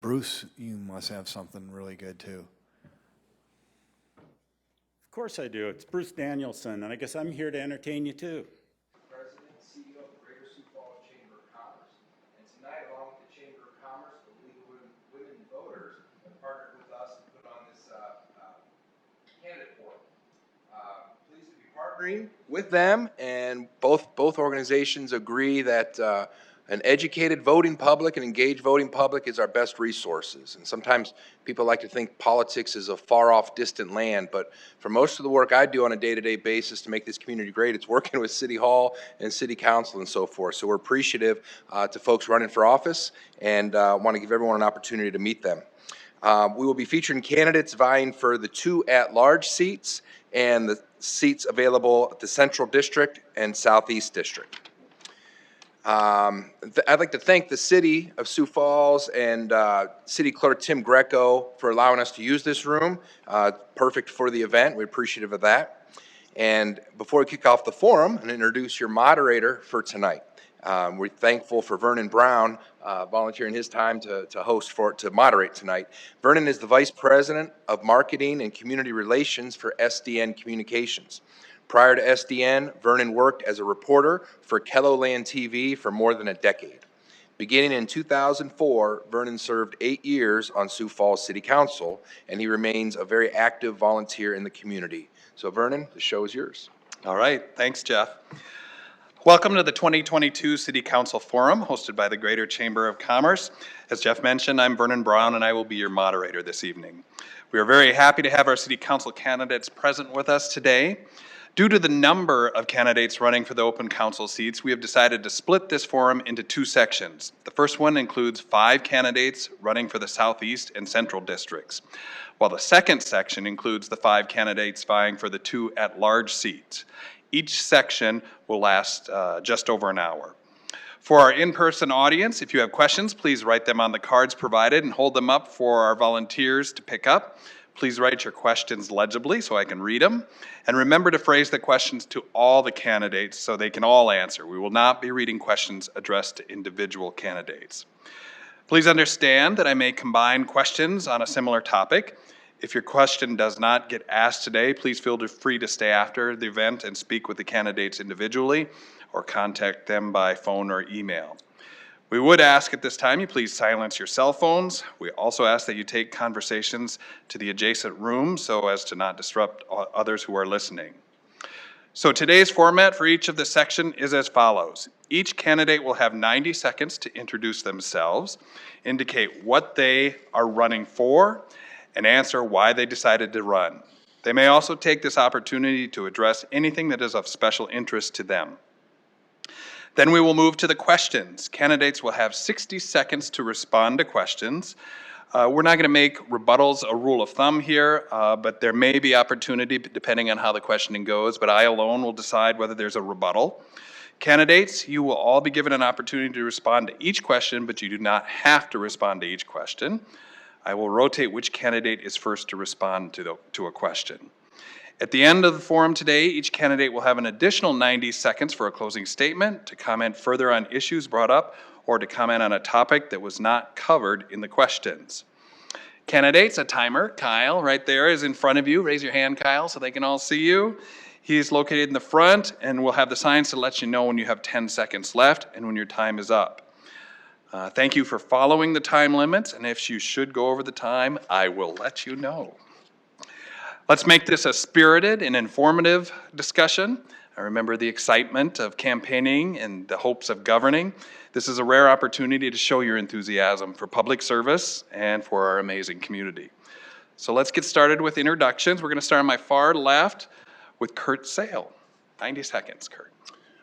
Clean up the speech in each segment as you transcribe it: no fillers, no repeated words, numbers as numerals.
Bruce, you must have something really good too. Of course I do. It's Bruce Danielson, and I guess I'm here to entertain you too. President and CEO of the Greater Sioux Falls Chamber of Commerce. And tonight, along with the Chamber of Commerce, the League of Women Voters have partnered with us to put on this candidate forum. Pleased to be partnering with them, and both organizations agree that an educated voting public and engaged voting public is our best resources. And sometimes people like to think politics is a far-off, distant land, but for most of the work I do on a day-to-day basis to make this community great, it's working with City Hall and City Council and so forth. So we're appreciative to folks running for office, and want to give everyone an opportunity to meet them. We will be featuring candidates vying for the 2 at-large seats and the seats available at the Central District and Southeast District. I'd like to thank the City of Sioux Falls and City Clerk Tim Greco for allowing us to use this room. Perfect for the event. We're appreciative of that. And before we kick off the forum and introduce your moderator for tonight, we're thankful for Vernon Brown volunteering his time to moderate tonight. Vernon is the Vice President of Marketing and Community Relations for SDN Communications. Prior to SDN, Vernon worked as a reporter for Kelloland TV for more than a decade. Beginning in 2004, Vernon served 8 years on Sioux Falls City Council, and he remains a very active volunteer in the community. So Vernon, the show is yours. All right, thanks, Jeff. Welcome to the 2022 City Council Forum, hosted by the Greater Chamber of Commerce. As Jeff mentioned, I'm Vernon Brown, and I will be your moderator this evening. We are very happy to have our City Council candidates present with us today. Due to the number of candidates running for the open council seats, we have decided to split this forum into 2 sections. The first one includes 5 candidates running for the Southeast and Central districts, while the second section includes the 5 candidates vying for the 2 at-large seats. Each section will last just over an hour. For our in-person audience, if you have questions, please write them on the cards provided and hold them up for our volunteers to pick up. Please write your questions legibly so I can read them. And remember to phrase the questions to all the candidates so they can all answer. We will not be reading questions addressed to individual candidates. Please understand that I may combine questions on a similar topic. If your question does not get asked today, please feel free to stay after the event and speak with the candidates individually or contact them by phone or email. We would ask at this time you please silence your cell phones. We also ask that you take conversations to the adjacent room so as to not disrupt others who are listening. So today's format for each of the section is as follows. Each candidate will have 90 seconds to introduce themselves, indicate what they are running for, and answer why they decided to run. They may also take this opportunity to address anything that is of special interest to them. Then we will move to the questions. Candidates will have 60 seconds to respond to questions. We're not going to make rebuttals a rule of thumb here, but there may be opportunity depending on how the questioning goes, but I alone will decide whether there's a rebuttal. Candidates, you will all be given an opportunity to respond to each question, but you do not have to respond to each question. I will rotate which candidate is first to respond to a question. At the end of the forum today, each candidate will have an additional 90 seconds for a closing statement, to comment further on issues brought up, or to comment on a topic that was not covered in the questions. Candidates, a timer, Kyle, right there is in front of you. Raise your hand, Kyle, so they can all see you. He's located in the front, and we'll have the signs to let you know when you have 10 seconds left and when your time is up. Thank you for following the time limits, and if you should go over the time, I will let you know. Let's make this a spirited and informative discussion. I remember the excitement of campaigning and the hopes of governing. This is a rare opportunity to show your enthusiasm for public service and for our amazing community. So let's get started with introductions. We're going to start on my far left with Kurt Sale. 90 seconds, Kurt.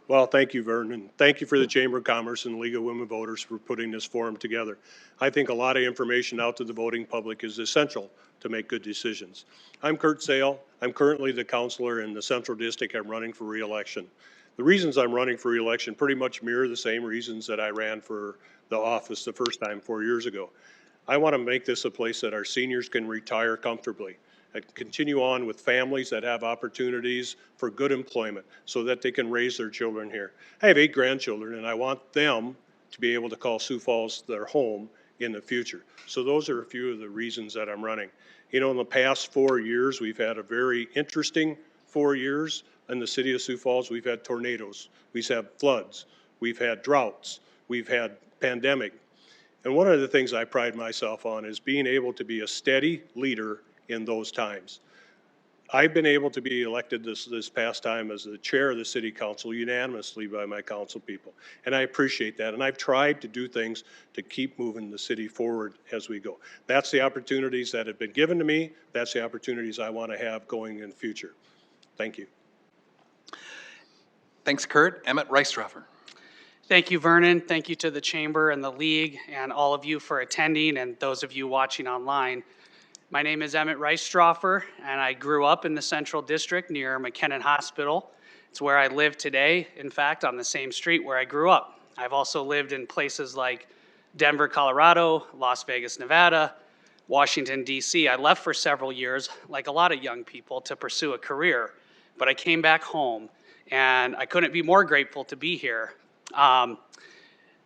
Well, thank you, Vernon. Thank you for the Chamber of Commerce and the League of Women Voters for putting this forum together. I think a lot of information out to the voting public is essential to make good decisions. I'm Kurt Sale. I'm currently the counselor in the Central District. I'm running for re-election. The reasons I'm running for re-election pretty much mirror the same reasons that I ran for the office the first time 4 years ago. I want to make this a place that our seniors can retire comfortably and continue on with families that have opportunities for good employment so that they can raise their children here. I have 8 grandchildren, and I want them to be able to call Sioux Falls their home in the future. So those are a few of the reasons that I'm running. You know, in the past 4 years, we've had a very interesting 4 years in the city of Sioux Falls. We've had tornadoes, we've had floods, we've had droughts, we've had pandemic. And one of the things I pride myself on is being able to be a steady leader in those times. I've been able to be elected this past time as the chair of the city council unanimously by my council people. And I appreciate that. And I've tried to do things to keep moving the city forward as we go. That's the opportunities that have been given to me. That's the opportunities I want to have going in the future. Thank you. Thanks, Kurt. Emmett Reistroffer. Thank you, Vernon. Thank you to the Chamber and the League and all of you for attending and those of you watching online. My name is Emmett Reistroffer, and I grew up in the Central District near McKinnon Hospital. It's where I live today, in fact, on the same street where I grew up. I've also lived in places like Denver, Colorado, Las Vegas, Nevada, Washington, D.C. I left for several years, like a lot of young people, to pursue a career, but I came back home, and I couldn't be more grateful to be here.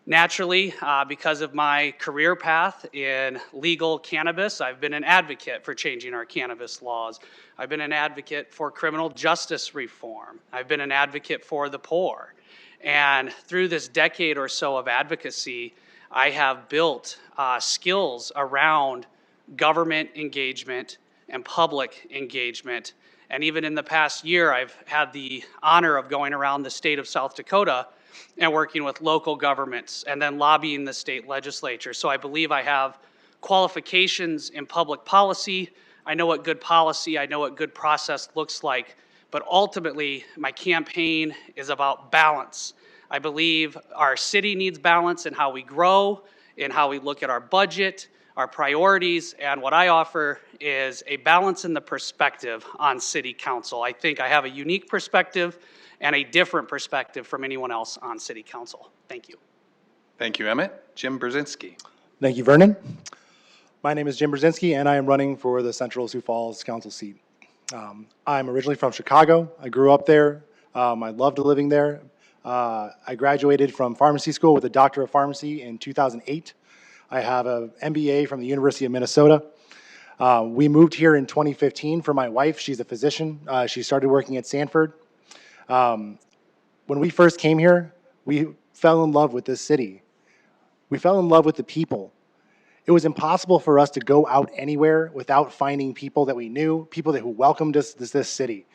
Naturally, because of my career path in legal cannabis, I've been an advocate for changing our cannabis laws. I've been an advocate for criminal justice reform. I've been an advocate for the poor. And through this decade or so of advocacy, I have built skills around government engagement and public engagement. And even in the past year, I've had the honor of going around the state of South Dakota and working with local governments and then lobbying the state legislature. So I believe I have qualifications in public policy. I know what good policy, I know what good process looks like, but ultimately my campaign is about balance. I believe our city needs balance in how we grow, in how we look at our budget, our priorities, and what I offer is a balance in the perspective on city council. I think I have a unique perspective and a different perspective from anyone else on city council. Thank you. Thank you, Emmett. Jim Brzezinski. Thank you, Vernon. My name is Jim Brzezinski, and I am running for the Central Sioux Falls Council seat. I'm originally from Chicago. I grew up there. I loved living there. I graduated from pharmacy school with a Doctor of Pharmacy in 2008. I have an MBA from the University of Minnesota. We moved here in 2015 for my wife. She's a physician. She started working at Sanford. When we first came here, we fell in love with this city. We fell in love with the people. It was impossible for us to go out anywhere without finding people that we knew, people who welcomed us to this city.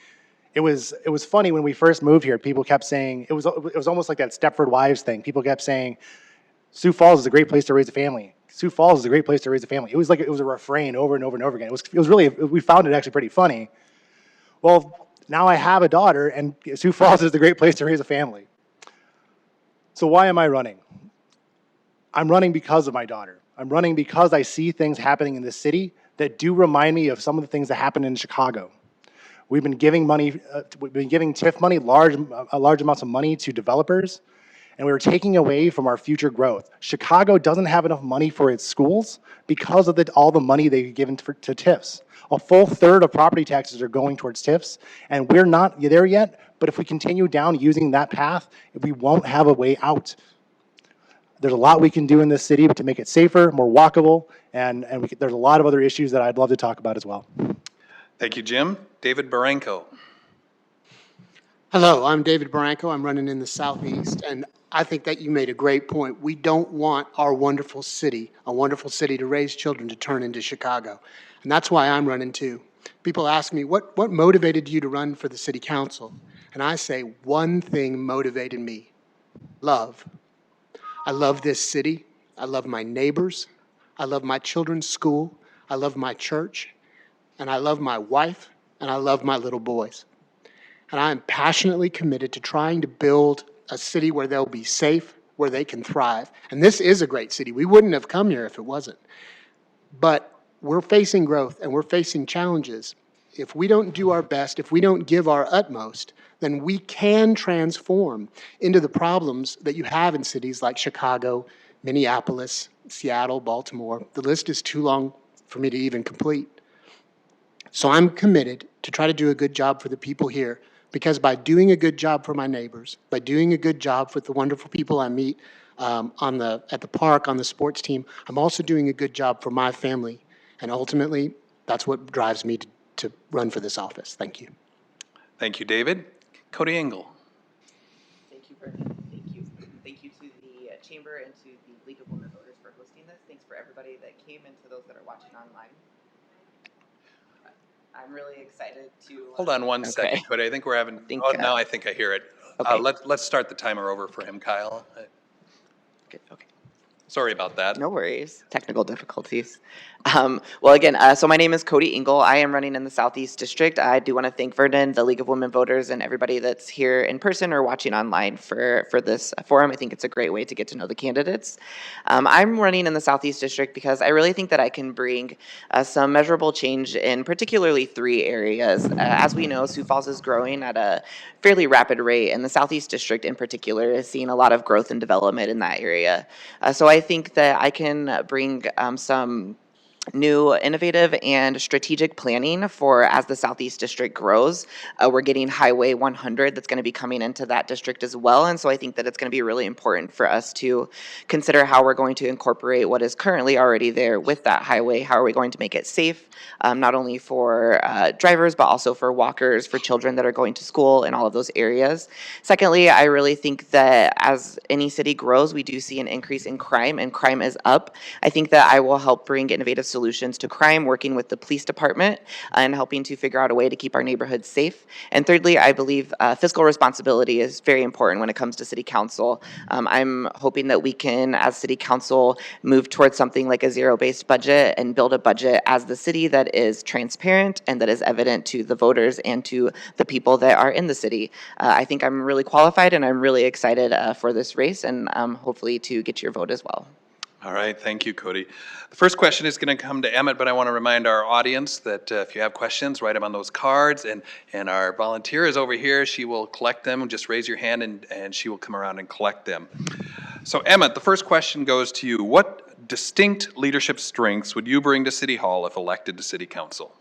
It was funny when we first moved here. People kept saying, it was almost like that Stepford Wives thing. People kept saying, Sioux Falls is a great place to raise a family. Sioux Falls is a great place to raise a family. It was like it was a refrain over and over and over again. It was really, we found it actually pretty funny. Well, now I have a daughter, and Sioux Falls is a great place to raise a family. So why am I running? I'm running because of my daughter. I'm running because I see things happening in this city that do remind me of some of the things that happened in Chicago. We've been giving money, we've been giving TIF money, large amounts of money to developers, and we were taking away from our future growth. Chicago doesn't have enough money for its schools because of all the money they've given to TIFs. A full third of property taxes are going towards TIFs, and we're not there yet, but if we continue down using that path, we won't have a way out. There's a lot we can do in this city to make it safer, more walkable, and there's a lot of other issues that I'd love to talk about as well. Thank you, Jim. David Barranco. Hello, I'm David Barranco. I'm running in the Southeast, and I think that you made a great point. We don't want our wonderful city, a wonderful city to raise children, to turn into Chicago. And that's why I'm running too. People ask me, what motivated you to run for the city council? And I say, one thing motivated me: love. I love this city. I love my neighbors. I love my children's school. I love my church. And I love my wife. And I love my little boys. And I am passionately committed to trying to build a city where they'll be safe, where they can thrive. And this is a great city. We wouldn't have come here if it wasn't. But we're facing growth and we're facing challenges. If we don't do our best, if we don't give our utmost, then we can transform into the problems that you have in cities like Chicago, Minneapolis, Seattle, Baltimore. The list is too long for me to even complete. So I'm committed to try to do a good job for the people here, because by doing a good job for my neighbors, by doing a good job with the wonderful people I meet at the park, on the sports team. I'm also doing a good job for my family. And ultimately, that's what drives me to run for this office. Thank you. Thank you, David. Cody Engel. Thank you, Brendan. Thank you. Thank you to the Chamber and to the League of Women Voters for hosting this. Thanks for everybody that came and to those that are watching online. I'm really excited to... Hold on one second, Cody. I think we're having, now I think I hear it. Okay. Let's start the timer over for him, Kyle. Okay. Sorry about that. No worries. Technical difficulties. Well, again, so my name is Cody Engel. I am running in the Southeast District. I do want to thank Vernon, the League of Women Voters, and everybody that's here in person or watching online for this forum. I think it's a great way to get to know the candidates. I'm running in the Southeast District because I really think that I can bring some measurable change in particularly 3 areas. As we know, Sioux Falls is growing at a fairly rapid rate, and the Southeast District in particular is seeing a lot of growth and development in that area. So I think that I can bring some new innovative and strategic planning for as the Southeast District grows. We're getting Highway 100 that's going to be coming into that district as well. And so I think that it's going to be really important for us to consider how we're going to incorporate what is currently already there with that highway. How are we going to make it safe, not only for drivers, but also for walkers, for children that are going to school in all of those areas. Secondly, I really think that as any city grows, we do see an increase in crime, and crime is up. I think that I will help bring innovative solutions to crime, working with the police department and helping to figure out a way to keep our neighborhoods safe. And thirdly, I believe fiscal responsibility is very important when it comes to city council. I'm hoping that we can, as city council, move towards something like a zero-based budget and build a budget as the city that is transparent and that is evident to the voters and to the people that are in the city. I think I'm really qualified, and I'm really excited for this race, and hopefully to get your vote as well. All right, thank you, Cody. The first question is going to come to Emmett, but I want to remind our audience that if you have questions, write them on those cards, and our volunteer is over here. She will collect them. Just raise your hand, and she will come around and collect them. So, Emmett, the first question goes to you. What distinct leadership strengths would you bring to City Hall if elected to City Council?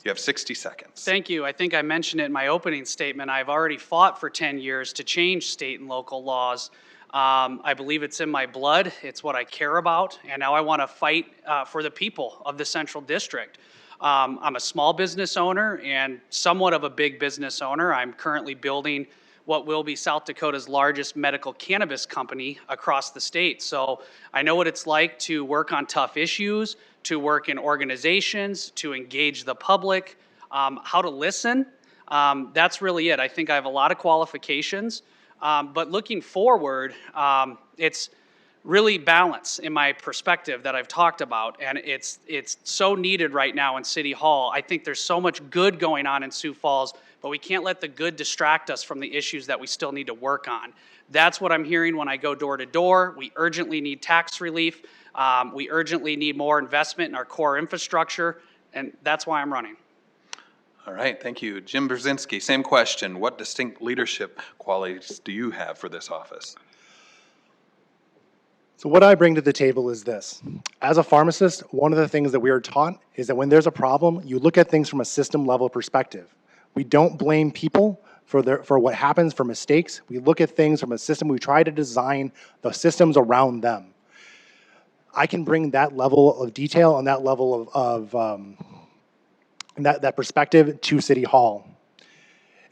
You have 60 seconds. Thank you. I think I mentioned it in my opening statement. I've already fought for 10 years to change state and local laws. I believe it's in my blood. It's what I care about. And now I want to fight for the people of the Central District. I'm a small business owner and somewhat of a big business owner. I'm currently building what will be South Dakota's largest medical cannabis company across the state. So I know what it's like to work on tough issues, to work in organizations, to engage the public, how to listen. That's really it. I think I have a lot of qualifications. But looking forward, it's really balance in my perspective that I've talked about, and it's so needed right now in City Hall. I think there's so much good going on in Sioux Falls, but we can't let the good distract us from the issues that we still need to work on. That's what I'm hearing when I go door to door. We urgently need tax relief. We urgently need more investment in our core infrastructure, and that's why I'm running. All right, thank you. Jim Brzezinski, same question. What distinct leadership qualities do you have for this office? So what I bring to the table is this. As a pharmacist, one of the things that we are taught is that when there's a problem, you look at things from a system level perspective. We don't blame people for what happens, for mistakes. We look at things from a system. We try to design the systems around them. I can bring that level of detail and that level of that perspective to City Hall.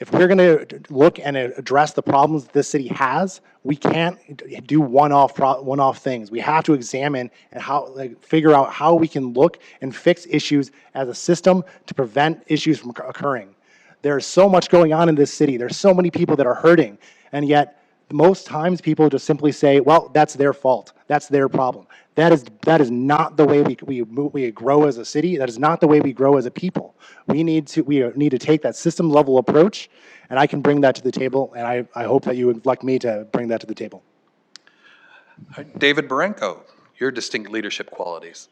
If we're going to look and address the problems this city has, we can't do one-off things. We have to examine and figure out how we can look and fix issues as a system to prevent issues from occurring. There's so much going on in this city. There's so many people that are hurting, and yet most times people just simply say, well, that's their fault. That's their problem. That is not the way we grow as a city. That is not the way we grow as a people. We need to take that system level approach, and I can bring that to the table, and I hope that you would elect me to bring that to the table. David Barranco, your distinct leadership qualities.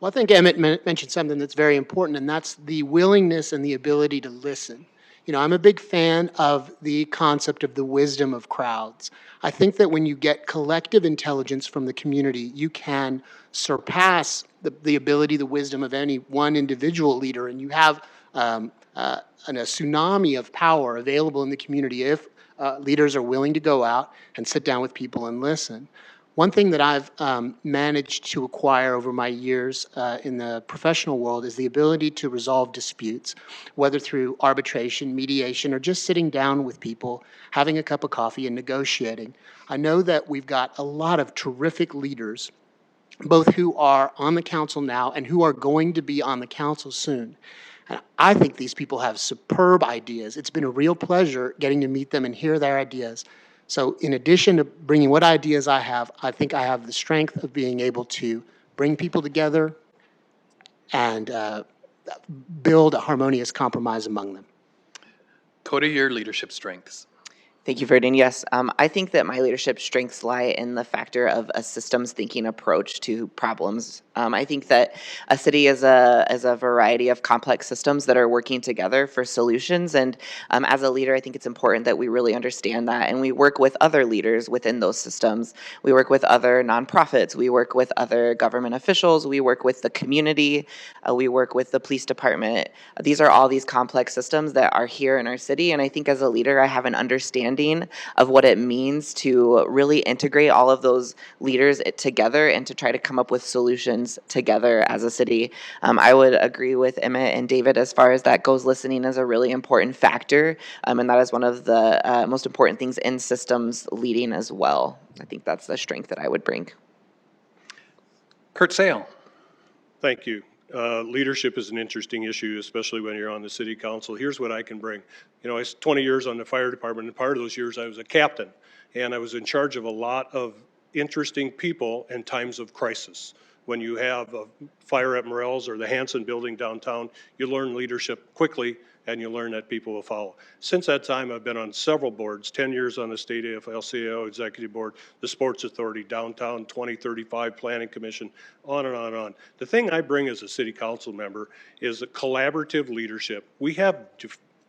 Well, I think Emmett mentioned something that's very important, and that's the willingness and the ability to listen. You know, I'm a big fan of the concept of the wisdom of crowds. I think that when you get collective intelligence from the community, you can surpass the ability, the wisdom of any one individual leader, and you have a tsunami of power available in the community if leaders are willing to go out and sit down with people and listen. One thing that I've managed to acquire over my years in the professional world is the ability to resolve disputes, whether through arbitration, mediation, or just sitting down with people, having a cup of coffee and negotiating. I know that we've got a lot of terrific leaders, both who are on the council now and who are going to be on the council soon. And I think these people have superb ideas. It's been a real pleasure getting to meet them and hear their ideas. So in addition to bringing what ideas I have, I think I have the strength of being able to bring people together and build a harmonious compromise among them. Cody, your leadership strengths. Thank you, Verdon. Yes, I think that my leadership strengths lie in the factor of a systems thinking approach to problems. I think that a city is a variety of complex systems that are working together for solutions. And as a leader, I think it's important that we really understand that. And we work with other leaders within those systems. We work with other nonprofits. We work with other government officials. We work with the community. We work with the police department. These are all these complex systems that are here in our city. And I think as a leader, I have an understanding of what it means to really integrate all of those leaders together and to try to come up with solutions together as a city. I would agree with Emmett and David as far as that goes. Listening is a really important factor, and that is one of the most important things in systems leading as well. I think that's the strength that I would bring. Kurt Sale. Thank you. Leadership is an interesting issue, especially when you're on the city council. Here's what I can bring. You know, I was 20 years on the fire department, and part of those years I was a captain, and I was in charge of a lot of interesting people in times of crisis. When you have a fire at Morell's or the Hanson building downtown, you learn leadership quickly, and you learn that people will follow. Since that time, I've been on several boards, 10 years on the state AFL-CIO executive board, the Sports Authority, Downtown 2035 Planning Commission, on and on and on. The thing I bring as a city council member is a collaborative leadership. We have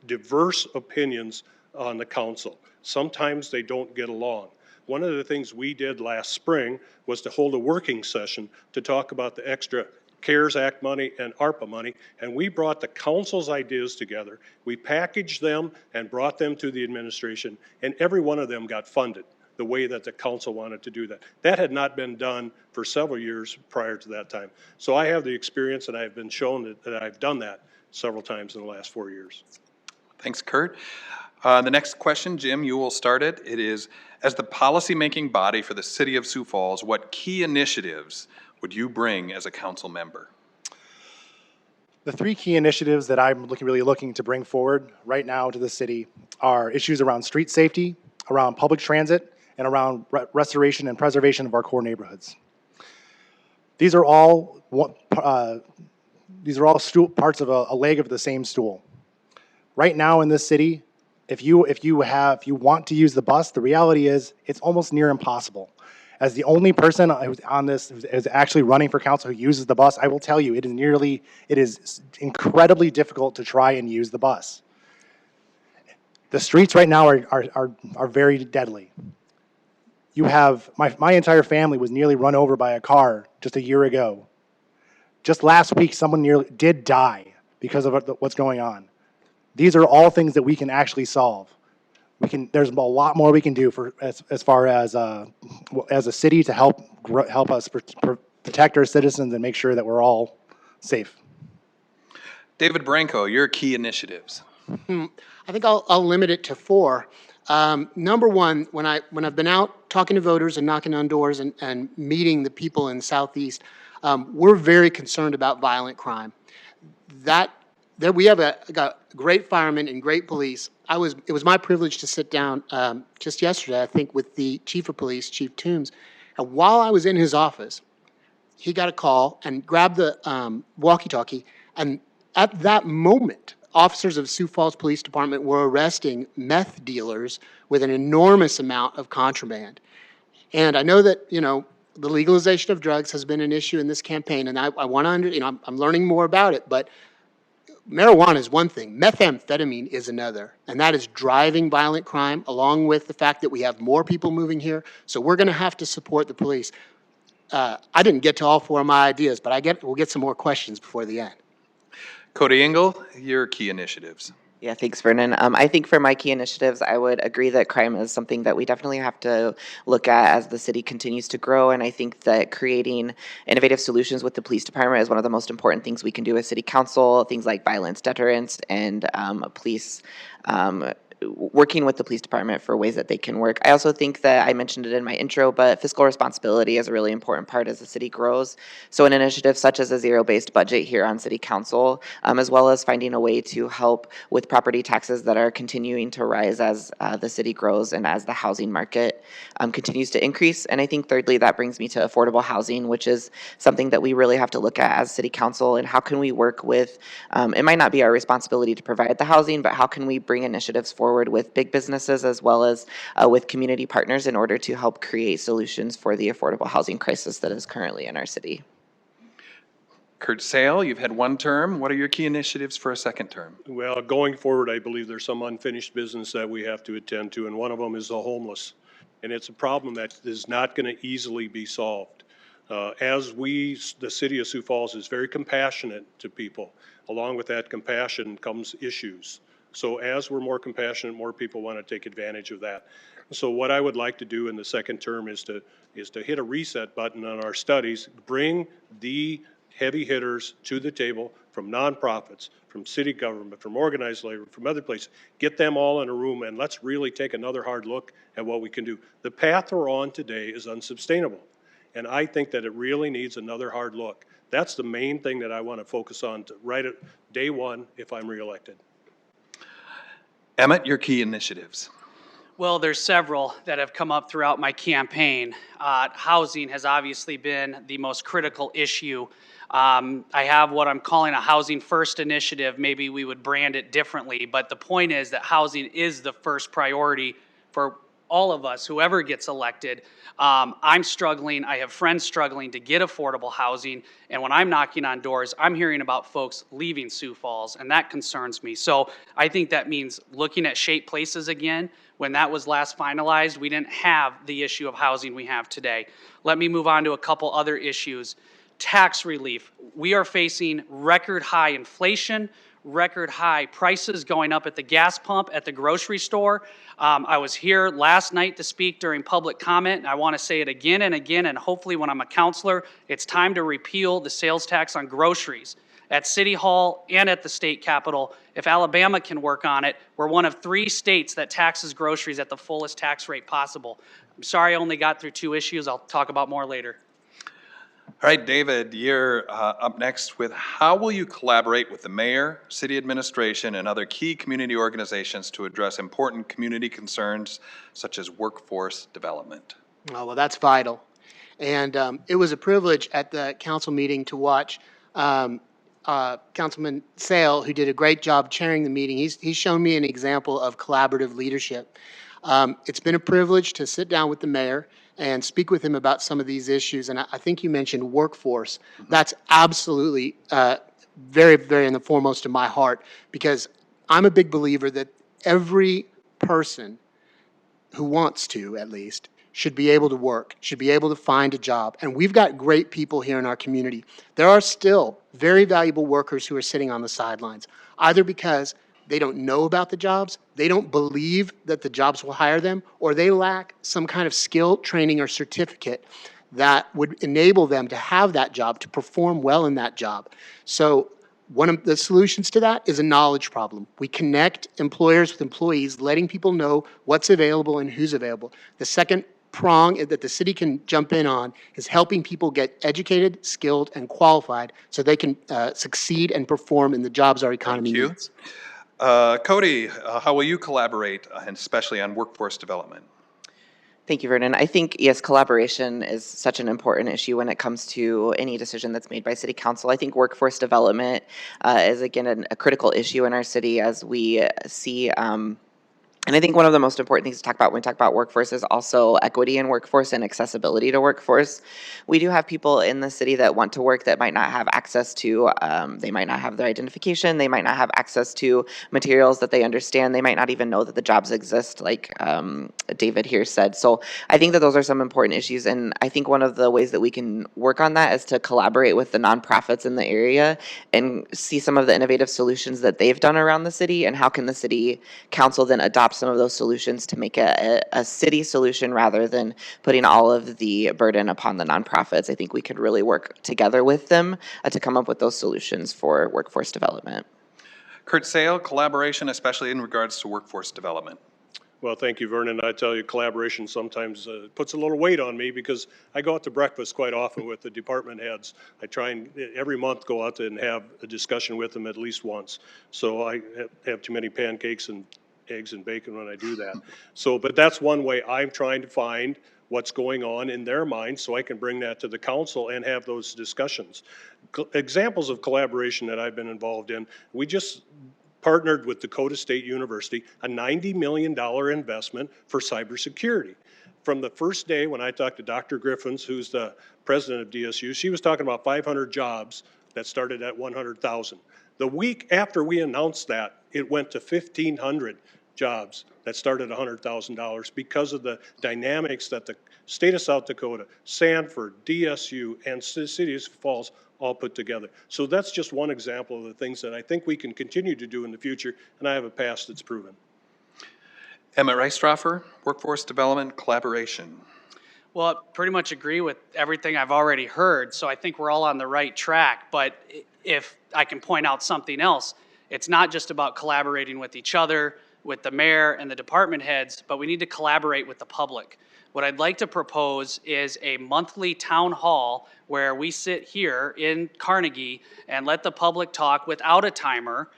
diverse opinions on the council. Sometimes they don't get along. One of the things we did last spring was to hold a working session to talk about the extra CARES Act money and ARPA money, and we brought the council's ideas together. We packaged them and brought them to the administration, and every one of them got funded the way that the council wanted to do that. That had not been done for several years prior to that time. So I have the experience, and I've been shown that I've done that several times in the last 4 years. Thanks, Kurt. The next question, Jim, you will start it. It is, as the policymaking body for the city of Sioux Falls, what key initiatives would you bring as a council member? The three key initiatives that I'm really looking to bring forward right now to the city are issues around street safety, around public transit, and around restoration and preservation of our core neighborhoods. These are all parts of a leg of the same stool. Right now in this city, if you want to use the bus, the reality is it's almost near impossible. As the only person who's on this who is actually running for council who uses the bus, I will tell you it is incredibly difficult to try and use the bus. The streets right now are very deadly. You have my entire family was nearly run over by a car just a year ago. Just last week, someone nearly did die because of what's going on. These are all things that we can actually solve. There's a lot more we can do as far as a city to help us protect our citizens and make sure that we're all safe. David Barranco, your key initiatives. I think I'll limit it to 4. Number one, when I've been out talking to voters and knocking on doors and meeting the people in the Southeast, we're very concerned about violent crime. That we have got great firemen and great police. It was my privilege to sit down just yesterday, I think, with the chief of police, Chief Toombs. And while I was in his office, he got a call and grabbed the walkie-talkie. And at that moment, officers of Sioux Falls Police Department were arresting meth dealers with an enormous amount of contraband. And I know that, the legalization of drugs has been an issue in this campaign, and I want to, I'm learning more about it, but marijuana is one thing. Methamphetamine is another, and that is driving violent crime, along with the fact that we have more people moving here. So we're going to have to support the police. I didn't get to all 4 of my ideas, but we'll get some more questions before the end. Cody Engel, your key initiatives. Yeah, thanks, Vernon. I think for my key initiatives, I would agree that crime is something that we definitely have to look at as the city continues to grow. And I think that creating innovative solutions with the police department is one of the most important things we can do as city council. Things like violence deterrence and police working with the police department for ways that they can work. I also think that I mentioned it in my intro, but fiscal responsibility is a really important part as the city grows. So an initiative such as a zero-based budget here on city council, as well as finding a way to help with property taxes that are continuing to rise as the city grows and as the housing market continues to increase. And I think thirdly, that brings me to affordable housing, which is something that we really have to look at as city council, and how can we work with, it might not be our responsibility to provide the housing, but how can we bring initiatives forward with big businesses as well as with community partners in order to help create solutions for the affordable housing crisis that is currently in our city. Kurt Sale, you've had one term. What are your key initiatives for a second term? Well, going forward, I believe there's some unfinished business that we have to attend to, and one of them is the homeless. And it's a problem that is not going to easily be solved. The city of Sioux Falls is very compassionate to people. Along with that compassion comes issues. So as we're more compassionate, more people want to take advantage of that. So what I would like to do in the second term is to hit a reset button on our studies, bring the heavy hitters to the table from nonprofits, from city government, from organized labor, from other places, get them all in a room, and let's really take another hard look at what we can do. The path we're on today is unsustainable, and I think that it really needs another hard look. That's the main thing that I want to focus on right at day one if I'm reelected. Emmett, your key initiatives. Well, there's several that have come up throughout my campaign. Housing has obviously been the most critical issue. I have what I'm calling a housing first initiative. Maybe we would brand it differently, but the point is that housing is the first priority for all of us, whoever gets elected. I'm struggling, I have friends struggling to get affordable housing, and when I'm knocking on doors, I'm hearing about folks leaving Sioux Falls, and that concerns me. So I think that means looking at Shape Places again. When that was last finalized, we didn't have the issue of housing we have today. Let me move on to a couple other issues. Tax relief. We are facing record high inflation, record high prices going up at the gas pump, at the grocery store. I was here last night to speak during public comment, and I want to say it again and again, and hopefully when I'm a counselor, it's time to repeal the sales tax on groceries at City Hall and at the state capitol. If Alabama can work on it, we're one of 3 states that taxes groceries at the fullest tax rate possible. I'm sorry I only got through 2 issues. I'll talk about more later. All right, David, you're up next with how will you collaborate with the mayor, city administration, and other key community organizations to address important community concerns such as workforce development? Oh, well, that's vital. And it was a privilege at the council meeting to watch Councilman Sale, who did a great job chairing the meeting. He's shown me an example of collaborative leadership. It's been a privilege to sit down with the mayor and speak with him about some of these issues. And I think you mentioned workforce. That's absolutely very, very in the foremost of my heart, because I'm a big believer that every person who wants to, at least, should be able to work, should be able to find a job. And we've got great people here in our community. There are still very valuable workers who are sitting on the sidelines, either because they don't know about the jobs, they don't believe that the jobs will hire them, or they lack some kind of skill, training, or certificate that would enable them to have that job, to perform well in that job. So one of the solutions to that is a knowledge problem. We connect employers with employees, letting people know what's available and who's available. The second prong that the city can jump in on is helping people get educated, skilled, and qualified so they can succeed and perform in the jobs our economy needs. Cody, how will you collaborate, and especially on workforce development? Thank you, Vernon. I think, yes, collaboration is such an important issue when it comes to any decision that's made by City Council. I think workforce development is, again, a critical issue in our city as we see And I think one of the most important things to talk about when we talk about workforce is also equity in workforce and accessibility to workforce. We do have people in the city that want to work that might not have access to, they might not have their identification, they might not have access to materials that they understand, they might not even know that the jobs exist, like David here said. So I think that those are some important issues, and I think one of the ways that we can work on that is to collaborate with the nonprofits in the area and see some of the innovative solutions that they've done around the city, and how can the city council then adopt some of those solutions to make it a city solution rather than putting all of the burden upon the nonprofits. I think we could really work together with them to come up with those solutions for workforce development. Kurt Sale, collaboration, especially in regards to workforce development. Well, thank you, Vernon. I tell you, collaboration sometimes puts a little weight on me because I go out to breakfast quite often with the department heads. I try and every month go out and have a discussion with them at least once. So I have too many pancakes and eggs and bacon when I do that. So, but that's one way I'm trying to find what's going on in their minds so I can bring that to the council and have those discussions. Examples of collaboration that I've been involved in, we just partnered with Dakota State University, a $90 million investment for cybersecurity. From the first day when I talked to Dr. Griffins, who's the president of DSU, she was talking about 500 jobs that started at 100,000. The week after we announced that, it went to 1,500 jobs that started at $100,000 because of the dynamics that the state of South Dakota, Sanford, DSU, and the city of Sioux Falls all put together. So that's just one example of the things that I think we can continue to do in the future, and I have a past that's proven. Emmett Reistroffer, workforce development collaboration. Well, I pretty much agree with everything I've already heard, so I think we're all on the right track. But if I can point out something else, it's not just about collaborating with each other, with the mayor and the department heads, but we need to collaborate with the public. What I'd like to propose is a monthly town hall where we sit here in Carnegie and let the public talk without a timer,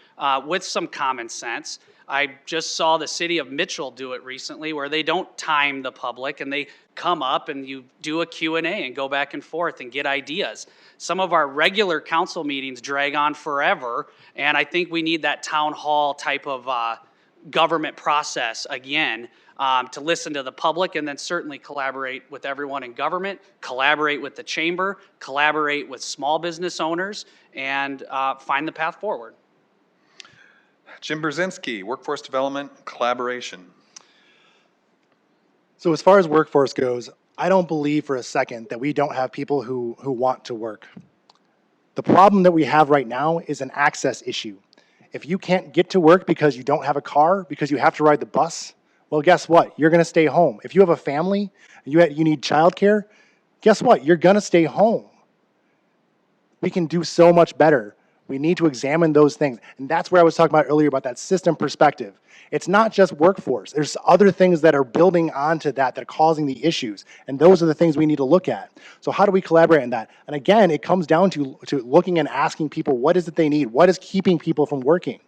with some common sense. I just saw the city of Mitchell do it recently where they don't time the public and they come up and you do a Q&A and go back and forth and get ideas. Some of our regular council meetings drag on forever, and I think we need that town hall type of government process again, to listen to the public and then certainly collaborate with everyone in government, collaborate with the chamber, collaborate with small business owners, and find the path forward. Jim Brzezinski, workforce development collaboration. So as far as workforce goes, I don't believe for a second that we don't have people who want to work. The problem that we have right now is an access issue. If you can't get to work because you don't have a car, because you have to ride the bus, well, guess what? You're going to stay home. If you have a family, and you need childcare, guess what? You're going to stay home. We can do so much better. We need to examine those things. And that's where I was talking about earlier about that system perspective. It's not just workforce. There's other things that are building onto that are causing the issues. And those are the things we need to look at. So how do we collaborate on that? And again, it comes down to looking and asking people, what is it they need? What is keeping people from working?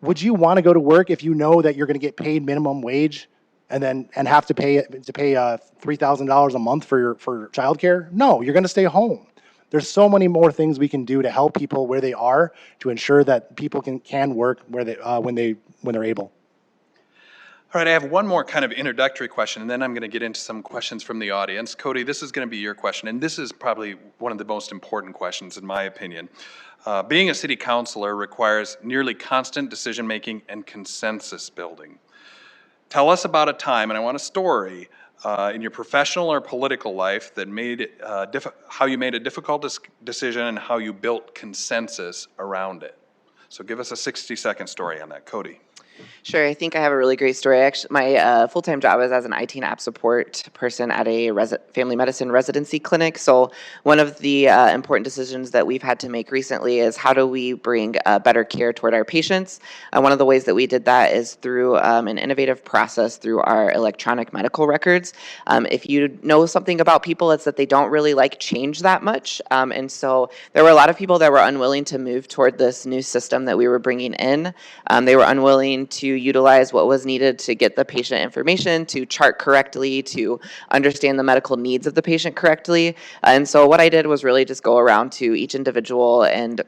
Would you want to go to work if you know that you're going to get paid minimum wage and have to pay $3,000 a month for childcare? No, you're going to stay home. There's so many more things we can do to help people where they are to ensure that people can work when they're able. All right, I have one more kind of introductory question, and then I'm going to get into some questions from the audience. Cody, this is going to be your question, and this is probably one of the most important questions in my opinion. Being a city councilor requires nearly constant decision-making and consensus building. Tell us about a time, and I want a story, in your professional or political life that made it, how you made a difficult decision and how you built consensus around it. So give us a 60-second story on that, Cody. Sure, I think I have a really great story. Actually, my full-time job is as an IT and app support person at a family medicine residency clinic. So one of the important decisions that we've had to make recently is how do we bring better care toward our patients? One of the ways that we did that is through an innovative process through our electronic medical records. If you know something about people, it's that they don't really like change that much. And so there were a lot of people that were unwilling to move toward this new system that we were bringing in. They were unwilling to utilize what was needed to get the patient information, to chart correctly, to understand the medical needs of the patient correctly. And so what I did was really just go around to each individual and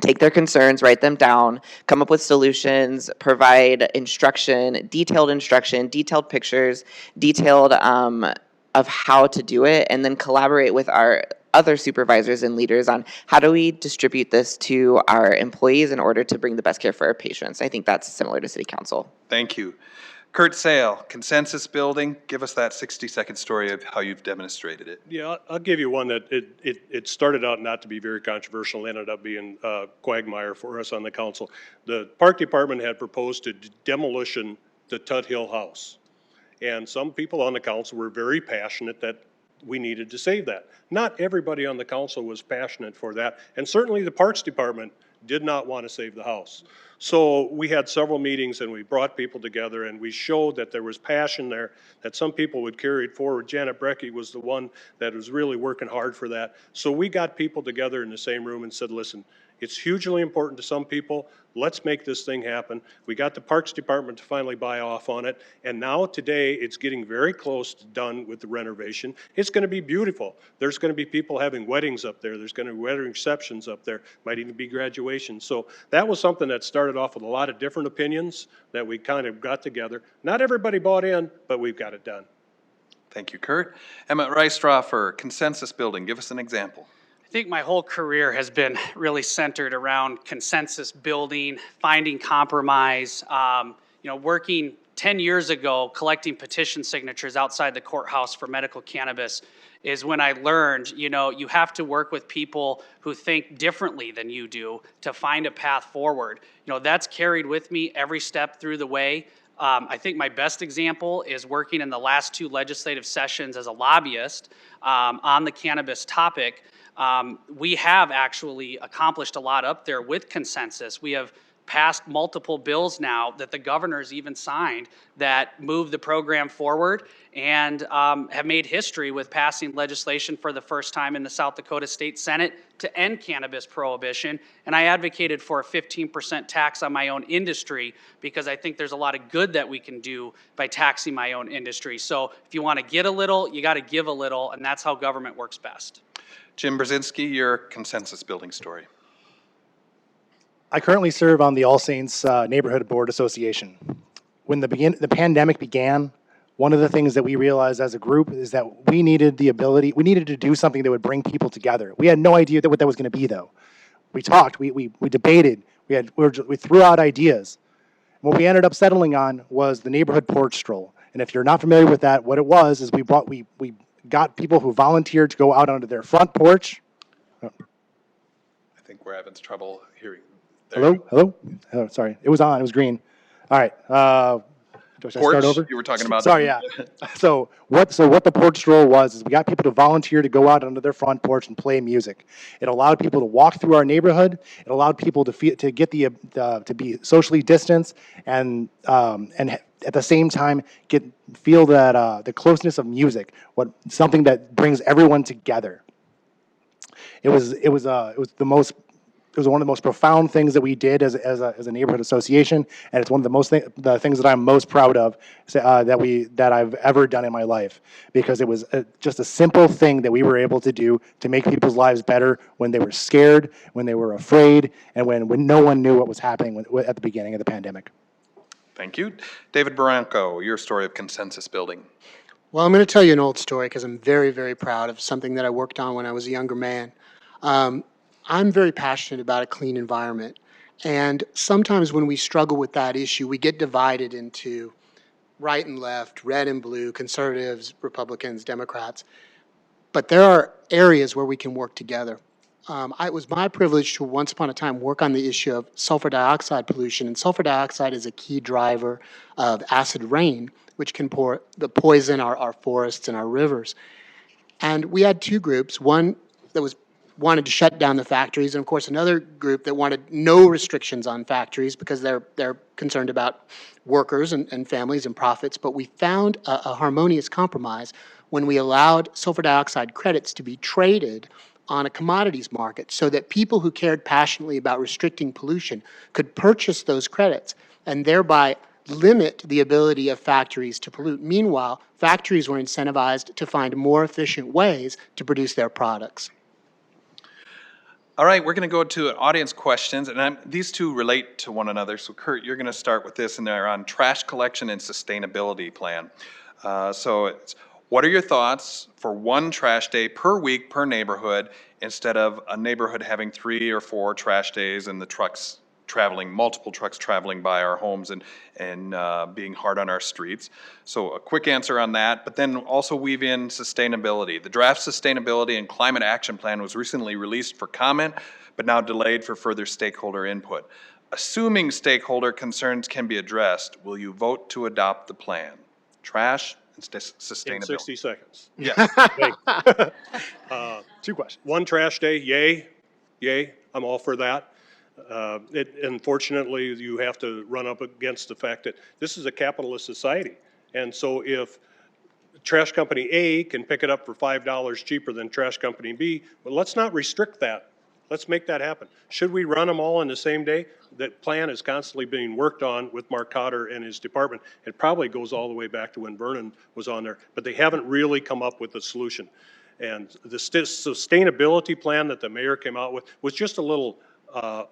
take their concerns, write them down, come up with solutions, provide instruction, detailed pictures, detailed of how to do it, and then collaborate with our other supervisors and leaders on how do we distribute this to our employees in order to bring the best care for our patients. I think that's similar to City Council. Thank you. Kurt Sale, consensus building. Give us that 60-second story of how you've demonstrated it. Yeah, I'll give you one that it started out not to be very controversial, ended up being a quagmire for us on the council. The park department had proposed a demolition the Tut Hill House. And some people on the council were very passionate that we needed to save that. Not everybody on the council was passionate for that, and certainly the Parks Department did not want to save the house. So we had several meetings and we brought people together and we showed that there was passion there, that some people would carry it forward. Janet Brecke was the one that was really working hard for that. So we got people together in the same room and said, listen, it's hugely important to some people. Let's make this thing happen. We got the Parks Department to finally buy off on it. And now today it's getting very close to done with the renovation. It's going to be beautiful. There's going to be people having weddings up there. There's going to be wedding receptions up there. Might even be graduation. So that was something that started off with a lot of different opinions that we kind of got together. Not everybody bought in, but we've got it done. Thank you, Kurt. Emmett Reistroffer, consensus building. Give us an example. I think my whole career has been really centered around consensus building, finding compromise. Working 10 years ago, collecting petition signatures outside the courthouse for medical cannabis is when I learned, you have to work with people who think differently than you do to find a path forward. That's carried with me every step through the way. I think my best example is working in the last 2 legislative sessions as a lobbyist on the cannabis topic. We have actually accomplished a lot up there with consensus. We have passed multiple bills now that the governor's even signed that move the program forward and have made history with passing legislation for the first time in the South Dakota State Senate to end cannabis prohibition. And I advocated for a 15% tax on my own industry because I think there's a lot of good that we can do by taxing my own industry. So if you want to get a little, you got to give a little, and that's how government works best. Jim Brzezinski, your consensus building story. I currently serve on the All Saints Neighborhood Board Association. When the pandemic began, one of the things that we realized as a group is that we needed to do something that would bring people together. We had no idea what that was going to be, though. We talked, we debated, we threw out ideas. What we ended up settling on was the neighborhood porch stroll. And if you're not familiar with that, what it was is we got people who volunteered to go out onto their front porch. I think we're having trouble hearing. Hello? Oh, sorry. It was on. It was green. All right. Should I start over? You were talking about. Sorry, yeah. So what the porch stroll was is we got people to volunteer to go out onto their front porch and play music. It allowed people to walk through our neighborhood. It allowed people to get to be socially distanced and at the same time feel that the closeness of music, something that brings everyone together. It was one of the most profound things that we did as a neighborhood association, and it's one of the things that I'm most proud of that I've ever done in my life, because it was just a simple thing that we were able to do to make people's lives better when they were scared, when they were afraid, and when no one knew what was happening at the beginning of the pandemic. Thank you. David Barranco, your story of consensus building. Well, I'm going to tell you an old story because I'm very, very proud of something that I worked on when I was a younger man. I'm very passionate about a clean environment. And sometimes when we struggle with that issue, we get divided into right and left, red and blue, conservatives, Republicans, Democrats. But there are areas where we can work together. It was my privilege to once upon a time work on the issue of sulfur dioxide pollution. And sulfur dioxide is a key driver of acid rain, which can poison our forests and our rivers. And we had 2 groups, one that wanted to shut down the factories, and of course another group that wanted no restrictions on factories because they're concerned about workers and families and profits. But we found a harmonious compromise when we allowed sulfur dioxide credits to be traded on a commodities market so that people who cared passionately about restricting pollution could purchase those credits and thereby limit the ability of factories to pollute. Meanwhile, factories were incentivized to find more efficient ways to produce their products. All right, we're going to go to audience questions, and these two relate to one another. So Kurt, you're going to start with this, and they're on trash collection and sustainability plan. So it's, what are your thoughts for one trash day per week per neighborhood instead of a neighborhood having 3 or 4 trash days and the trucks traveling, multiple trucks traveling by our homes and being hard on our streets? So a quick answer on that, but then also weave in sustainability. The draft sustainability and climate action plan was recently released for comment, but now delayed for further stakeholder input. Assuming stakeholder concerns can be addressed, will you vote to adopt the plan? Trash and sustainability. In 60 seconds. Yes. Two questions. One trash day, yay, yay, I'm all for that. Unfortunately, you have to run up against the fact that this is a capitalist society. And so if trash company A can pick it up for $5 cheaper than trash company B, well, let's not restrict that. Let's make that happen. Should we run them all in the same day? That plan is constantly being worked on with Mark Cotter and his department. It probably goes all the way back to when Vernon was on there, but they haven't really come up with a solution. And the sustainability plan that the mayor came out with was just a little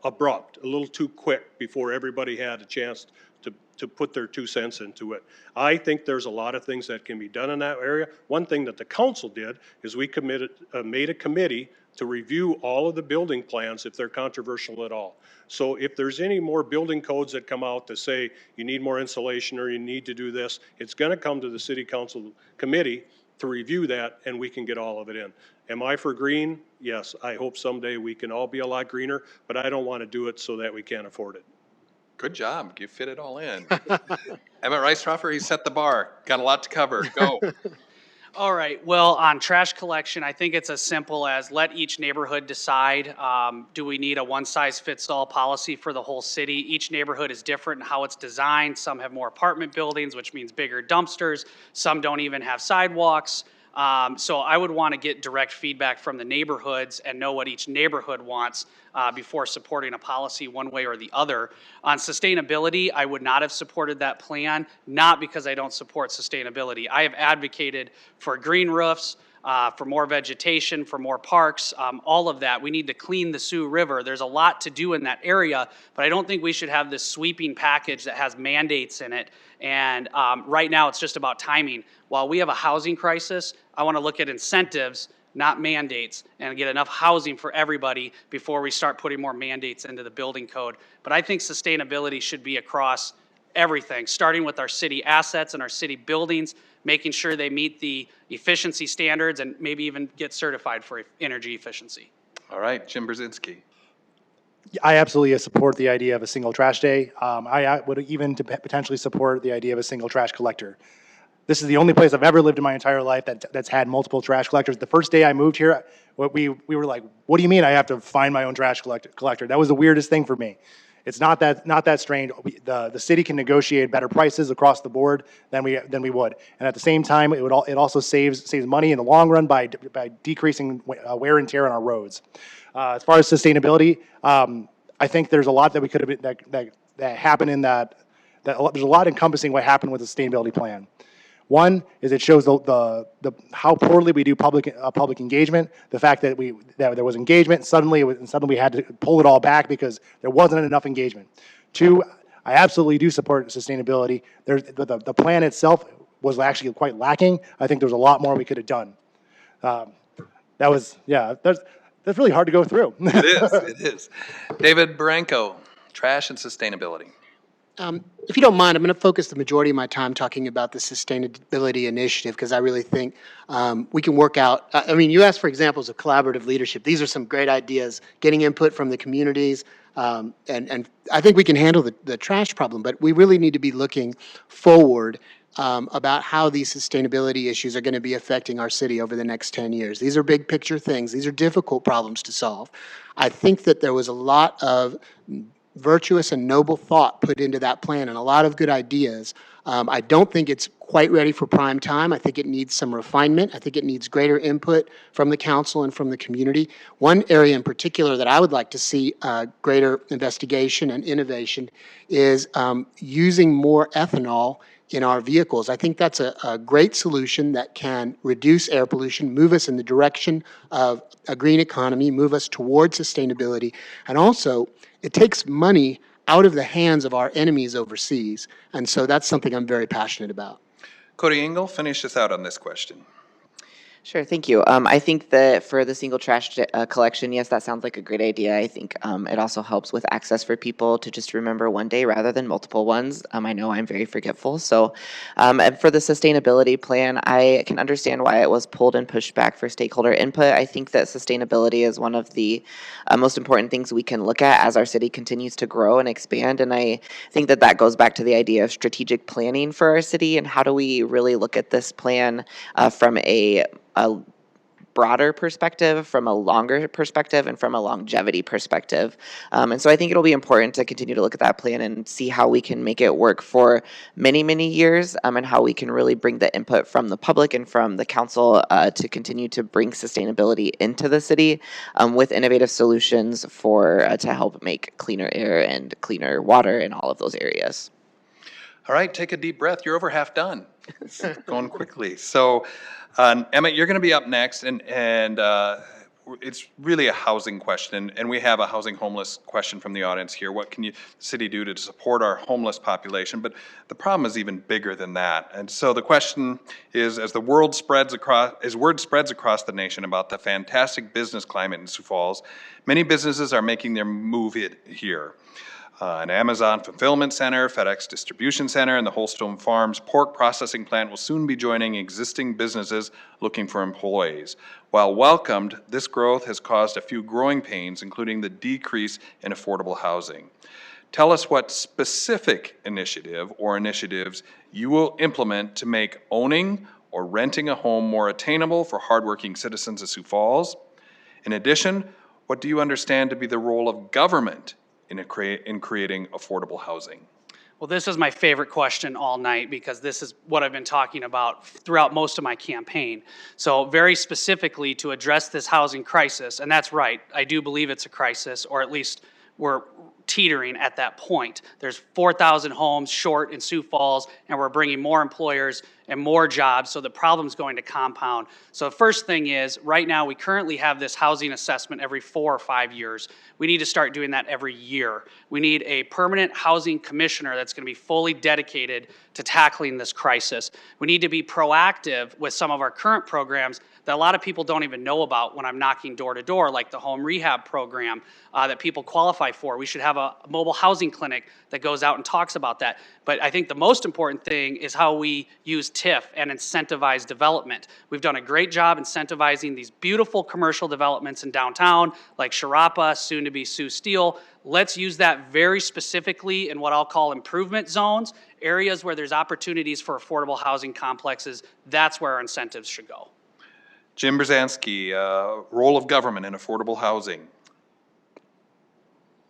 abrupt, a little too quick before everybody had a chance to put their 2 cents into it. I think there's a lot of things that can be done in that area. One thing that the council did is we made a committee to review all of the building plans if they're controversial at all. So if there's any more building codes that come out to say you need more insulation or you need to do this, it's going to come to the city council committee to review that, and we can get all of it in. Am I for green? Yes, I hope someday we can all be a lot greener, but I don't want to do it so that we can't afford it. Good job. You fit it all in. Emmett Ricetroffer, he set the bar. Got a lot to cover. Go. All right, well, on trash collection, I think it's as simple as let each neighborhood decide, do we need a one-size-fits-all policy for the whole city? Each neighborhood is different in how it's designed. Some have more apartment buildings, which means bigger dumpsters. Some don't even have sidewalks. So I would want to get direct feedback from the neighborhoods and know what each neighborhood wants before supporting a policy one way or the other. On sustainability, I would not have supported that plan, not because I don't support sustainability. I have advocated for green roofs, for more vegetation, for more parks, all of that. We need to clean the Sioux River. There's a lot to do in that area, but I don't think we should have this sweeping package that has mandates in it. And right now it's just about timing. While we have a housing crisis, I want to look at incentives, not mandates, and get enough housing for everybody before we start putting more mandates into the building code. But I think sustainability should be across everything, starting with our city assets and our city buildings, making sure they meet the efficiency standards and maybe even get certified for energy efficiency. All right, Jim Brzezinski. I absolutely support the idea of a single trash day. I would even potentially support the idea of a single trash collector. This is the only place I've ever lived in my entire life that's had multiple trash collectors. The first day I moved here, we were like, what do you mean I have to find my own trash collector? That was the weirdest thing for me. It's not that strange. The city can negotiate better prices across the board than we would, and at the same time, it also saves money in the long run by decreasing wear and tear on our roads. As far as sustainability, I think there's a lot that we could have been, that happened in that. There's a lot encompassing what happened with the sustainability plan. One is it shows the how poorly we do public engagement. The fact that there was engagement, suddenly we had to pull it all back because there wasn't enough engagement. Two, I absolutely do support sustainability. The plan itself was actually quite lacking. I think there's a lot more we could have done. That's really hard to go through. It is. David Barranco, trash and sustainability. If you don't mind, I'm going to focus the majority of my time talking about the sustainability initiative because I really think we can work out. I mean, you asked for examples of collaborative leadership. These are some great ideas, getting input from the communities, and I think we can handle the trash problem, but we really need to be looking forward about how these sustainability issues are going to be affecting our city over the next 10 years. These are big picture things. These are difficult problems to solve. I think that there was a lot of virtuous and noble thought put into that plan and a lot of good ideas. I don't think it's quite ready for prime time. I think it needs some refinement. I think it needs greater input from the council and from the community. One area in particular that I would like to see greater investigation and innovation is using more ethanol in our vehicles. I think that's a great solution that can reduce air pollution, move us in the direction of a green economy, move us towards sustainability, and also it takes money out of the hands of our enemies overseas. And so that's something I'm very passionate about. Cody Engel, finish us out on this question. Sure, thank you. I think that for the single trash collection, yes, that sounds like a great idea. I think it also helps with access for people to just remember one day rather than multiple ones. I know I'm very forgetful. So and for the sustainability plan, I can understand why it was pulled and pushed back for stakeholder input. I think that sustainability is one of the most important things we can look at as our city continues to grow and expand. And I think that that goes back to the idea of strategic planning for our city and how do we really look at this plan from a broader perspective, from a longer perspective, and from a longevity perspective. And so I think it'll be important to continue to look at that plan and see how we can make it work for many, many years, and how we can really bring the input from the public and from the council to continue to bring sustainability into the city with innovative solutions for to help make cleaner air and cleaner water in all of those areas. All right, take a deep breath. You're over half done. It's going quickly. So, Emmett, you're going to be up next, and it's really a housing question, and we have a housing homeless question from the audience here. What can the city do to support our homeless population? But the problem is even bigger than that. And so the question is, as word spreads across the nation about the fantastic business climate in Sioux Falls, many businesses are making their move here. An Amazon fulfillment center, FedEx distribution center, and the Holstone Farms pork processing plant will soon be joining existing businesses looking for employees. While welcomed, this growth has caused a few growing pains, including the decrease in affordable housing. Tell us what specific initiative or initiatives you will implement to make owning or renting a home more attainable for hardworking citizens of Sioux Falls. In addition, what do you understand to be the role of government in creating affordable housing? Well, this is my favorite question all night because this is what I've been talking about throughout most of my campaign. So very specifically to address this housing crisis, and that's right, I do believe it's a crisis, or at least we're teetering at that point. There's 4,000 homes short in Sioux Falls, and we're bringing more employers and more jobs, so the problem's going to compound. So the first thing is, right now we currently have this housing assessment every 4 or 5 years. We need to start doing that every year. We need a permanent housing commissioner that's going to be fully dedicated to tackling this crisis. We need to be proactive with some of our current programs that a lot of people don't even know about when I'm knocking door to door, like the home rehab program that people qualify for. We should have a mobile housing clinic that goes out and talks about that. But I think the most important thing is how we use TIF and incentivize development. We've done a great job incentivizing these beautiful commercial developments in downtown, like Sharapa, soon to be Sioux Steel. Let's use that very specifically in what I'll call improvement zones, areas where there's opportunities for affordable housing complexes. That's where our incentives should go. Jim Brzezinski, role of government in affordable housing.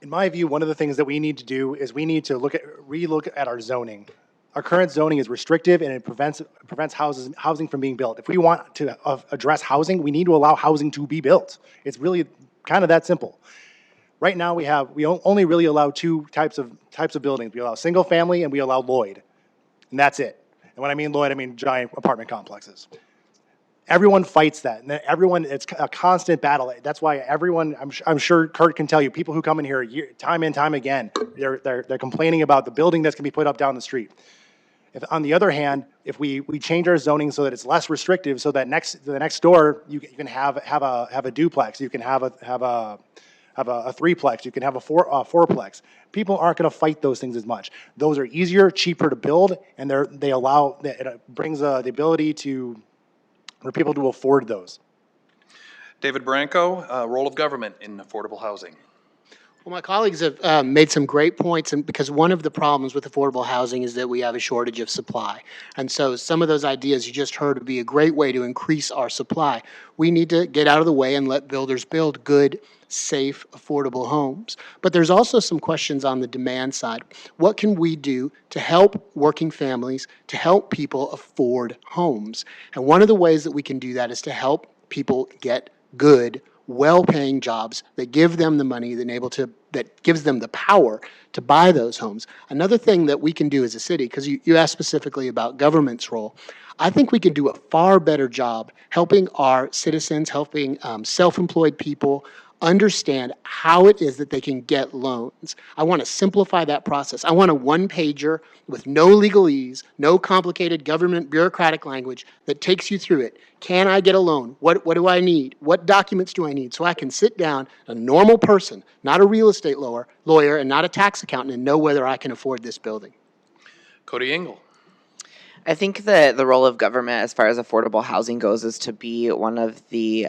In my view, one of the things that we need to do is we need to relook at our zoning. Our current zoning is restrictive and it prevents housing from being built. If we want to address housing, we need to allow housing to be built. It's really kind of that simple. Right now we only really allow two types of buildings. We allow single family and we allow Lloyd, and that's it. And when I mean Lloyd, I mean giant apartment complexes. Everyone fights that, and it's a constant battle. That's why everyone, I'm sure Kurt can tell you, people who come in here time and time again, they're complaining about the building that's going to be put up down the street. On the other hand, if we change our zoning so that it's less restrictive, so that the next door you can have a duplex, you can have a threeplex, you can have a fourplex. People aren't going to fight those things as much. Those are easier, cheaper to build, and it brings the ability for people to afford those. David Barranco, role of government in affordable housing. Well, my colleagues have made some great points, and because one of the problems with affordable housing is that we have a shortage of supply. And so some of those ideas you just heard would be a great way to increase our supply. We need to get out of the way and let builders build good, safe, affordable homes. But there's also some questions on the demand side. What can we do to help working families, to help people afford homes? And one of the ways that we can do that is to help people get good, well-paying jobs that give them the money that gives them the power to buy those homes. Another thing that we can do as a city, because you asked specifically about government's role, I think we can do a far better job helping our citizens, helping self-employed people understand how it is that they can get loans. I want to simplify that process. I want a one-pager with no legalese, no complicated government bureaucratic language that takes you through it. Can I get a loan? What do I need? What documents do I need? So I can sit down, a normal person, not a real estate lawyer and not a tax accountant, and know whether I can afford this building. Cody Engel. I think that the role of government as far as affordable housing goes is to be one of the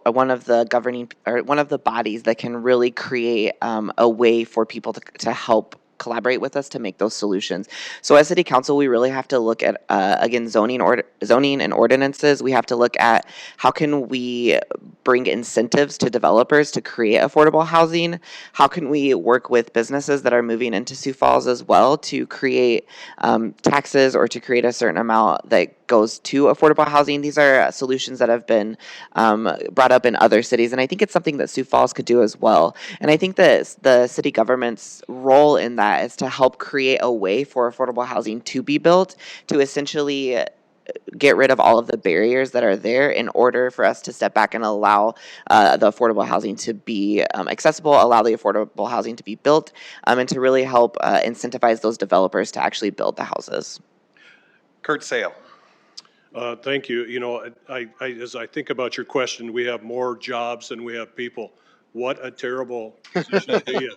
one of the governing, or one of the bodies that can really create a way for people to help collaborate with us to make those solutions. So as city council, we really have to look at, again, zoning and ordinances. We have to look at how can we bring incentives to developers to create affordable housing? How can we work with businesses that are moving into Sioux Falls as well to create taxes or to create a certain amount that goes to affordable housing? These are solutions that have been brought up in other cities, and I think it's something that Sioux Falls could do as well. And I think that the city government's role in that is to help create a way for affordable housing to be built, to essentially get rid of all of the barriers that are there in order for us to step back and allow the affordable housing to be accessible, allow the affordable housing to be built, and to really help incentivize those developers to actually build the houses. Kurt Sale. Thank you. You know, as I think about your question, we have more jobs than we have people. What a terrible position to be in.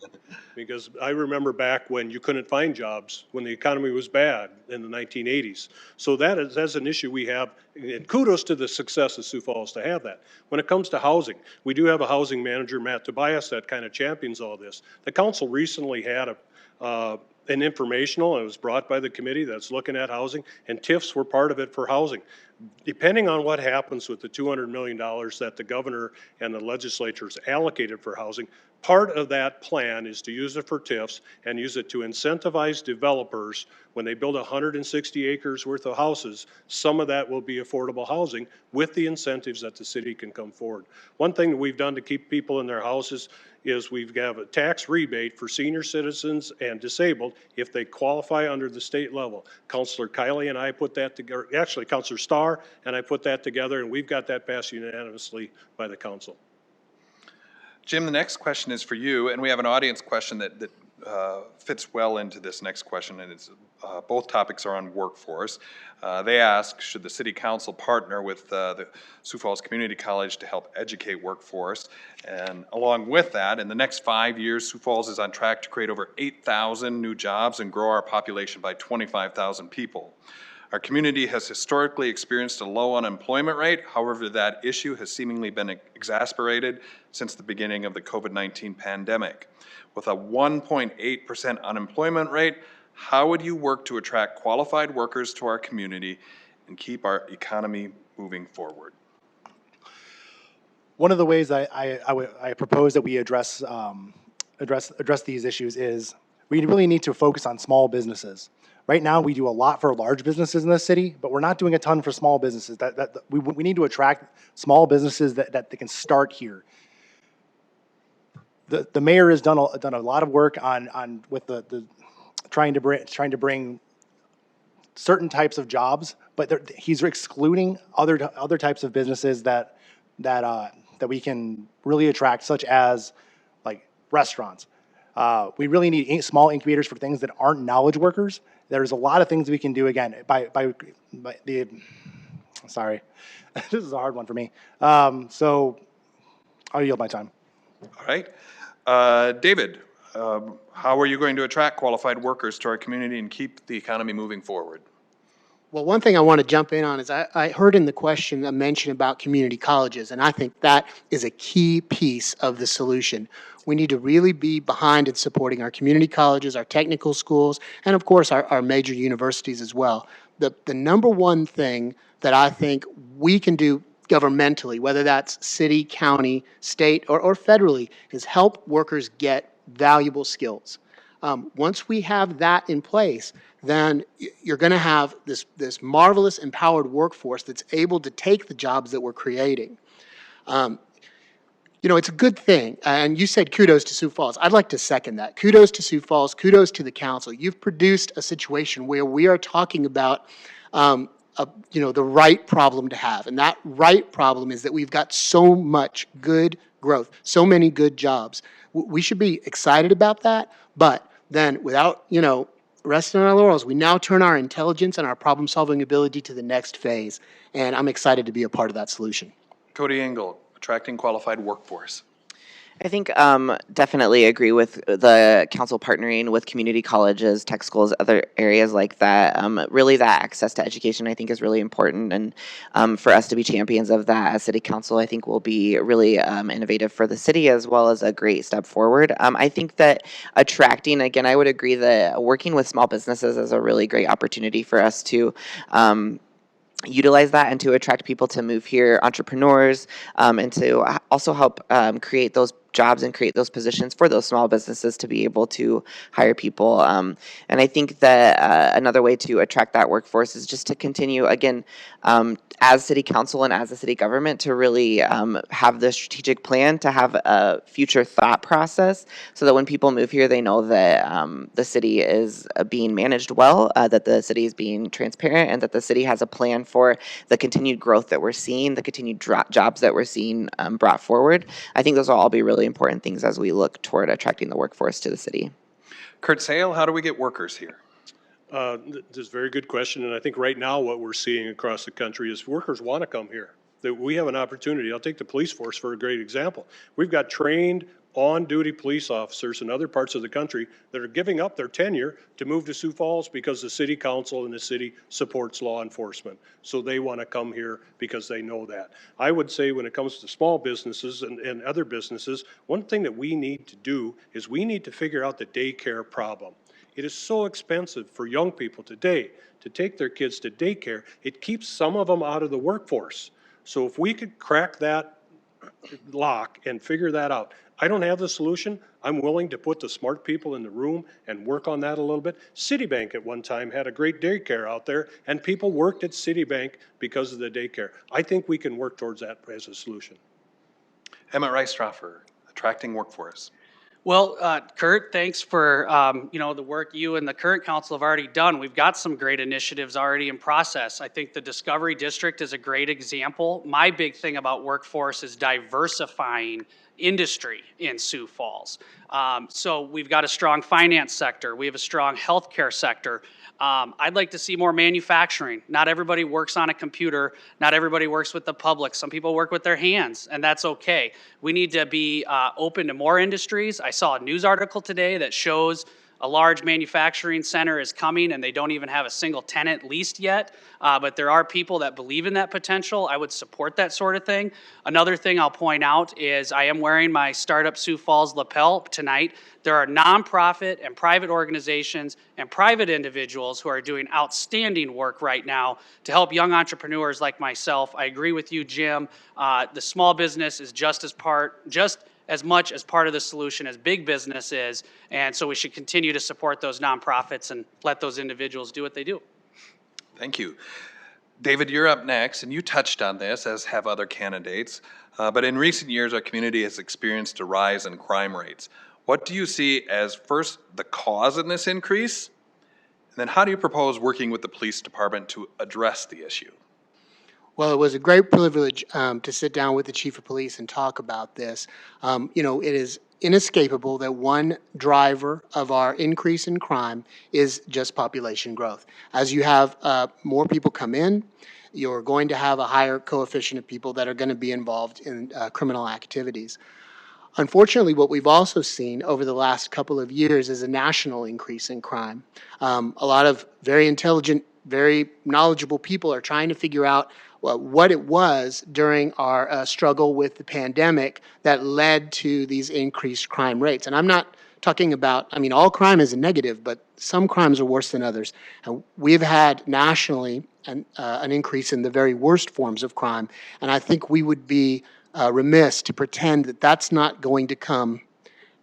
Because I remember back when you couldn't find jobs, when the economy was bad in the 1980s. So that's an issue we have, and kudos to the success of Sioux Falls to have that. When it comes to housing, we do have a housing manager, Matt Tobias, that kind of champions all this. The council recently had an informational, it was brought by the committee that's looking at housing, and TIFs were part of it for housing. Depending on what happens with the $200 million that the governor and the legislatures allocated for housing, part of that plan is to use it for TIFs and use it to incentivize developers when they build 160 acres worth of houses. Some of that will be affordable housing with the incentives that the city can come forward. One thing that we've done to keep people in their houses is we've got a tax rebate for senior citizens and disabled if they qualify under the state level. Councilor Kiley and I put that together, actually Councilor Starr and I put that together, and we've got that passed unanimously by the council. Jim, the next question is for you, and we have an audience question that fits well into this next question, and it's both topics are on workforce. They ask, should the city council partner with the Sioux Falls Community College to help educate workforce? And along with that, in the next 5 years, Sioux Falls is on track to create over 8,000 new jobs and grow our population by 25,000 people. Our community has historically experienced a low unemployment rate. However, that issue has seemingly been exacerbated since the beginning of the COVID-19 pandemic. With a 1.8% unemployment rate, how would you work to attract qualified workers to our community and keep our economy moving forward? One of the ways I propose that we address these issues is we really need to focus on small businesses. Right now, we do a lot for large businesses in the city, but we're not doing a ton for small businesses. We need to attract small businesses that they can start here. The mayor has done a lot of work with the trying to bring certain types of jobs, but he's excluding other types of businesses that we can really attract, such as like restaurants. We really need small incubators for things that aren't knowledge workers. There's a lot of things we can do, again, sorry, this is a hard one for me. So I'll yield my time. All right. David, how are you going to attract qualified workers to our community and keep the economy moving forward? Well, one thing I want to jump in on is I heard in the question a mention about community colleges, and I think that is a key piece of the solution. We need to really be behind and supporting our community colleges, our technical schools, and of course our major universities as well. The number one thing that I think we can do governmentally, whether that's city, county, state, or federally, is help workers get valuable skills. Once we have that in place, then you're going to have this marvelous empowered workforce that's able to take the jobs that we're creating. it's a good thing. And you said kudos to Sioux Falls. I'd like to second that. Kudos to Sioux Falls. Kudos to the council. You've produced a situation where we are talking about, the right problem to have. And that right problem is that we've got so much good growth, so many good jobs. We should be excited about that. But then without, resting on our laurels, we now turn our intelligence and our problem-solving ability to the next phase. And I'm excited to be a part of that solution. Cody Engel, attracting qualified workforce. I think definitely agree with the council partnering with community colleges, tech schools, other areas like that. Really, that access to education, I think, is really important. And for us to be champions of that as city council, I think will be really innovative for the city as well as a great step forward. I think that attracting, again, I would agree that working with small businesses is a really great opportunity for us to utilize that and to attract people to move here, entrepreneurs, and to also help create those jobs and create those positions for those small businesses to be able to hire people. And I think that another way to attract that workforce is just to continue, again, as city council and as a city government, to really have the strategic plan, to have a future thought process, so that when people move here, they know that the city is being managed well, that the city is being transparent, and that the city has a plan for the continued growth that we're seeing, the continued jobs that we're seeing brought forward. I think those will all be really important things as we look toward attracting the workforce to the city. Kurt Sale, how do we get workers here? This is a very good question, and I think right now what we're seeing across the country is workers want to come here. That we have an opportunity. I'll take the police force for a great example. We've got trained on-duty police officers in other parts of the country that are giving up their tenure to move to Sioux Falls because the city council and the city supports law enforcement. So they want to come here because they know that. I would say when it comes to small businesses and other businesses, one thing that we need to do is we need to figure out the daycare problem. It is so expensive for young people today to take their kids to daycare. It keeps some of them out of the workforce. So if we could crack that lock and figure that out. I don't have the solution. I'm willing to put the smart people in the room and work on that a little bit. Citibank at one time had a great daycare out there, and people worked at Citibank because of the daycare. I think we can work towards that as a solution. Emmett Reistroffer, attracting workforce. Well, Kurt, thanks for the work you and the current council have already done. We've got some great initiatives already in process. I think the Discovery District is a great example. My big thing about workforce is diversifying industry in Sioux Falls. So we've got a strong finance sector. We have a strong healthcare sector. I'd like to see more manufacturing. Not everybody works on a computer. Not everybody works with the public. Some people work with their hands, and that's okay. We need to be open to more industries. I saw a news article today that shows a large manufacturing center is coming, and they don't even have a single tenant leased yet. But there are people that believe in that potential. I would support that sort of thing. Another thing I'll point out is I am wearing my Startup Sioux Falls lapel tonight. There are nonprofit and private organizations and private individuals who are doing outstanding work right now to help young entrepreneurs like myself. I agree with you, Jim. The small business is just as much as part of the solution as big business is, and so we should continue to support those nonprofits and let those individuals do what they do. Thank you. David, you're up next, and you touched on this, as have other candidates, but in recent years, our community has experienced a rise in crime rates. What do you see as, first, the cause in this increase, and then how do you propose working with the police department to address the issue? Well, it was a great privilege to sit down with the chief of police and talk about this. It is inescapable that one driver of our increase in crime is just population growth. As you have more people come in, you're going to have a higher coefficient of people that are going to be involved in criminal activities. Unfortunately, what we've also seen over the last couple of years is a national increase in crime. A lot of very intelligent, very knowledgeable people are trying to figure out what it was during our struggle with the pandemic that led to these increased crime rates. And I'm not talking about, all crime is a negative, but some crimes are worse than others. And we've had nationally an increase in the very worst forms of crime. And I think we would be remiss to pretend that that's not going to come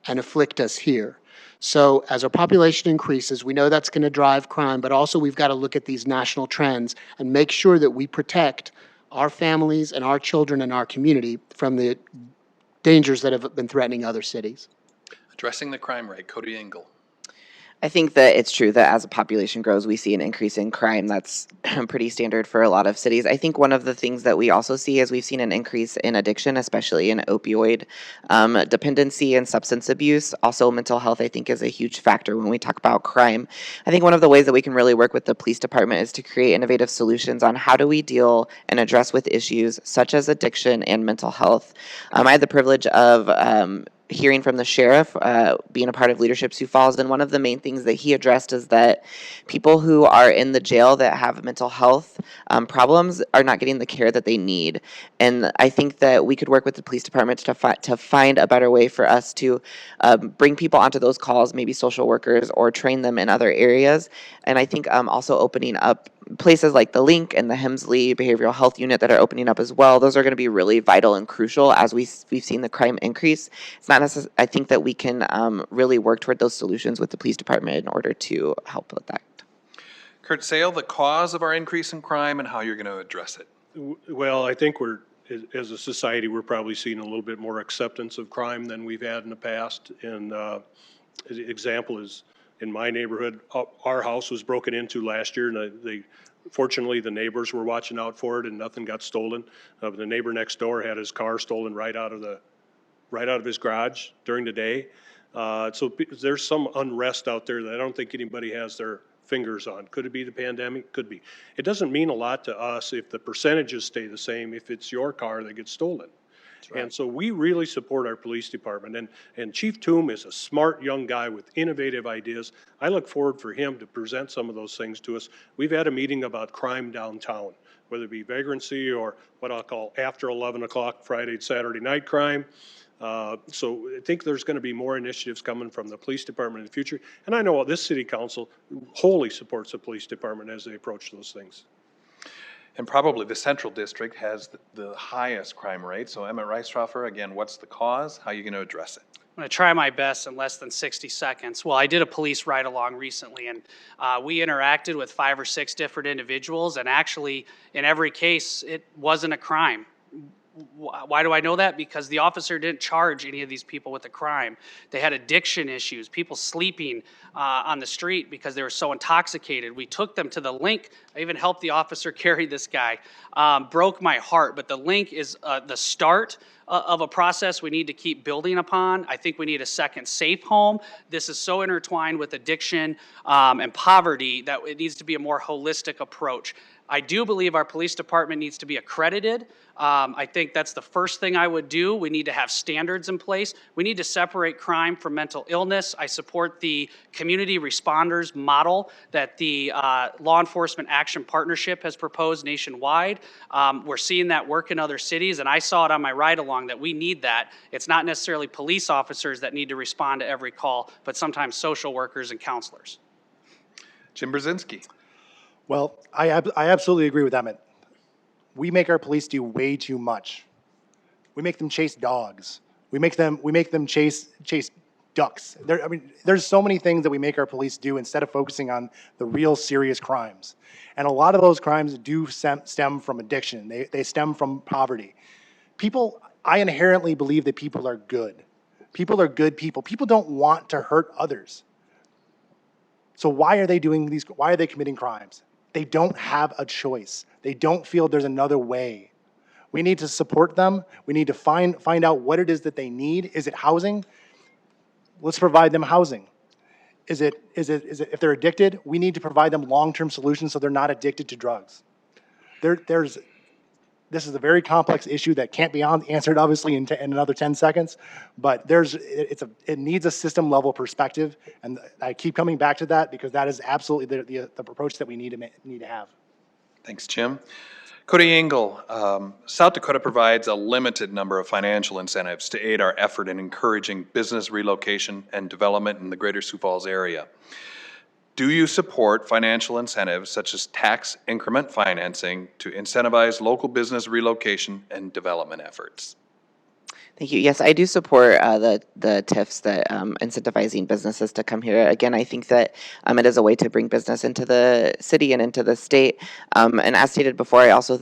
and afflict us here. So as our population increases, we know that's going to drive crime, but also we've got to look at these national trends and make sure that we protect our families and our children and our community from the dangers that have been threatening other cities. Addressing the crime rate, Cody Engel. I think that it's true that as a population grows, we see an increase in crime. That's pretty standard for a lot of cities. I think one of the things that we also see is we've seen an increase in addiction, especially in opioid dependency and substance abuse. Also, mental health, I think, is a huge factor when we talk about crime. I think one of the ways that we can really work with the police department is to create innovative solutions on how do we deal and address with issues such as addiction and mental health. I had the privilege of hearing from the sheriff, being a part of Leadership Sioux Falls, and one of the main things that he addressed is that people who are in the jail that have mental health problems are not getting the care that they need. And I think that we could work with the police department to find a better way for us to bring people onto those calls, maybe social workers, or train them in other areas. And I think also opening up places like the Link and the Hemsley Behavioral Health Unit that are opening up as well. Those are going to be really vital and crucial as we've seen the crime increase. It's not necessarily, I think that we can really work toward those solutions with the police department in order to help with that. Kurt Sale, the cause of our increase in crime and how you're going to address it. Well, I think as a society, we're probably seeing a little bit more acceptance of crime than we've had in the past. And an example is in my neighborhood, our house was broken into last year, and fortunately the neighbors were watching out for it and nothing got stolen. The neighbor next door had his car stolen right out of his garage during the day. So there's some unrest out there that I don't think anybody has their fingers on. Could it be the pandemic? Could be. It doesn't mean a lot to us if the percentages stay the same if it's your car that gets stolen. Right. And so we really support our police department. And Chief Toom is a smart young guy with innovative ideas. I look forward for him to present some of those things to us. We've had a meeting about crime downtown, whether it be vagrancy or what I'll call after 11 o'clock Friday, Saturday night crime. So I think there's going to be more initiatives coming from the police department in the future. And I know this city council wholly supports the police department as they approach those things. And probably the central district has the highest crime rate. So Emmett Reistroffer, again, what's the cause? How are you going to address it? I'm going to try my best in less than 60 seconds. Well, I did a police ride-along recently, and we interacted with 5 or 6 different individuals, and actually, in every case, it wasn't a crime. Why do I know that? Because the officer didn't charge any of these people with a crime. They had addiction issues, people sleeping on the street because they were so intoxicated. We took them to the Link. I even helped the officer carry this guy. Broke my heart, but the Link is the start of a process we need to keep building upon. I think we need a second safe home. This is so intertwined with addiction and poverty that it needs to be a more holistic approach. I do believe our police department needs to be accredited. I think that's the first thing I would do. We need to have standards in place. We need to separate crime from mental illness. I support the community responders model that the Law Enforcement Action Partnership has proposed nationwide. We're seeing that work in other cities, and I saw it on my ride-along that we need that. It's not necessarily police officers that need to respond to every call, but sometimes social workers and counselors. Jim Brzezinski. Well, I absolutely agree with Emmett. We make our police do way too much. We make them chase dogs. We make them chase ducks. There's so many things that we make our police do instead of focusing on the real serious crimes. And a lot of those crimes do stem from addiction. They stem from poverty. I inherently believe that people are good. People are good people. People don't want to hurt others. So why are they committing crimes? They don't have a choice. They don't feel there's another way. We need to support them. We need to find out what it is that they need. Is it housing? Let's provide them housing. Is it if they're addicted, we need to provide them long-term solutions so they're not addicted to drugs. This is a very complex issue that can't be answered obviously in another 10 seconds, but it needs a system-level perspective, and I keep coming back to that because that is absolutely the approach that we need to have. Thanks, Jim. Cody Engel, South Dakota provides a limited number of financial incentives to aid our effort in encouraging business relocation and development in the greater Sioux Falls area. Do you support financial incentives such as tax increment financing to incentivize local business relocation and development efforts? Thank you. Yes, I do support the TIFs that incentivizing businesses to come here. Again, I think that it is a way to bring business into the city and into the state. And as stated before, I also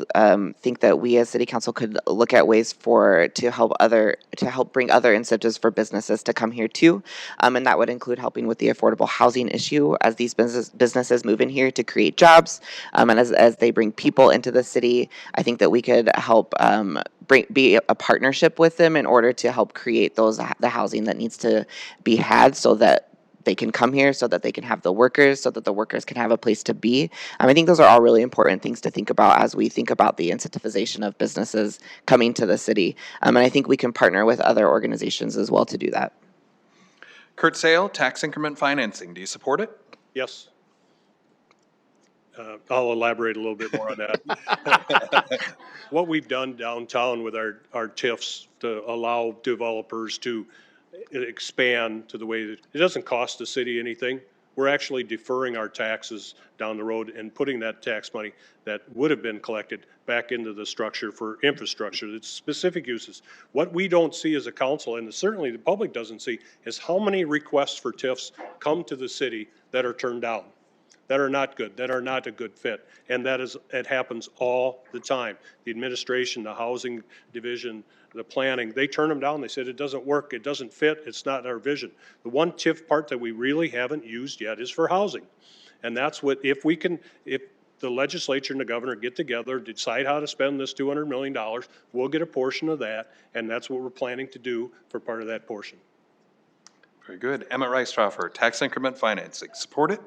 think that we as City Council could look at ways to help bring other incentives for businesses to come here too. And that would include helping with the affordable housing issue as these businesses move in here to create jobs. And as they bring people into the city, I think that we could help be a partnership with them in order to help create the housing that needs to be had so that they can come here, so that they can have the workers, so that the workers can have a place to be. I think those are all really important things to think about as we think about the incentivization of businesses coming to the city. And I think we can partner with other organizations as well to do that. Kurt Sale, tax increment financing. Do you support it? Yes. I'll elaborate a little bit more on that. What we've done downtown with our TIFs to allow developers to expand to the way that it doesn't cost the city anything. We're actually deferring our taxes down the road and putting that tax money that would have been collected back into the structure for infrastructure, its specific uses. What we don't see as a council, and certainly the public doesn't see, is how many requests for TIFs come to the city that are turned down, that are not good, that are not a good fit. And it happens all the time. The administration, the housing division, the planning, they turn them down. They said it doesn't work, it doesn't fit, it's not our vision. The one TIF part that we really haven't used yet is for housing. And that's what, if the legislature and the governor get together, decide how to spend this $200 million, we'll get a portion of that, and that's what we're planning to do for part of that portion. Very good. Emmett Reistroffer, tax increment financing. Support it?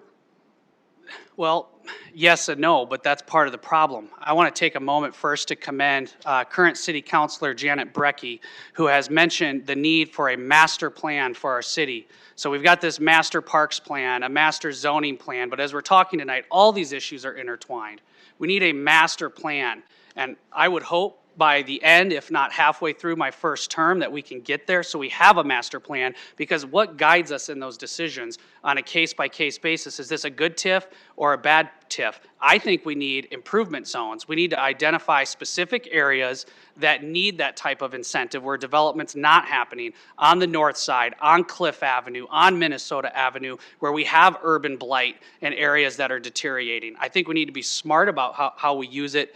Well, yes and no, but that's part of the problem. I want to take a moment first to commend current City Councilor Janet Brecke, who has mentioned the need for a master plan for our city. So we've got this master parks plan, a master zoning plan, but as we're talking tonight, all these issues are intertwined. We need a master plan, and I would hope by the end, if not halfway through my first term, that we can get there so we have a master plan, because what guides us in those decisions on a case-by-case basis, is this a good TIF or a bad TIF? I think we need improvement zones. We need to identify specific areas that need that type of incentive where development's not happening on the north side, on Cliff Avenue, on Minnesota Avenue, where we have urban blight and areas that are deteriorating. I think we need to be smart about how we use it,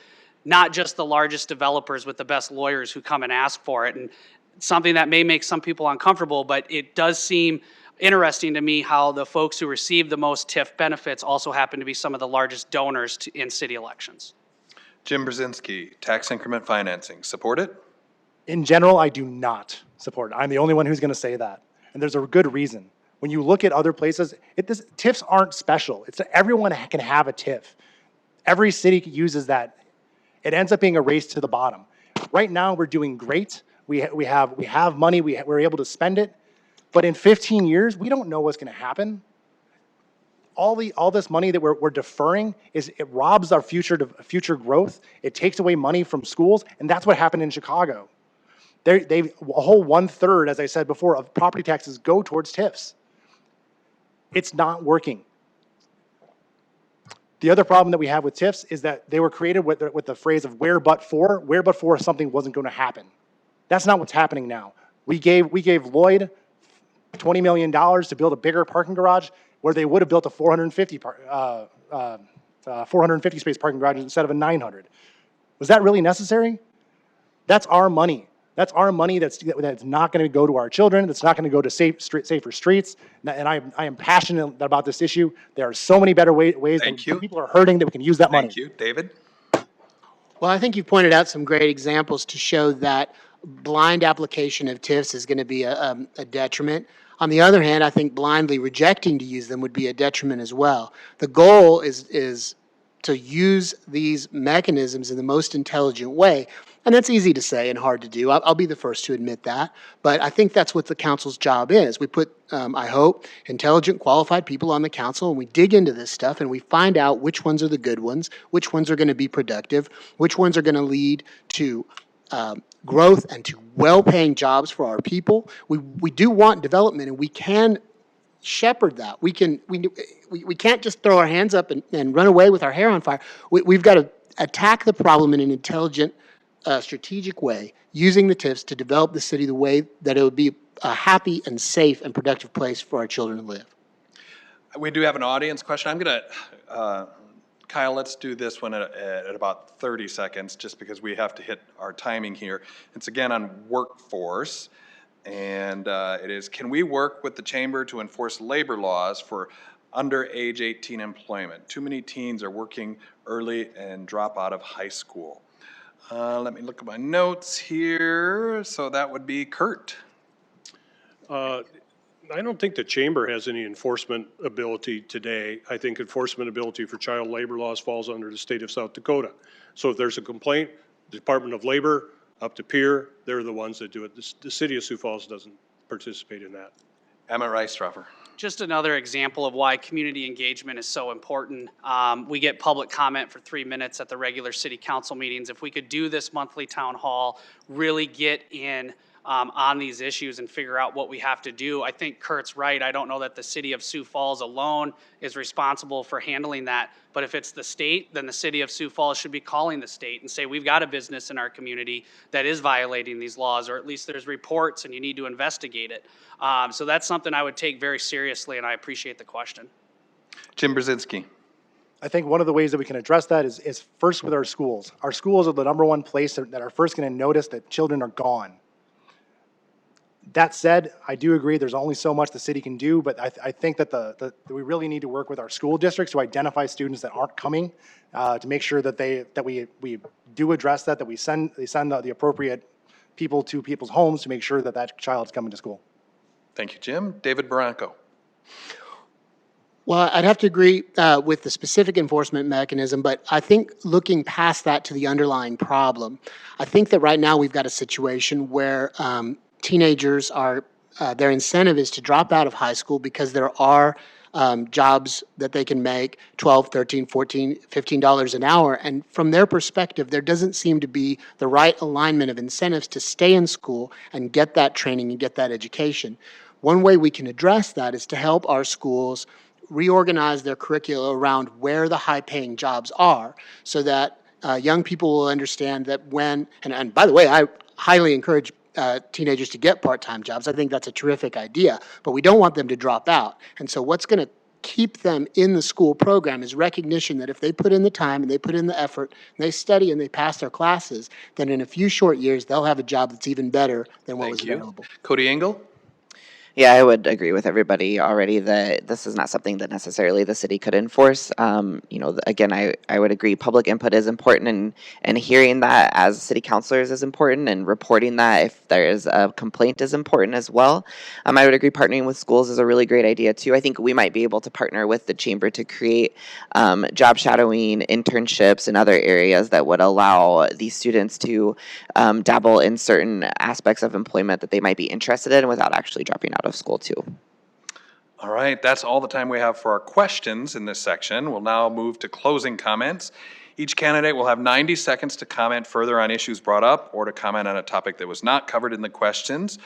not just the largest developers with the best lawyers who come and ask for it. And something that may make some people uncomfortable, but it does seem interesting to me how the folks who receive the most TIF benefits also happen to be some of the largest donors in city elections. Jim Brzezinski, tax increment financing. Support it? In general, I do not support it. I'm the only one who's going to say that. And there's a good reason. When you look at other places, TIFs aren't special. Everyone can have a TIF. Every city uses that. It ends up being a race to the bottom. Right now, we're doing great. We have money. We're able to spend it. But in 15 years, we don't know what's going to happen. All this money that we're deferring it robs our future growth. It takes away money from schools, and that's what happened in Chicago. A whole 1/3, as I said before, of property taxes go towards TIFs. It's not working. The other problem that we have with TIFs is that they were created with the phrase of where but for something wasn't going to happen. That's not what's happening now. We gave Lloyd $20 million to build a bigger parking garage where they would have built a 450 space parking garage instead of a 900. Was that really necessary? That's our money. That's our money that's not going to go to our children. That's not going to go to safer streets. And I am passionate about this issue. There are so many better ways that people are hurting that we can use that money. Thank you. David? Well, I think you've pointed out some great examples to show that blind application of TIFs is going to be a detriment. On the other hand, I think blindly rejecting to use them would be a detriment as well. The goal is to use these mechanisms in the most intelligent way. And that's easy to say and hard to do. I'll be the first to admit that. But I think that's what the council's job is. We put, I hope, intelligent, qualified people on the council, and we dig into this stuff, and we find out which ones are the good ones, which ones are going to be productive, which ones are going to lead to growth and to well-paying jobs for our people. We do want development, and we can shepherd that. We can't just throw our hands up and run away with our hair on fire. We've got to attack the problem in an intelligent, strategic way, using the TIFs to develop the city the way that it would be a happy and safe and productive place for our children to live. We do have an audience question. I'm going to, Kyle, let's do this one at about 30 seconds, just because we have to hit our timing here. It's again on workforce, and it is, can we work with the chamber to enforce labor laws for under age 18 employment? Too many teens are working early and drop out of high school. Let me look at my notes here. So that would be Kurt. I don't think the chamber has any enforcement ability today. I think enforcement ability for child labor laws falls under the state of South Dakota. So if there's a complaint, the Department of Labor, up to peer, they're the ones that do it. The city of Sioux Falls doesn't participate in that. Emmett Reistroffer. Just another example of why community engagement is so important. We get public comment for 3 minutes at the regular city council meetings. If we could do this monthly town hall, really get in on these issues and figure out what we have to do. I think Kurt's right. I don't know that the city of Sioux Falls alone is responsible for handling that. But if it's the state, then the city of Sioux Falls should be calling the state and say, we've got a business in our community that is violating these laws, or at least there's reports and you need to investigate it. So that's something I would take very seriously, and I appreciate the question. Jim Brzezinski. I think one of the ways that we can address that is first with our schools. Our schools are the #1 place that are first going to notice that children are gone. That said, I do agree there's only so much the city can do, but I think that that we really need to work with our school districts to identify students that aren't coming, to make sure that we do address that we send the appropriate people to people's homes to make sure that that child is coming to school. Thank you, Jim. David Barranco. Well, I'd have to agree with the specific enforcement mechanism, but I think looking past that to the underlying problem, I think that right now we've got a situation where teenagers are, their incentive is to drop out of high school because there are jobs that they can make $12, $13, $14, $15 an hour. And from their perspective, there doesn't seem to be the right alignment of incentives to stay in school and get that training and get that education. One way we can address that is to help our schools reorganize their curricula around where the high-paying jobs are, so that young people will understand that when, and by the way, I highly encourage teenagers to get part-time jobs. I think that's a terrific idea, but we don't want them to drop out. And so what's going to keep them in the school program is recognition that if they put in the time and they put in the effort and they study and they pass their classes, then in a few short years, they'll have a job that's even better than what was available. Cody Engel. Yeah, I would agree with everybody already that this is not something that necessarily the city could enforce. Again, I would agree public input is important, and hearing that as city councilors is important, and reporting that if there is a complaint is important as well. I would agree partnering with schools is a really great idea too. I think we might be able to partner with the chamber to create job shadowing, internships, and other areas that would allow these students to dabble in certain aspects of employment that they might be interested in without actually dropping out of school too. All right, that's all the time we have for our questions in this section. We'll now move to closing comments. Each candidate will have 90 seconds to comment further on issues brought up or to comment on a topic that was not covered in the questions.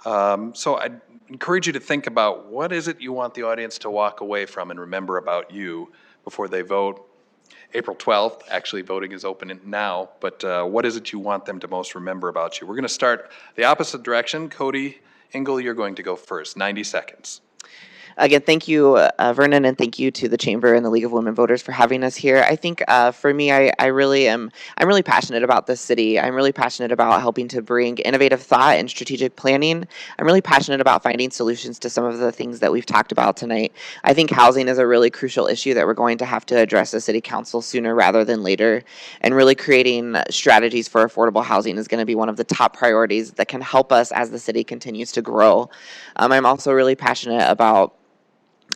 So I'd encourage you to think about what is it you want the audience to walk away from and remember about you before they vote. April 12th, actually voting is open now, but what is it you want them to most remember about you? We're going to start the opposite direction. Cody Engel, you're going to go first. 90 seconds. Again, thank you, Vernon, and thank you to the Chamber and the League of Women Voters for having us here. I think for me, I'm really passionate about this city. I'm really passionate about helping to bring innovative thought and strategic planning. I'm really passionate about finding solutions to some of the things that we've talked about tonight. I think housing is a really crucial issue that we're going to have to address as City Council sooner rather than later. And really creating strategies for affordable housing is going to be one of the top priorities that can help us as the city continues to grow. I'm also really passionate about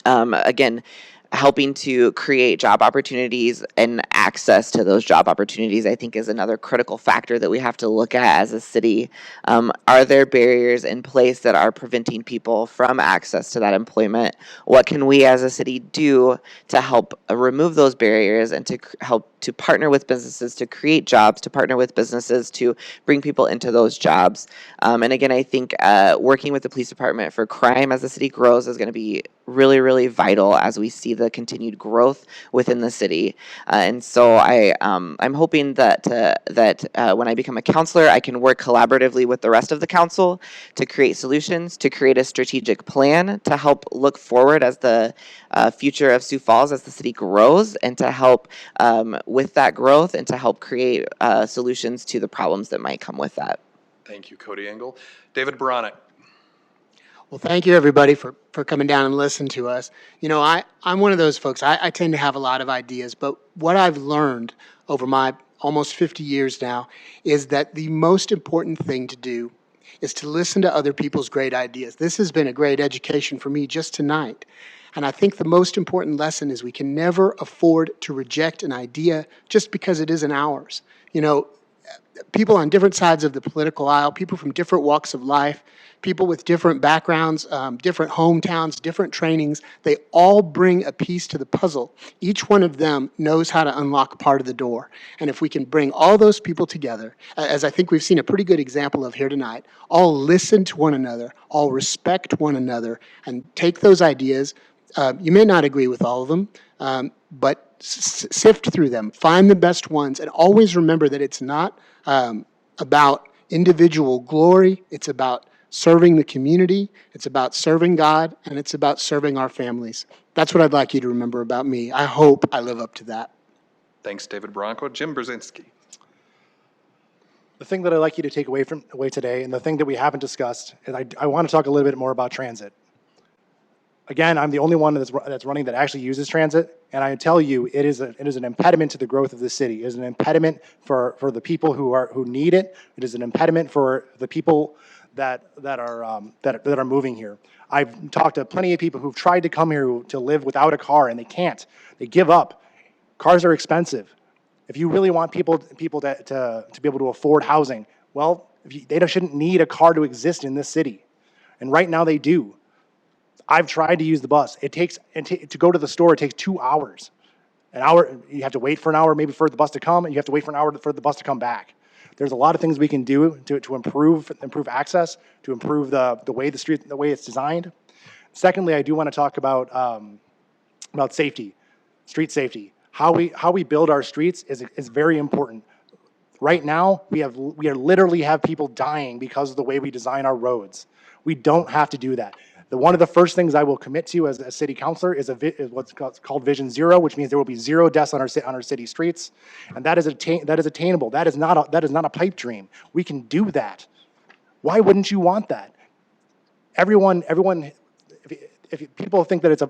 again, helping to create job opportunities and access to those job opportunities, I think, is another critical factor that we have to look at as a city. Are there barriers in place that are preventing people from access to that employment? What can we as a city do to help remove those barriers and to help to partner with businesses to create jobs, to partner with businesses to bring people into those jobs? And again, I think working with the police department for crime as the city grows is going to be really, really vital as we see the continued growth within the city. And so I'm hoping that when I become a counselor, I can work collaboratively with the rest of the council to create solutions, to create a strategic plan, to help look forward as the future of Sioux Falls as the city grows, and to help with that growth and to help create solutions to the problems that might come with that. Thank you, Cody Engel. David Barranco. Well, thank you, everybody, for coming down and listening to us. You know, I'm one of those folks, I tend to have a lot of ideas, but what I've learned over my almost 50 years now is that the most important thing to do is to listen to other people's great ideas. This has been a great education for me just tonight. And I think the most important lesson is we can never afford to reject an idea just because it isn't ours. You know, people on different sides of the political aisle, people from different walks of life, people with different backgrounds, different hometowns, different trainings, they all bring a piece to the puzzle. Each one of them knows how to unlock part of the door. And if we can bring all those people together, as I think we've seen a pretty good example of here tonight, all listen to one another, all respect one another, and take those ideas. You may not agree with all of them, but sift through them, find the best ones, and always remember that it's not about individual glory. It's about serving the community, it's about serving God, and it's about serving our families. That's what I'd like you to remember about me. I hope I live up to that. Thanks, David Barranco. Jim Brzezinski. The thing that I'd like you to take away today, and the thing that we haven't discussed, is I want to talk a little bit more about transit. Again, I'm the only one that's running that actually uses transit, and I tell you, it is an impediment to the growth of the city. It is an impediment for the people who need it. It is an impediment for the people that are moving here. I've talked to plenty of people who've tried to come here to live without a car, and they can't. They give up. Cars are expensive. If you really want people to be able to afford housing, well, they shouldn't need a car to exist in this city, and right now they do. I've tried to use the bus. To go to the store, it takes 2 hours. An hour, you have to wait for an hour maybe for the bus to come, and you have to wait for an hour for the bus to come back. There's a lot of things we can do to improve access, to improve the way it's designed. Secondly, I do want to talk about safety, street safety. How we build our streets is very important. Right now, we literally have people dying because of the way we design our roads. We don't have to do that. One of the first things I will commit to as a city councilor is what's called Vision Zero, which means there will be 0 deaths on our city streets, and that is attainable. That is not a pipe dream. We can do that. Why wouldn't you want that? Everyone. If people think that it's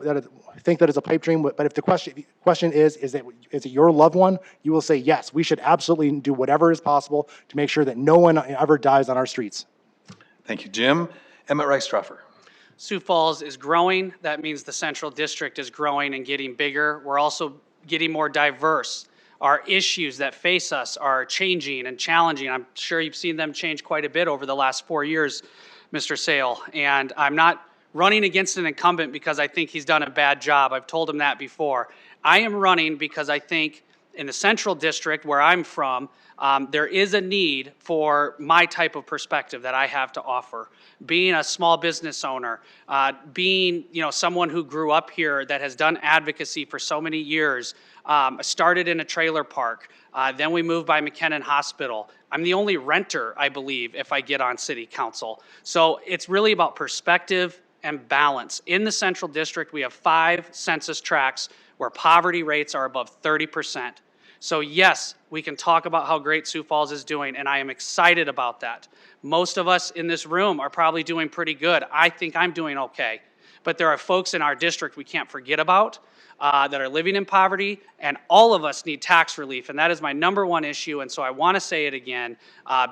a pipe dream, but if the question is it your loved one, you will say yes. We should absolutely do whatever is possible to make sure that no one ever dies on our streets. Thank you, Jim. Emmett Rice-Struffer. Sioux Falls is growing. That means the Central District is growing and getting bigger. We're also getting more diverse. Our issues that face us are changing and challenging. I'm sure you've seen them change quite a bit over the last 4 years, Mr. Sale. And I'm not running against an incumbent because I think he's done a bad job. I've told him that before. I am running because I think in the Central District, where I'm from, there is a need for my type of perspective that I have to offer. Being a small business owner, being someone who grew up here that has done advocacy for so many years, started in a trailer park, then we moved by McKinnon Hospital. I'm the only renter, I believe, if I get on city council. So it's really about perspective and balance. In the Central District, we have 5 census tracts where poverty rates are above 30%. So yes, we can talk about how great Sioux Falls is doing, and I am excited about that. Most of us in this room are probably doing pretty good. I think I'm doing okay. But there are folks in our district we can't forget about that are living in poverty, and all of us need tax relief, and that is my #1 issue, and so I want to say it again.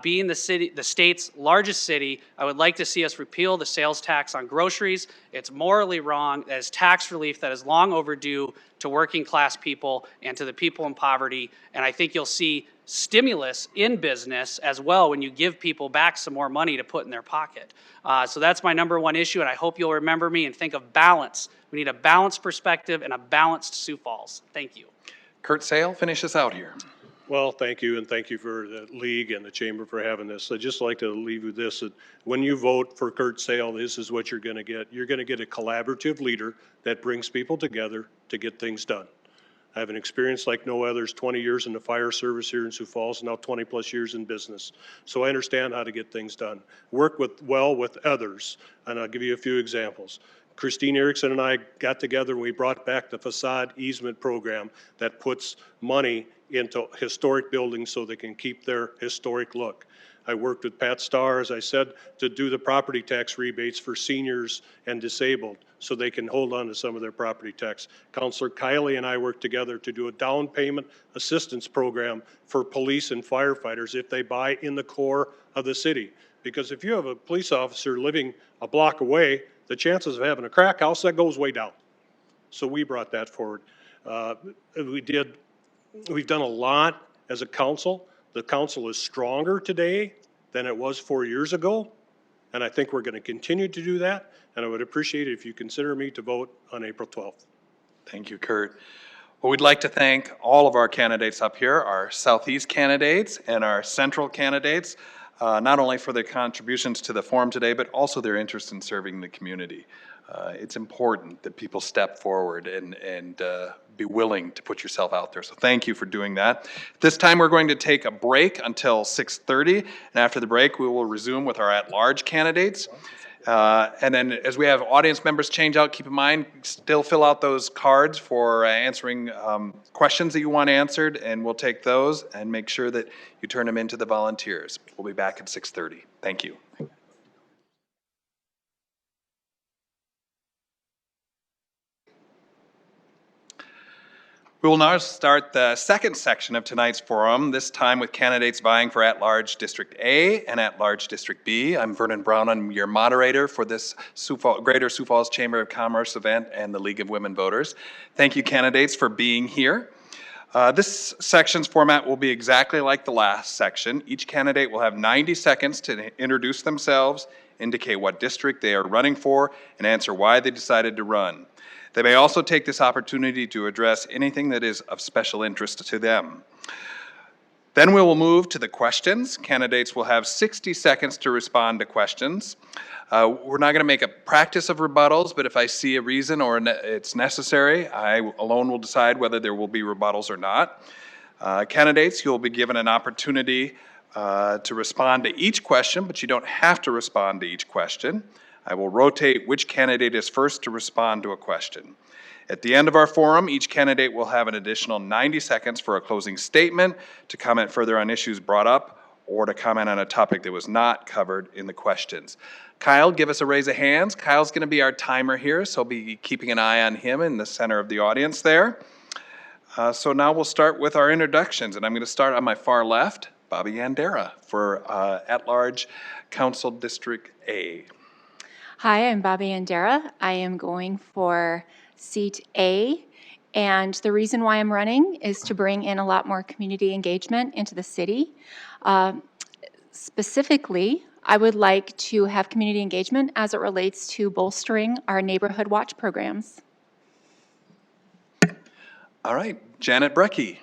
Being the state's largest city, I would like to see us repeal the sales tax on groceries. It's morally wrong. That is tax relief that is long overdue to working class people and to the people in poverty, and I think you'll see stimulus in business as well when you give people back some more money to put in their pocket. So that's my #1 issue, and I hope you'll remember me and think of balance. We need a balanced perspective and a balanced Sioux Falls. Thank you. Kurt Sale, finish us out here. Well, thank you, and thank you for the league and the chamber for having this. I'd just like to leave with this, that when you vote for Kurt Sale, this is what you're going to get. You're going to get a collaborative leader that brings people together to get things done. I have an experience like no others, 20 years in the fire service here in Sioux Falls, now 20 plus years in business. So I understand how to get things done. Work well with others, and I'll give you a few examples. Christine Erickson and I got together and we brought back the facade easement program that puts money into historic buildings so they can keep their historic look. I worked with Pat Starr, as I said, to do the property tax rebates for seniors and disabled so they can hold on to some of their property tax. Councilor Kiley and I worked together to do a down payment assistance program for police and firefighters if they buy in the core of the city. Because if you have a police officer living a block away, the chances of having a crack house, that goes way down. So we brought that forward. We've done a lot as a council. The council is stronger today than it was 4 years ago, and I think we're going to continue to do that, and I would appreciate it if you consider me to vote on April 12th. Thank you, Kurt. Well, we'd like to thank all of our candidates up here, our Southeast candidates and our Central candidates, not only for their contributions to the forum today, but also their interest in serving the community. It's important that people step forward and be willing to put yourself out there. So thank you for doing that. This time we're going to take a break until 6:30, and after the break we will resume with our at-large candidates. And then as we have audience members change out, keep in mind, still fill out those cards for answering questions that you want answered, and we'll take those and make sure that you turn them into the volunteers. We'll be back at 6:30. Thank you. We will now start the second section of tonight's forum, this time with candidates vying for at-large District A and at-large District B. I'm Vernon Brown. I'm your moderator for this Greater Sioux Falls Chamber of Commerce event and the League of Women Voters. Thank you, candidates, for being here. This section's format will be exactly like the last section. Each candidate will have 90 seconds to introduce themselves, indicate what district they are running for, and answer why they decided to run. They may also take this opportunity to address anything that is of special interest to them. Then we will move to the questions. Candidates will have 60 seconds to respond to questions. We're not going to make a practice of rebuttals, but if I see a reason or it's necessary, I alone will decide whether there will be rebuttals or not. Candidates, you'll be given an opportunity to respond to each question, but you don't have to respond to each question. I will rotate which candidate is first to respond to a question. At the end of our forum, each candidate will have an additional 90 seconds for a closing statement, to comment further on issues brought up, or to comment on a topic that was not covered in the questions. Kyle, give us a raise of hands. Kyle's going to be our timer here, so be keeping an eye on him in the center of the audience there. So now we'll start with our introductions, and I'm going to start on my far left, Bobby Yandera for at-large Council District A. Hi, I'm Bobby Yandera. I am going for seat A, and the reason why I'm running is to bring in a lot more community engagement into the city. Specifically, I would like to have community engagement as it relates to bolstering our neighborhood watch programs. All right, Janet Brecke.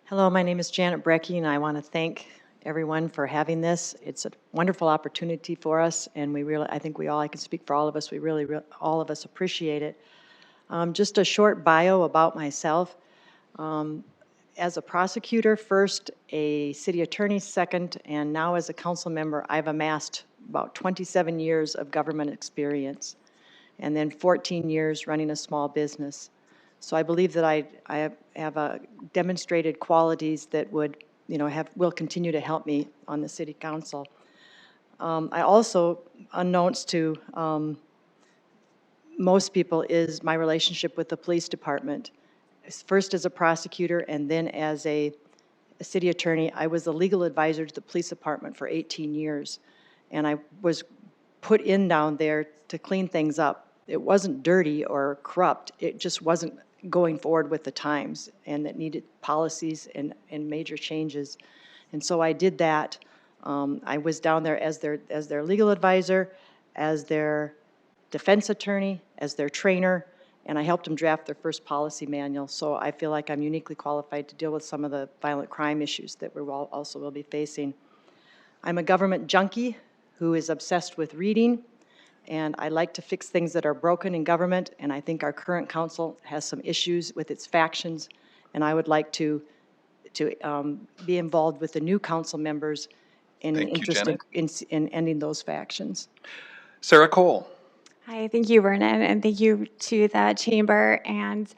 Hello, my name is Janet Brecke, and I want to thank everyone for having this. It's a wonderful opportunity for us, and I think I can speak for all of us, all of us appreciate it. Just a short bio about myself. As a prosecutor first, a city attorney second, and now as a council member, I've amassed about 27 years of government experience, and then 14 years running a small business. So I believe that I have demonstrated qualities that will continue to help me on the city council. I also, unknowns to most people, is my relationship with the police department. First as a prosecutor and then as a city attorney. I was the legal advisor to the police department for 18 years, and I was put in down there to clean things up. It wasn't dirty or corrupt, it just wasn't going forward with the times, and it needed policies and major changes. And so I did that. I was down there as their legal advisor, as their defense attorney, as their trainer, and I helped them draft their first policy manual, so I feel like I'm uniquely qualified to deal with some of the violent crime issues that we also will be facing. I'm a government junkie who is obsessed with reading, and I like to fix things that are broken in government, and I think our current council has some issues with its factions, and I would like to be involved with the new council members in Thank you, interest Janet. in ending those factions. Sarah Cole. Hi, thank you, Vernon, and thank you to the Chamber and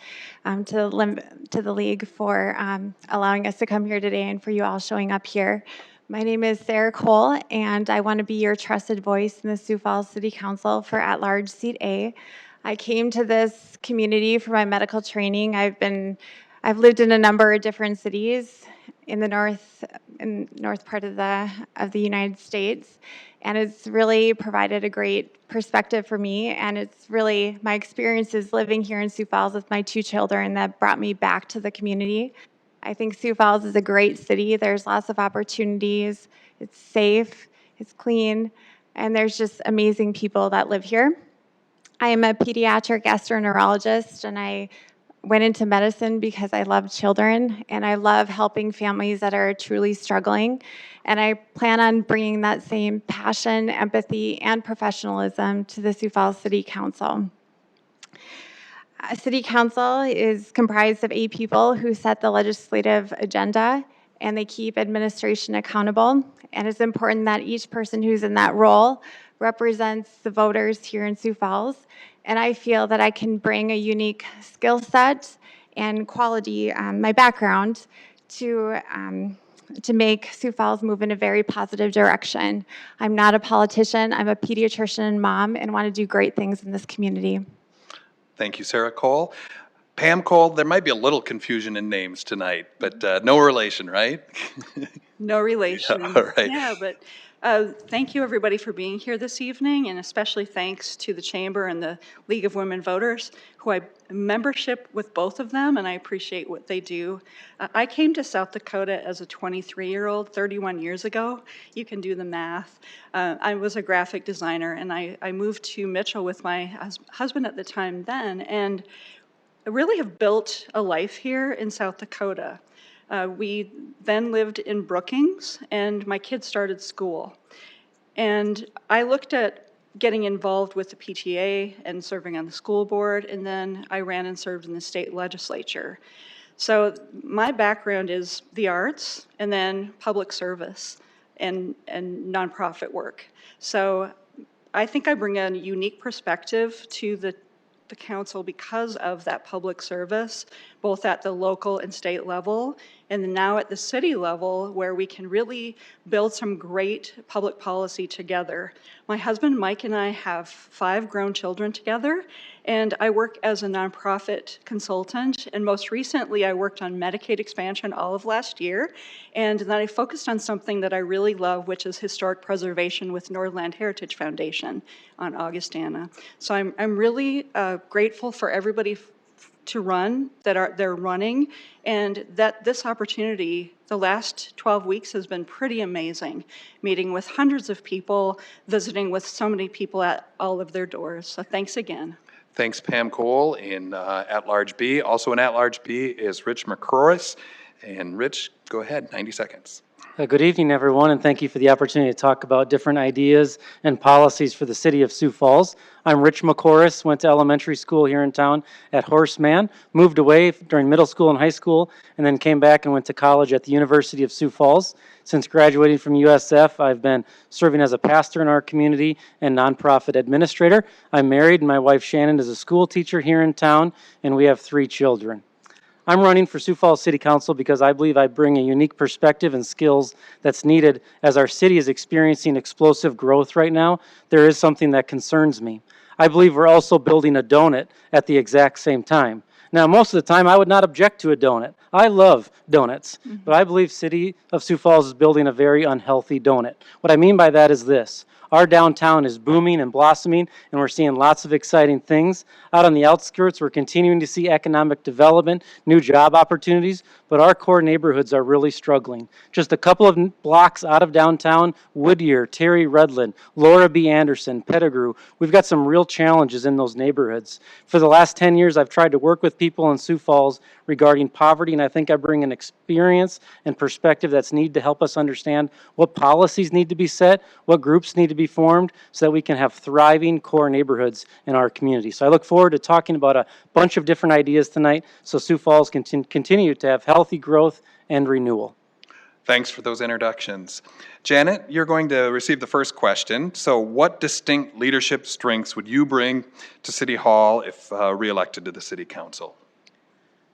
to the League for allowing us to come here today and for you all showing up here. My name is Sarah Cole, and I want to be your trusted voice in the Sioux Falls City Council for at-large Seat A. I came to this community for my medical training. I've lived in a number of different cities in the north part of the United States, and it's really provided a great perspective for me, and it's really my experiences living here in Sioux Falls with my 2 children that brought me back to the community. I think Sioux Falls is a great city. There's lots of opportunities. It's safe, it's clean, and there's just amazing people that live here. I am a pediatric gastroenterologist, and I went into medicine because I love children, and I love helping families that are truly struggling. And I plan on bringing that same passion, empathy, and professionalism to the Sioux Falls City Council. City Council is comprised of 8 people who set the legislative agenda, and they keep administration accountable. And it's important that each person who's in that role represents the voters here in Sioux Falls. And I feel that I can bring a unique skill set and quality, my background, to make Sioux Falls move in a very positive direction. I'm not a politician. I'm a pediatrician and mom, and want to do great things in this community. Thank you, Sarah Cole. Pam Cole, there might be a little confusion in names tonight, but no relation, right? No relation. Yeah, all right. Yeah, but thank you, everybody, for being here this evening, and especially thanks to the Chamber and the League of Women Voters, who I membership with both of them, and I appreciate what they do. I came to South Dakota as a 23-year-old 31 years ago. You can do the math. I was a graphic designer, and I moved to Mitchell with my husband at the time then, and I really have built a life here in South Dakota. We then lived in Brookings, and my kids started school. And I looked at getting involved with the PTA and serving on the school board, and then I ran and served in the state legislature. So my background is the arts, and then public service and nonprofit work. So I think I bring a unique perspective to the council because of that public service, both at the local and state level, and then now at the city level, where we can really build some great public policy together. My husband Mike and I have 5 grown children together, and I work as a nonprofit consultant, and most recently I worked on Medicaid expansion all of last year, and then I focused on something that I really love, which is historic preservation with Nordland Heritage Foundation on Augustana. So I'm really grateful for everybody to run, they're running, and that this opportunity, the last 12 weeks has been pretty amazing, meeting with hundreds of people, visiting with so many people at all of their doors. So thanks again. Thanks, Pam Cole in at-large B. Also in at-large B is Rich Mccroris. And Rich, go ahead, 90 seconds. Good evening, everyone, and thank you for the opportunity to talk about different ideas and policies for the city of Sioux Falls. I'm Rich Mccroris, went to elementary school here in town at Horseman, moved away during middle school and high school, and then came back and went to college at the University of Sioux Falls. Since graduating from USF, I've been serving as a pastor in our community and nonprofit administrator. I'm married, and my wife Shannon is a school teacher here in town, and we have 3 children. I'm running for Sioux Falls City Council because I believe I bring a unique perspective and skills that's needed as our city is experiencing explosive growth right now. There is something that concerns me. I believe we're also building a donut at the exact same time. Now, most of the time, I would not object to a donut. I love donuts, but I believe City of Sioux Falls is building a very unhealthy donut. What I mean by that is this. Our downtown is booming and blossoming, and we're seeing lots of exciting things. Out on the outskirts, we're continuing to see economic development, new job opportunities, but our core neighborhoods are really struggling. Just a couple of blocks out of downtown, Whittier, Terry Redland, Laura B. Anderson, Pettigrew, we've got some real challenges in those neighborhoods. For the last 10 years, I've tried to work with people in Sioux Falls regarding poverty, and I think I bring an experience and perspective that's needed to help us understand what policies need to be set, what groups need to be formed, so that we can have thriving core neighborhoods in our community. So I look forward to talking about a bunch of different ideas tonight, so Sioux Falls can continue to have healthy growth and renewal. Thanks for those introductions. Janet, you're going to receive the first question. So what distinct leadership strengths would you bring to City Hall if reelected to the City Council?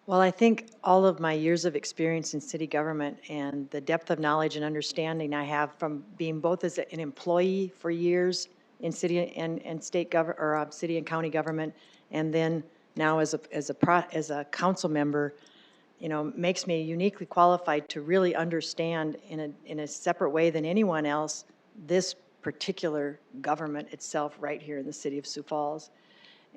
Well, I think all of my years of experience in city government and the depth of knowledge and understanding I have from being both as an employee for years in city and state government, or city and county government, and then now as a council member, you know, makes me uniquely qualified to really understand in a separate way than anyone else this particular government itself right here in the city of Sioux Falls.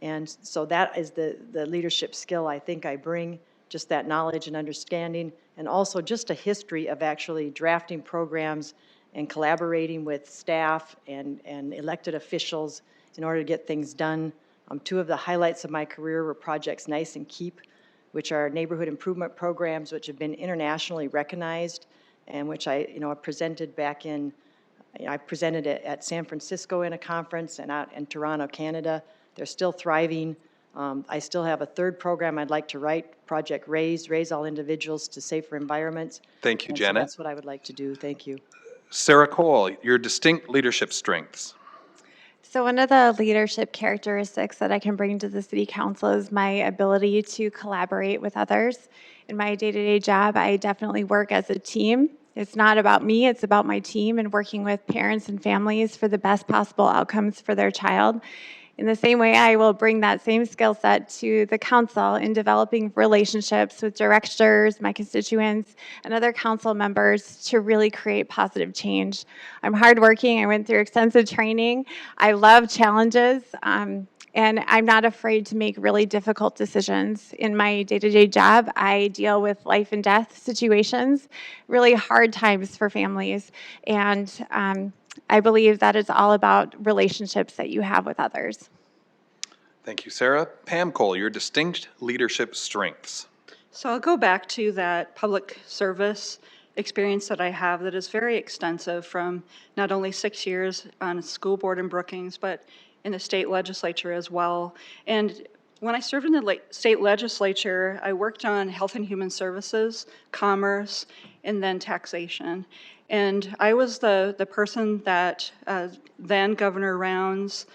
And so that is the leadership skill I think I bring, just that knowledge and understanding, and also just a history of actually drafting programs and collaborating with staff and elected officials in order to get things done. Two of the highlights of my career were Projects Nice and Keep, which are neighborhood improvement programs which have been internationally recognized, and which I presented back in, I presented it at San Francisco in a conference and out in Toronto, Canada. They're still thriving. I still have a third program I'd like to write, Project Raise All Individuals to Safer Environments. Thank you, And Janet. So that's what I would like to do. Thank you. Sarah Cole, your distinct leadership strengths. So one of the leadership characteristics that I can bring to the city council is my ability to collaborate with others. In my day-to-day job, I definitely work as a team. It's not about me, it's about my team and working with parents and families for the best possible outcomes for their child. In the same way, I will bring that same skill set to the council in developing relationships with directors, my constituents, and other council members to really create positive change. I'm hardworking. I went through extensive training. I love challenges, and I'm not afraid to make really difficult decisions. In my day-to-day job, I deal with life and death situations, really hard times for families, and I believe that it's all about relationships that you have with others. Thank you, Sarah. Pam Cole, your distinct leadership strengths. So I'll go back to that public service experience that I have that is very extensive, from not only 6 years on a school board in Brookings, but in the state legislature as well. And when I served in the state legislature, I worked on health and human services, commerce, and then taxation. And I was the person that then Governor Rounds,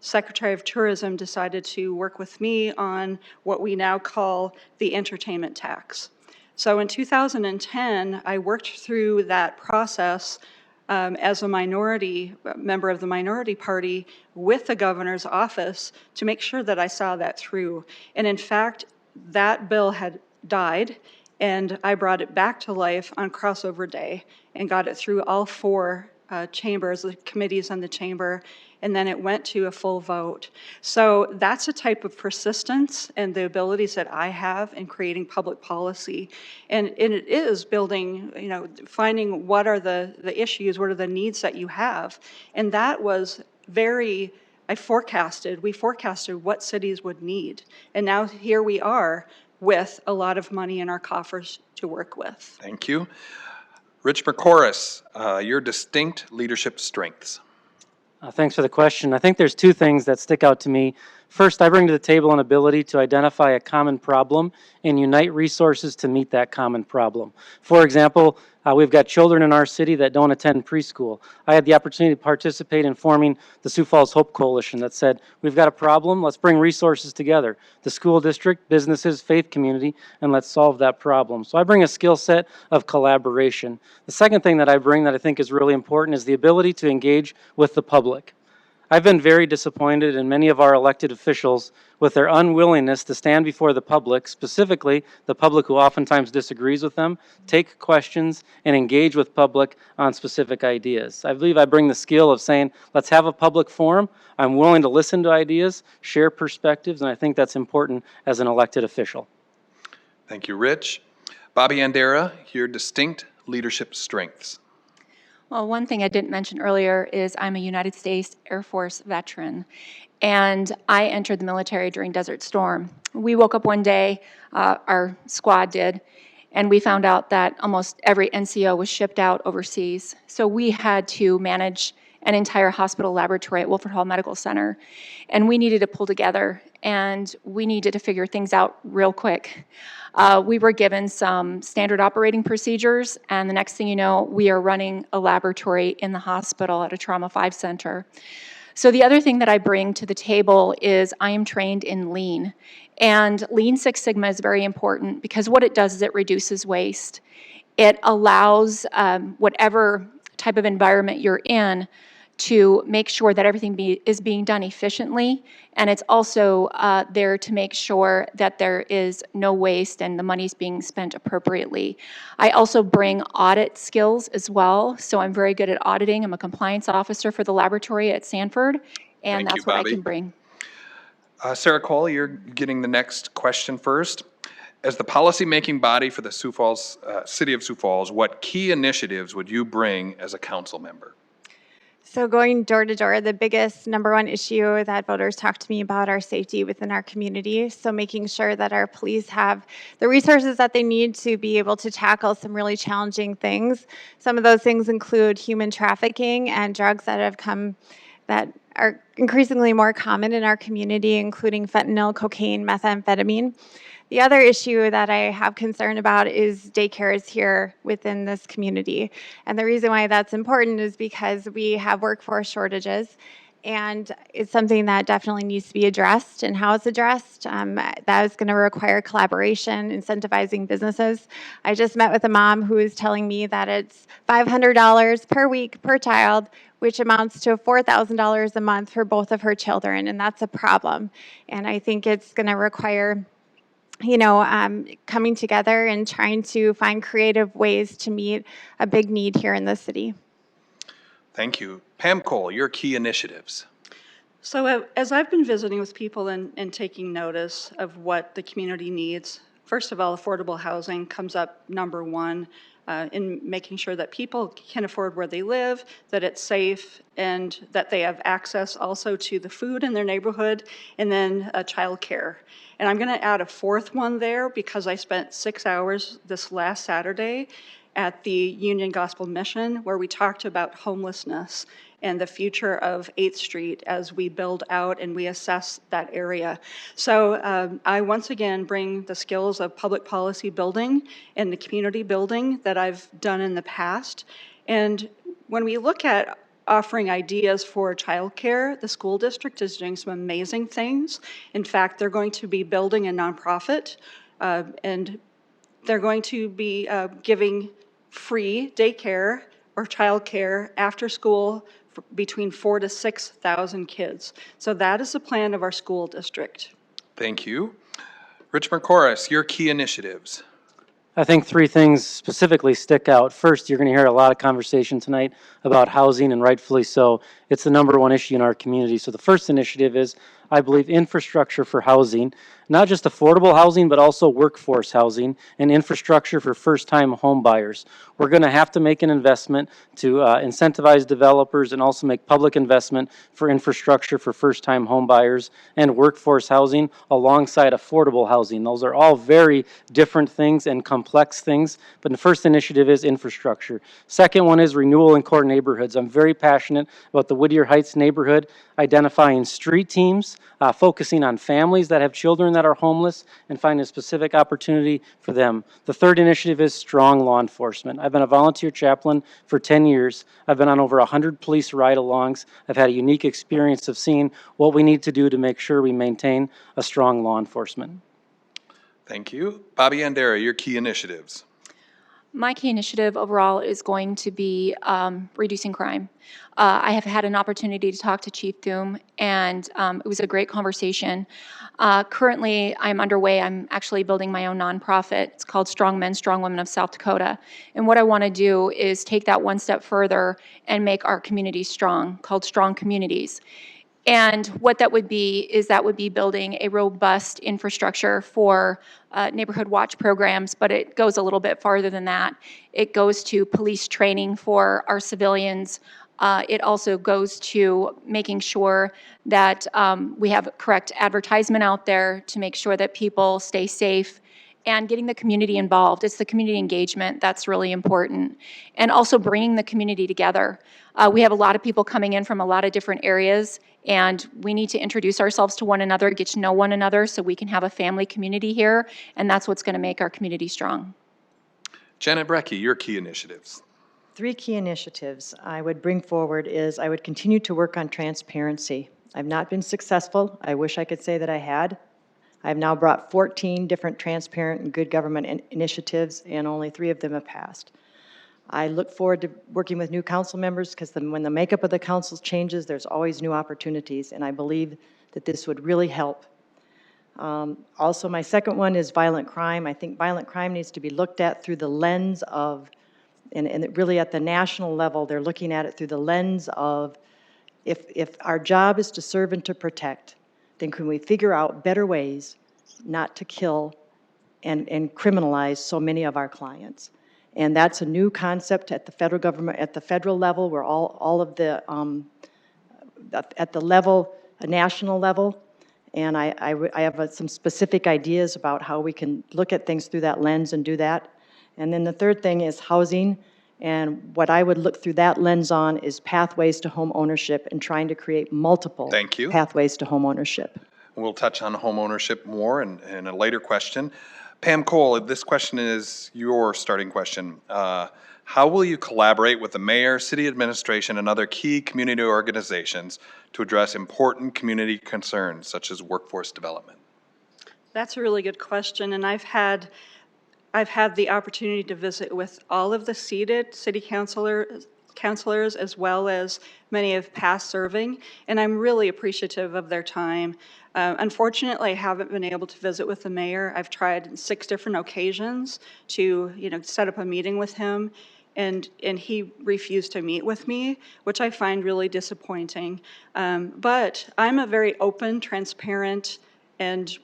Secretary of Tourism, decided to work with me on what we now call the entertainment tax. So in 2010, I worked through that process as a member of the minority party with the governor's office to make sure that I saw that through. And in fact, that bill had died, and I brought it back to life on crossover day and got it through all four chambers, the committees on the chamber, and then it went to a full vote. So that's a type of persistence and the abilities that I have in creating public policy. And it is building, finding what are the issues, what are the needs that you have. And that was we forecasted what cities would need. And now here we are with a lot of money in our coffers to work with. Thank you. Rich Mccroris, your distinct leadership strengths. Thanks for the question. I think there's two things that stick out to me. First, I bring to the table an ability to identify a common problem and unite resources to meet that common problem. For example, we've got children in our city that don't attend preschool. I had the opportunity to participate in forming the Sioux Falls Hope Coalition that said, we've got a problem, let's bring resources together. The school district, businesses, faith community, and let's solve that problem. So I bring a skill set of collaboration. The second thing that I bring that I think is really important is the ability to engage with the public. I've been very disappointed in many of our elected officials with their unwillingness to stand before the public, specifically the public who oftentimes disagrees with them, take questions, and engage with public on specific ideas. I believe I bring the skill of saying, let's have a public forum. I'm willing to listen to ideas, share perspectives, and I think that's important as an elected official. Thank you, Rich. Bobby Andera, your distinct leadership strengths. Well, one thing I didn't mention earlier is I'm a United States Air Force veteran, and I entered the military during Desert Storm. We woke up one day, our squad did, and we found out that almost every NCO was shipped out overseas. So we had to manage an entire hospital laboratory at Wilford Hall Medical Center, and we needed to pull together, and we needed to figure things out real quick. We were given some standard operating procedures, and the next thing you know, we are running a laboratory in the hospital at a Trauma 5 center. So the other thing that I bring to the table is I am trained in Lean. And Lean Six Sigma is very important because what it does is it reduces waste. It allows whatever type of environment you're in to make sure that everything is being done efficiently, and it's also there to make sure that there is no waste and the money's being spent appropriately. I also bring audit skills as well, so I'm very good at auditing. I'm a compliance officer for the laboratory at Sanford, and that's what I can bring. Sarah Cole, you're getting the next question first. As the policy-making body for the Sioux Falls, City of Sioux Falls, what key initiatives would you bring as a council member? So going door to door, the biggest number one issue that voters talk to me about are safety within our community. So making sure that our police have the resources that they need to be able to tackle some really challenging things. Some of those things include human trafficking and drugs that are increasingly more common in our community, including fentanyl, cocaine, methamphetamine. The other issue that I have concern about is daycares here within this community. And the reason why that's important is because we have workforce shortages, and it's something that definitely needs to be addressed. And how it's addressed, that is going to require collaboration, incentivizing businesses. I just met with a mom who is telling me that it's $500 per week per child, which amounts to $4,000 a month for both of her children, and that's a problem. And I think it's going to require coming together and trying to find creative ways to meet a big need here in the city. Thank you. Pam Cole, your key initiatives. So as I've been visiting with people and taking notice of what the community needs, first of all, affordable housing comes up number one in making sure that people can afford where they live, that it's safe, and that they have access also to the food in their neighborhood, and then child care. And I'm going to add a fourth one there because I spent 6 hours this last Saturday at the Union Gospel Mission where we talked about homelessness and the future of 8th Street as we build out and we assess that area. So I once again bring the skills of public policy building and the community building that I've done in the past. And when we look at offering ideas for childcare, the school district is doing some amazing things. In fact, they're going to be building a nonprofit, and they're going to be giving free daycare or childcare after school for between 4,000 to 6,000 kids. So that is the plan of our school district. Thank you. Rich Mccroris, your key initiatives. I think three things specifically stick out. First, you're going to hear a lot of conversation tonight about housing, and rightfully so. It's the number one issue in our community. So the first initiative is, I believe, infrastructure for housing, not just affordable housing, but also workforce housing and infrastructure for first-time home buyers. We're going to have to make an investment to incentivize developers and also make public investment for infrastructure for first-time home buyers and workforce housing alongside affordable housing. Those are all very different things and complex things, but the first initiative is infrastructure. Second one is renewal in core neighborhoods. I'm very passionate about the Whittier Heights neighborhood, identifying street teams, focusing on families that have children that are homeless and finding a specific opportunity for them. The third initiative is strong law enforcement. I've been a volunteer chaplain for 10 years. I've been on over 100 police ride-alongs. I've had a unique experience of seeing what we need to do to make sure we maintain a strong law enforcement. Thank you. Bobby Andera, your key initiatives. My key initiative overall is going to be reducing crime. I have had an opportunity to talk to Chief Thum, and it was a great conversation. Currently, I'm underway. I'm actually building my own nonprofit. It's called Strong Men, Strong Women of South Dakota. And what I want to do is take that one step further and make our communities strong, called Strong Communities. And what that would be is that would be building a robust infrastructure for neighborhood watch programs, but it goes a little bit farther than that. It goes to police training for our civilians. It also goes to making sure that we have correct advertisement out there to make sure that people stay safe, and getting the community involved. It's the community engagement that's really important. And also bringing the community together. We have a lot of people coming in from a lot of different areas, and we need to introduce ourselves to one another, get to know one another so we can have a family community here, and that's what's going to make our community strong. Janet Brecke, your key initiatives. 3 key initiatives I would bring forward is I would continue to work on transparency. I've not been successful. I wish I could say that I had. I've now brought 14 different transparent and good government initiatives, and only 3 of them have passed. I look forward to working with new council members because when the makeup of the council changes, there's always new opportunities, and I believe that this would really help. Also, my second one is violent crime. I think violent crime needs to be looked at through the lens of, and really at the national level, they're looking at it through the lens of, if our job is to serve and to protect, then can we figure out better ways not to kill and criminalize so many of our clients? And that's a new concept at the federal government, at the federal level, where all of the, at the level, a national level. And I have some specific ideas about how we can look at things through that lens and do that. And then the third thing is housing. And what I would look through that lens on is pathways to home ownership and trying to create multiple pathways to home ownership. We'll touch on home ownership more in a later question. Pam Cole, this question is your starting question. How will you collaborate with the mayor, city administration, and other key community organizations to address important community concerns such as workforce development? That's a really good question, and I've had the opportunity to visit with all of the seated city councilors as well as many of past serving, and I'm really appreciative of their time. Unfortunately, I haven't been able to visit with the mayor. I've tried 6 different occasions to, set up a meeting with him, and he refused to meet with me, which I find really disappointing. But I'm a very open, transparent, and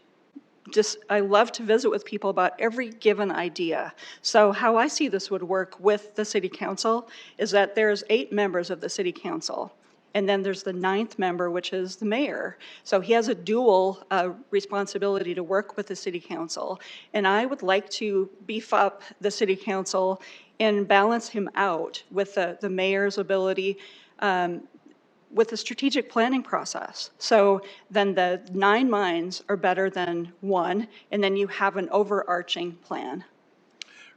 I love to visit with people about every given idea. So how I see this would work with the city council is that there's 8 members of the city council. And then there's the 9th member, which is the mayor. So he has a dual responsibility to work with the city council. And I would like to beef up the city council and balance him out with the mayor's ability with the strategic planning process. So then the 9 minds are better than 1, and then you have an overarching plan.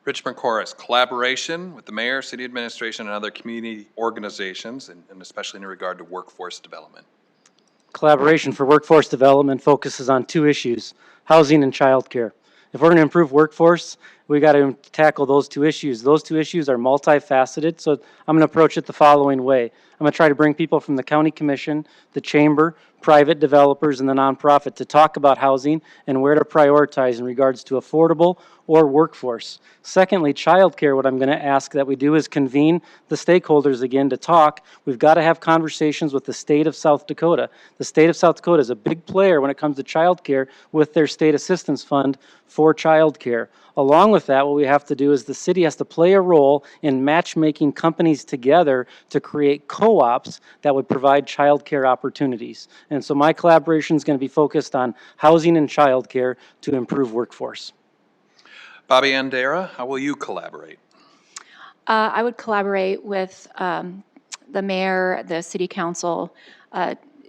Rich Mccroris, collaboration with the mayor, city administration, and other community organizations, and especially in regard to workforce development. Collaboration for workforce development focuses on 2 issues, housing and childcare. If we're going to improve workforce, we got to tackle those 2 issues. Those 2 issues are multifaceted, so I'm going to approach it the following way. I'm going to try to bring people from the county commission, the chamber, private developers, and the nonprofit to talk about housing and where to prioritize in regards to affordable or workforce. Secondly, childcare, what I'm going to ask that we do is convene the stakeholders again to talk. We've got to have conversations with the state of South Dakota. The state of South Dakota is a big player when it comes to childcare with their state assistance fund for childcare. Along with that, what we have to do is the city has to play a role in matchmaking companies together to create co-ops that would provide childcare opportunities. And so my collaboration is going to be focused on housing and childcare to improve workforce. Bobby Andera, how will you collaborate? I would collaborate with the mayor, the city council,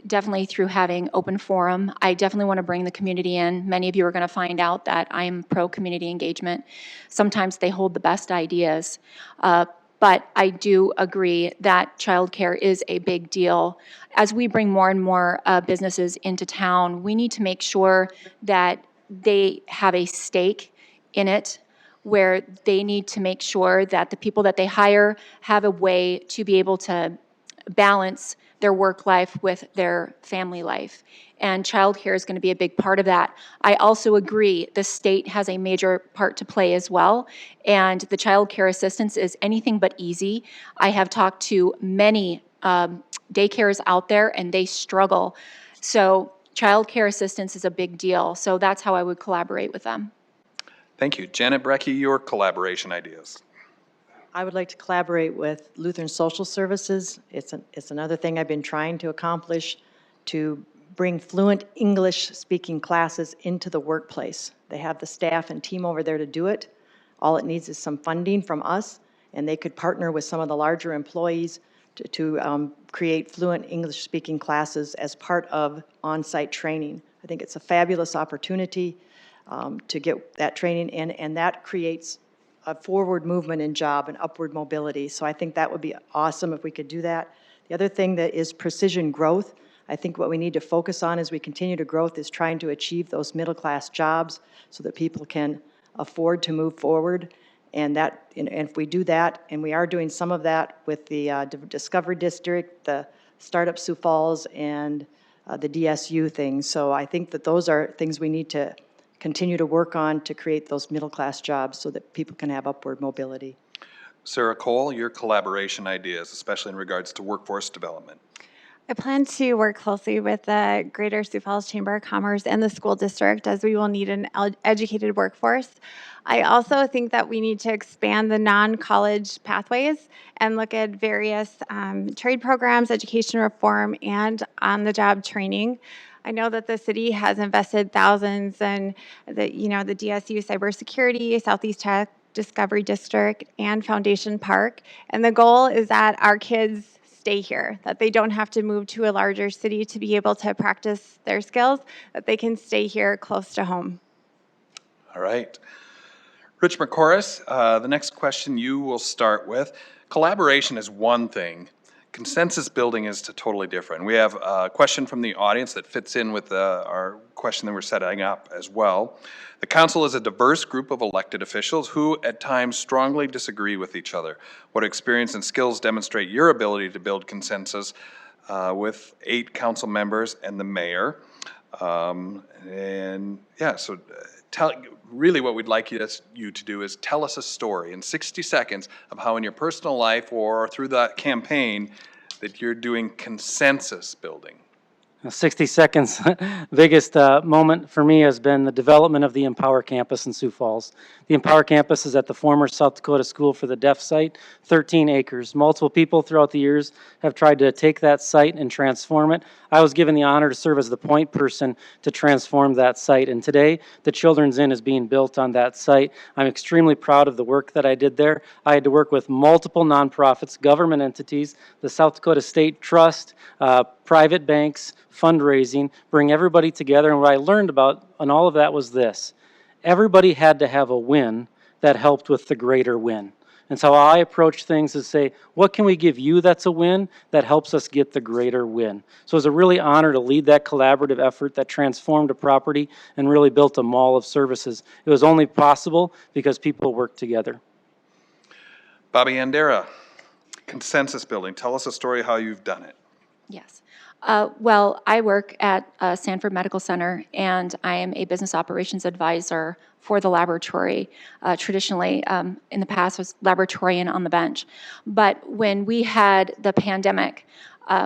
definitely through having open forum. I definitely want to bring the community in. Many of you are going to find out that I'm pro-community engagement. Sometimes they hold the best ideas, but I do agree that childcare is a big deal. As we bring more and more businesses into town, we need to make sure that they have a stake in it. where they need to make sure that the people that they hire have a way to be able to balance their work life with their family life. And childcare is going to be a big part of that. I also agree the state has a major part to play as well. And the childcare assistance is anything but easy. I have talked to many daycares out there and they struggle. So childcare assistance is a big deal. So that's how I would collaborate with them. Thank you. Janet Brecke, your collaboration ideas. I would like to collaborate with Lutheran Social Services. It's another thing I've been trying to accomplish, to bring fluent English-speaking classes into the workplace. They have the staff and team over there to do it. All it needs is some funding from us, and they could partner with some of the larger employees to create fluent English-speaking classes as part of on-site training. I think it's a fabulous opportunity to get that training in, and that creates a forward movement in job and upward mobility. So I think that would be awesome if we could do that. The other thing that is precision growth. I think what we need to focus on as we continue to growth is trying to achieve those middle-class jobs so that people can afford to move forward. And if we do that, and we are doing some of that with the Discovery District, the Startup Sioux Falls, and the DSU things. So I think that those are things we need to continue to work on to create those middle-class jobs so that people can have upward mobility. Sarah Cole, your collaboration ideas, especially in regards to workforce development. I plan to work closely with the Greater Sioux Falls Chamber of Commerce and the school district, as we will need an educated workforce. I also think that we need to expand the non-college pathways and look at various trade programs, education reform, and on-the-job training. I know that the city has invested thousands in the DSU cybersecurity, Southeast Tech, Discovery District, and Foundation Park. And the goal is that our kids stay here, that they don't have to move to a larger city to be able to practice their skills, that they can stay here close to home. All right. Rich Mccroris, the next question you will start with. Collaboration is one thing. Consensus building is totally different. We have a question from the audience that fits in with our question that we're setting up as well. The council is a diverse group of elected officials who at times strongly disagree with each other. What experience and skills demonstrate your ability to build consensus with 8 council members and the mayor? Really what we'd like you to do is tell us a story in 60 seconds of how in your personal life or through that campaign that you're doing consensus building. 60 seconds. Biggest moment for me has been the development of the Empower campus in Sioux Falls. The Empower campus is at the former South Dakota School for the Deaf site, 13 acres. Multiple people throughout the years have tried to take that site and transform it. I was given the honor to serve as the point person to transform that site, and today the Children's Inn is being built on that site. I'm extremely proud of the work that I did there. I had to work with multiple nonprofits, government entities, the South Dakota State Trust, private banks, fundraising, bring everybody together. And what I learned about on all of that was this: everybody had to have a win that helped with the greater win. And so how I approach things is say, what can we give you that's a win that helps us get the greater win? So it was a really honor to lead that collaborative effort that transformed a property and really built a mall of services. It was only possible because people worked together. Bobby Andera, consensus building. Tell us a story how you've done it. Yes. Well, I work at Sanford Medical Center, and I am a business operations advisor for the laboratory. Traditionally, in the past, was laboratorian on the bench. But when we had the pandemic,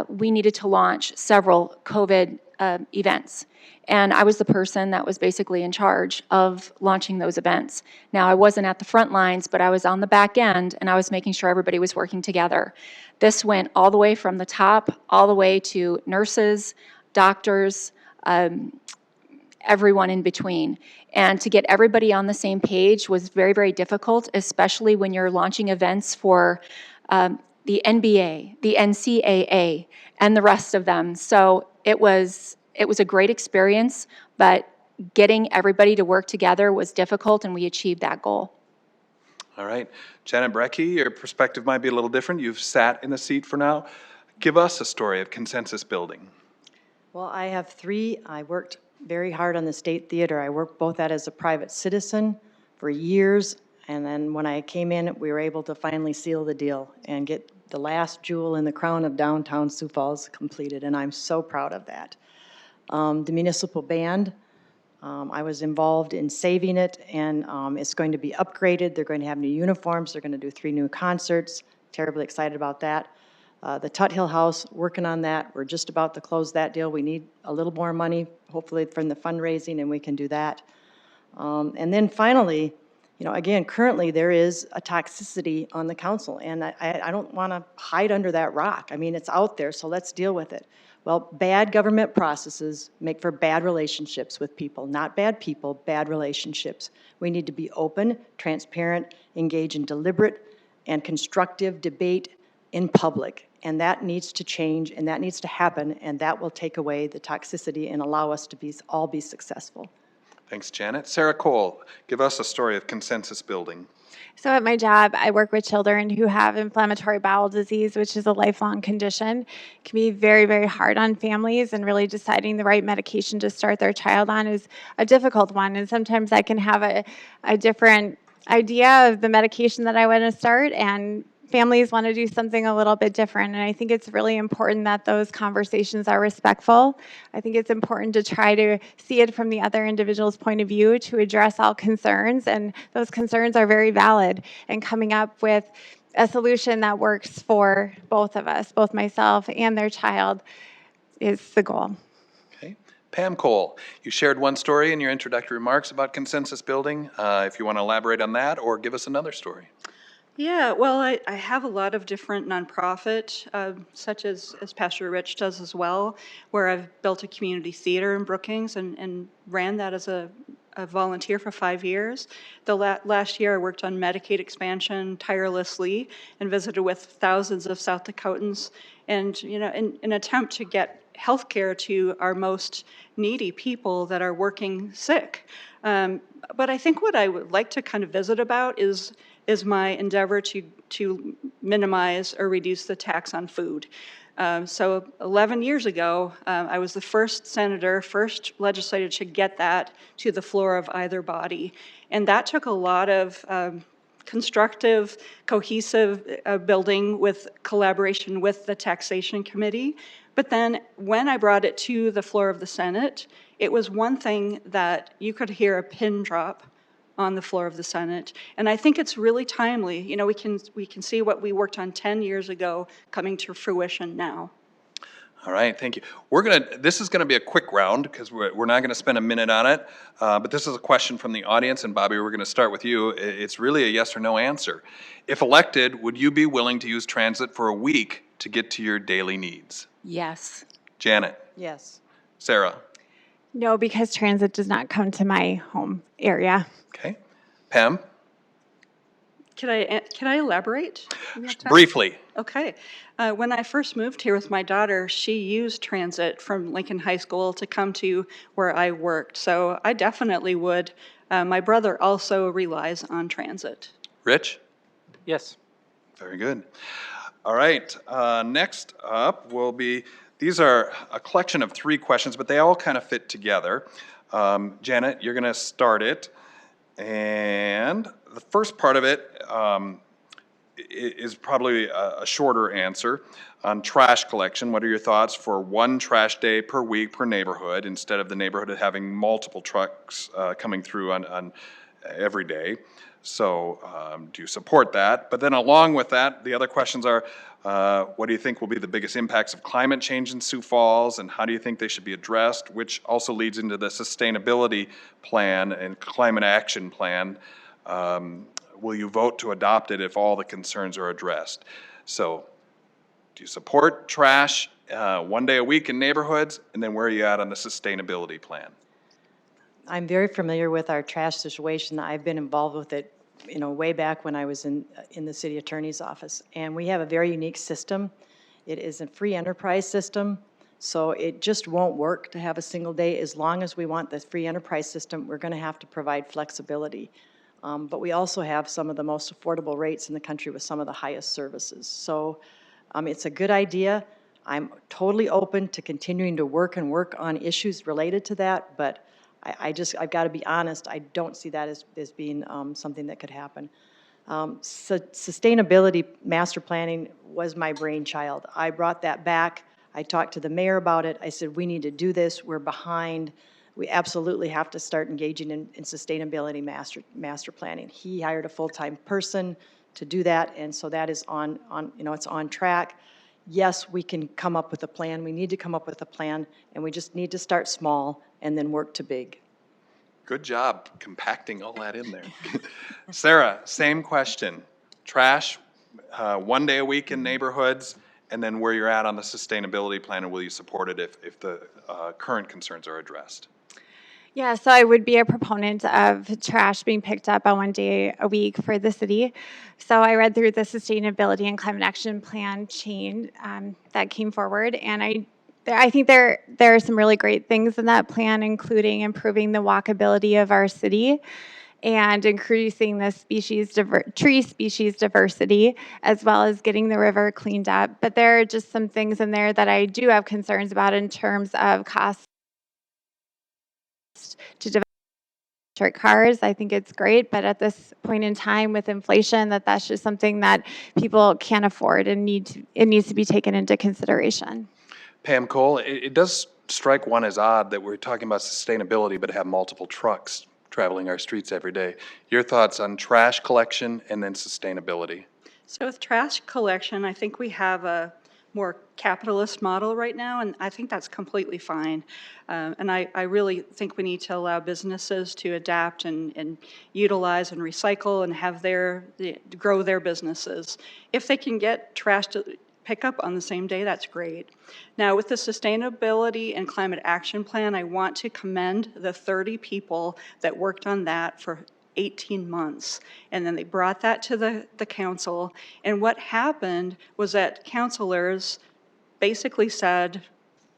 we needed to launch several COVID events. And I was the person that was basically in charge of launching those events. Now, I wasn't at the front lines, but I was on the back end, and I was making sure everybody was working together. This went all the way from the top, all the way to nurses, doctors, everyone in between. And to get everybody on the same page was very, very difficult, especially when you're launching events for the NBA, the NCAA, and the rest of them. So it was a great experience, but getting everybody to work together was difficult, and we achieved that goal. All right. Janet Brecke, your perspective might be a little different. You've sat in the seat for now. Give us a story of consensus building. Well, I have 3. I worked very hard on the State Theater. I worked both as a private citizen for years, And then when I came in, we were able to finally seal the deal and get the last jewel in the crown of downtown Sioux Falls completed, and I'm so proud of that. The municipal band, I was involved in saving it, and it's going to be upgraded. They're going to have new uniforms. They're going to do 3 new concerts. Terribly excited about that. The Tut Hill House, working on that. We're just about to close that deal. We need a little more money, hopefully from the fundraising, and we can do that. And then finally, you know, again, currently there is a toxicity on the council, and I don't want to hide under that rock. I mean, it's out there, so let's deal with it. Well, bad government processes make for bad relationships with people, not bad people, bad relationships. We need to be open, transparent, engage in deliberate and constructive debate in public, and that needs to change, and that needs to happen, and that will take away the toxicity and allow us to all be successful. Thanks, Janet. Sarah Cole, give us a story of consensus building. So at my job, I work with children who have inflammatory bowel disease, which is a lifelong condition. It can be very, very hard on families, and really deciding the right medication to start their child on is a difficult one. And sometimes I can have a different idea of the medication that I want to start, and families want to do something a little bit different. And I think it's really important that those conversations are respectful. I think it's important to try to see it from the other individual's point of view, to address all concerns, and those concerns are very valid, and coming up with a solution that works for both of us, both myself and their child, is the goal. Okay. Pam Cole, you shared one story in your introductory remarks about consensus building. If you want to elaborate on that or give us another story. Yeah, well, I have a lot of different nonprofit, such as Pastor Rich does as well, where I've built a community theater in Brookings and ran that as a volunteer for 5 years. The last year I worked on Medicaid expansion tirelessly and visited with thousands of South Dakotans, and in an attempt to get health care to our most needy people that are working sick. But I think what I would like to kind of visit about is my endeavor to minimize or reduce the tax on food. So 11 years ago, I was the first legislator to get that to the floor of either body. And that took a lot of constructive, cohesive building with collaboration with the taxation committee. But then when I brought it to the floor of the Senate, it was one thing that you could hear a pin drop on the floor of the Senate. And I think it's really timely. You know, we can see what we worked on 10 years ago coming to fruition now. All right, thank you. This is gonna be a quick round because we're not gonna spend a minute on it. But this is a question from the audience, and Bobby, we're gonna start with you. It's really a yes or no answer. If elected, would you be willing to use transit for a week to get to your daily needs? Yes. Janet? Yes. Sarah? No, because transit does not come to my home area. Okay. Pam? Can I elaborate? Briefly. Okay. When I first moved here with my daughter, she used transit from Lincoln High School to come to where I worked. So I definitely would. My brother also relies on transit. Rich? Yes. Very good. All right. Next up will be, these are a collection of 3 questions, but they all kind of fit together. Janet, you're going to start it. And the first part of it is probably a shorter answer on trash collection. What are your thoughts for 1 trash day per week per neighborhood instead of the neighborhood having multiple trucks coming through on every day? So do you support that? But then along with that, the other questions are, what do you think will be the biggest impacts of climate change in Sioux Falls, and how do you think they should be addressed, which also leads into the sustainability plan and climate action plan. Will you vote to adopt it if all the concerns are addressed? So do you support trash 1 day a week in neighborhoods, and then where are you at on the sustainability plan? I'm very familiar with our trash situation. I've been involved with it, way back when I was in the city attorney's office. And we have a very unique system. It is a free enterprise system, so it just won't work to have a single day. As long as we want the free enterprise system, we're going to have to provide flexibility. But we also have some of the most affordable rates in the country with some of the highest services. So it's a good idea. I'm totally open to continuing to work on issues related to that, but I've got to be honest, I don't see that as being something that could happen. Sustainability master planning was my brainchild. I brought that back. I talked to the mayor about it. I said, we need to do this. We're behind. We absolutely have to start engaging in sustainability master planning. He hired a full-time person to do that, and so that is it's on track. Yes, we can come up with a plan. We need to come up with a plan, and we just need to start small and then work to big. Good job compacting all that in there. Sarah, same question. Trash, 1 day a week in neighborhoods, and then where you're at on the sustainability plan, and will you support it if the current concerns are addressed? Yeah, so I would be a proponent of trash being picked up on 1 day a week for the city. So I read through the Sustainability and Climate Action Plan chain that came forward, and I think there are some really great things in that plan, including improving the walkability of our city and increasing the tree species diversity, as well as getting the river cleaned up. But there are just some things in there that I do have concerns about in terms of cost to develop electric cars. I think it's great, but at this point in time with inflation, that's just something that people can't afford and it needs to be taken into consideration. Pam Cole, it does strike one as odd that we're talking about sustainability but have multiple trucks traveling our streets every day. Your thoughts on trash collection and then sustainability? So with trash collection, I think we have a more capitalist model right now, and I think that's completely fine. And I really think we need to allow businesses to adapt and utilize and recycle and have grow their businesses. If they can get trash to pick up on the same day, that's great. Now with the Sustainability and Climate Action Plan, I want to commend the 30 people that worked on that for 18 months. And then they brought that to the council. And what happened was that councilors basically said,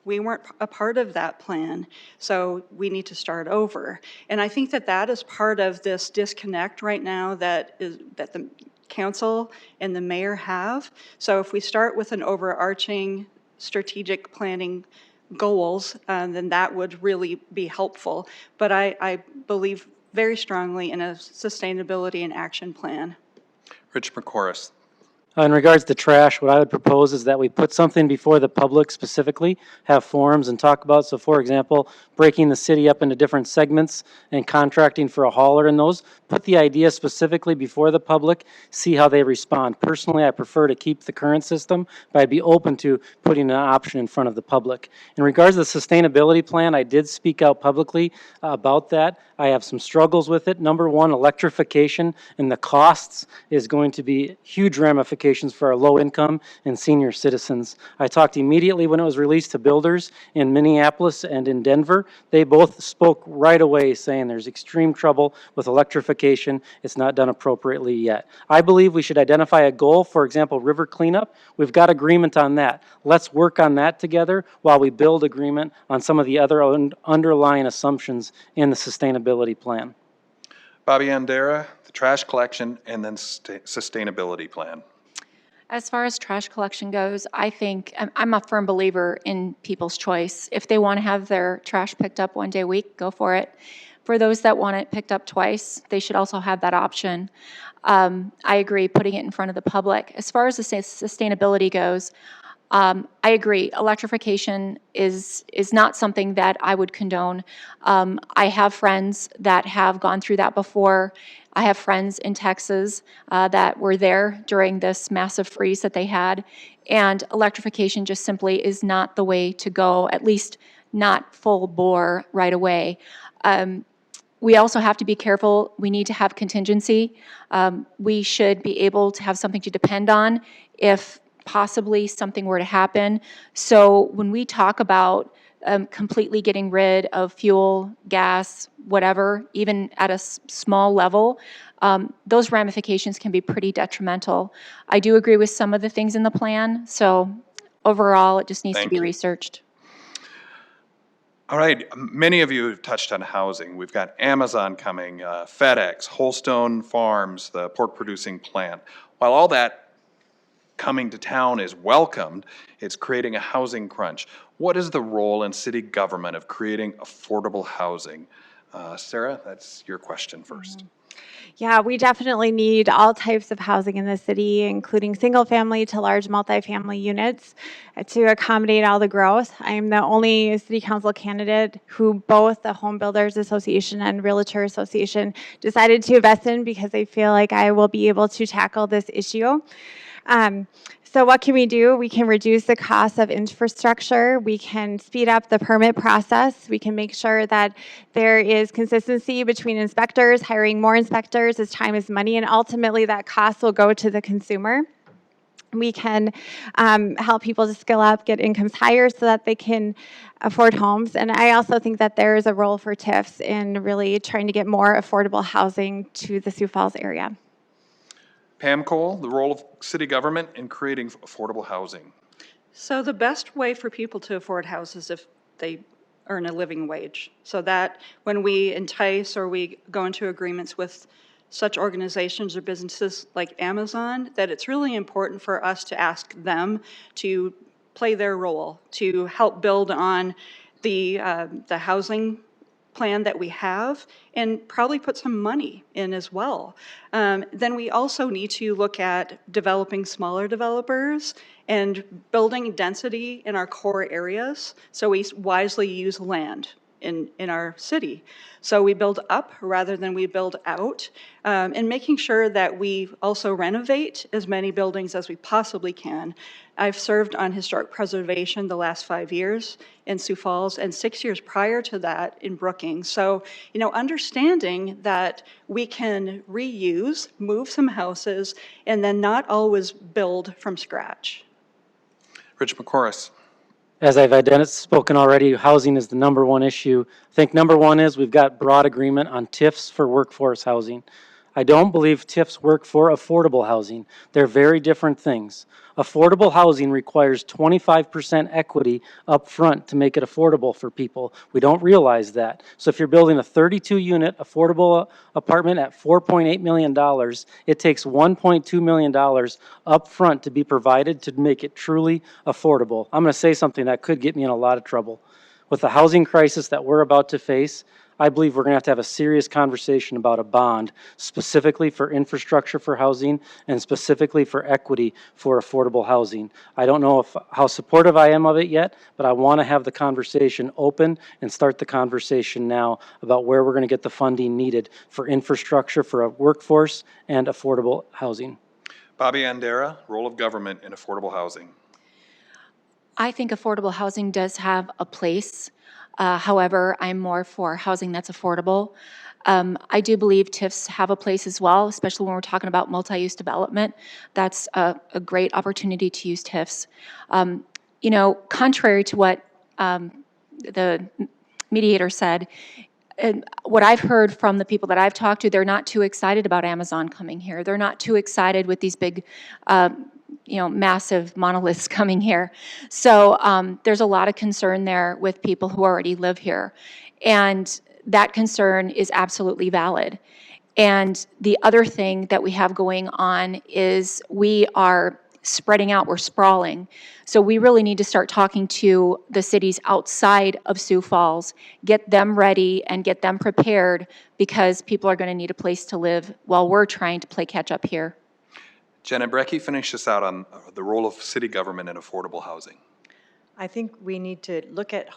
we weren't a part of that plan, so we need to start over. And I think that is part of this disconnect right now that the council and the mayor have. So if we start with an overarching strategic planning goals, then that would really be helpful. But I believe very strongly in a sustainability and action plan. Rich Mccroris. In regards to trash, what I would propose is that we put something before the public specifically, have forums and talk about, so for example, breaking the city up into different segments and contracting for a hauler in those. Put the idea specifically before the public, see how they respond. Personally, I prefer to keep the current system, but I'd be open to putting an option in front of the public. In regards to the sustainability plan, I did speak out publicly about that. I have some struggles with it. Number one, electrification and the costs is going to be huge ramifications for our low income and senior citizens. I talked immediately when it was released to builders in Minneapolis and in Denver. They both spoke right away saying there's extreme trouble with electrification. It's not done appropriately yet. I believe we should identify a goal, for example, river cleanup. We've got agreement on that. Let's work on that together while we build agreement on some of the other underlying assumptions in the sustainability plan. Bobby Andera, the trash collection and then sustainability plan. As far as trash collection goes, I think I'm a firm believer in people's choice. If they want to have their trash picked up 1 day a week, go for it. For those that want it picked up twice, they should also have that option. I agree, putting it in front of the public. As far as the sustainability goes, I agree. Electrification is not something that I would condone. I have friends that have gone through that before. I have friends in Texas that were there during this massive freeze that they had, and electrification just simply is not the way to go, at least not full bore right away. We also have to be careful. We need to have contingency. We should be able to have something to depend on if possibly something were to happen. So when we talk about completely getting rid of fuel, gas, whatever, even at a small level, those ramifications can be pretty detrimental. I do agree with some of the things in the plan, so overall it just needs to be researched. All right, many of you have touched on housing. We've got Amazon coming, FedEx, Holstone Farms, the pork producing plant. While all that coming to town is welcomed, it's creating a housing crunch. What is the role in city government of creating affordable housing? Sarah, that's your question first. Yeah, we definitely need all types of housing in the city, including single-family to large multifamily units to accommodate all the growth. I am the only city council candidate who both the Home Builders Association and Realtor Association decided to invest in because they feel like I will be able to tackle this issue. So what can we do? We can reduce the cost of infrastructure. We can speed up the permit process. We can make sure that there is consistency between inspectors, hiring more inspectors as time is money, and ultimately that cost will go to the consumer. We can help people to skill up, get incomes higher so that they can afford homes. And I also think that there is a role for TIFs in really trying to get more affordable housing to the Sioux Falls area. Pam Cole, the role of city government in creating affordable housing. So the best way for people to afford houses if they earn a living wage. So that when we entice or we go into agreements with such organizations or businesses like Amazon, that it's really important for us to ask them to play their role, to help build on the housing plan that we have and probably put some money in as well. Then we also need to look at developing smaller developers and building density in our core areas so we wisely use land in our city. So we build up rather than we build out, and making sure that we also renovate as many buildings as we possibly can. I've served on historic preservation the last 5 years in Sioux Falls and 6 years prior to that in Brookings. So, understanding that we can reuse, move some houses, and then not always build from scratch. Rich Mccroris. As I've spoken already, housing is the number one issue. I think number one is we've got broad agreement on TIFs for workforce housing. I don't believe TIFs work for affordable housing. They're very different things. Affordable housing requires 25% equity up front to make it affordable for people. We don't realize that. So if you're building a 32-unit affordable apartment at $4.8 million, it takes $1.2 million up front to be provided to make it truly affordable. I'm going to say something that could get me in a lot of trouble. With the housing crisis that we're about to face, I believe we're going to have a serious conversation about a bond specifically for infrastructure for housing and specifically for equity for affordable housing. I don't know how supportive I am of it yet, but I want to have the conversation open and start the conversation now about where we're going to get the funding needed for infrastructure for a workforce and affordable housing. Bobby Andera, role of government in affordable housing. I think affordable housing does have a place. However, I'm more for housing that's affordable. I do believe TIFs have a place as well, especially when we're talking about multi-use development. That's a great opportunity to use TIFs. Contrary to what the mediator said, and what I've heard from the people that I've talked to, they're not too excited about Amazon coming here. They're not too excited with these big massive monoliths coming here. So there's a lot of concern there with people who already live here. And that concern is absolutely valid. And the other thing that we have going on is we are spreading out, we're sprawling. So we really need to start talking to the cities outside of Sioux Falls, get them ready and get them prepared because people are going to need a place to live while we're trying to play catch up here. Janet Brecke, finish us out on the role of city government in affordable housing. I think we need to look at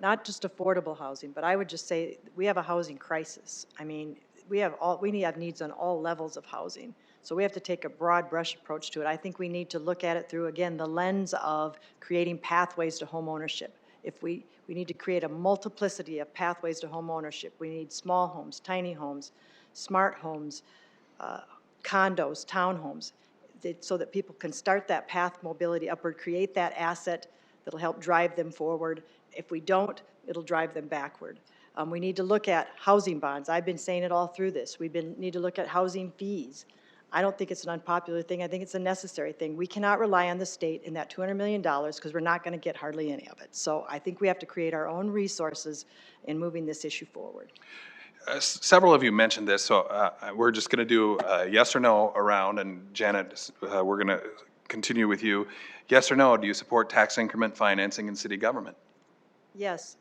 not just affordable housing, but I would just say we have a housing crisis. I mean, we have needs on all levels of housing. So we have to take a broad brush approach to it. I think we need to look at it through, again, the lens of creating pathways to home ownership. If we need to create a multiplicity of pathways to home ownership. We need small homes, tiny homes, smart homes, condos, townhomes, so that people can start that path mobility upward, create that asset that'll help drive them forward. If we don't, it'll drive them backward. We need to look at housing bonds. I've been saying it all through this. Need to look at housing fees. I don't think it's an unpopular thing. I think it's a necessary thing. We cannot rely on the state in that $200 million because we're not going to get hardly any of it. So I think we have to create our own resources in moving this issue forward. Several of you mentioned this, so we're just going to do a yes or no around, and Janet, we're going to continue with you. Yes or no, do you support tax increment financing in city government? Yes.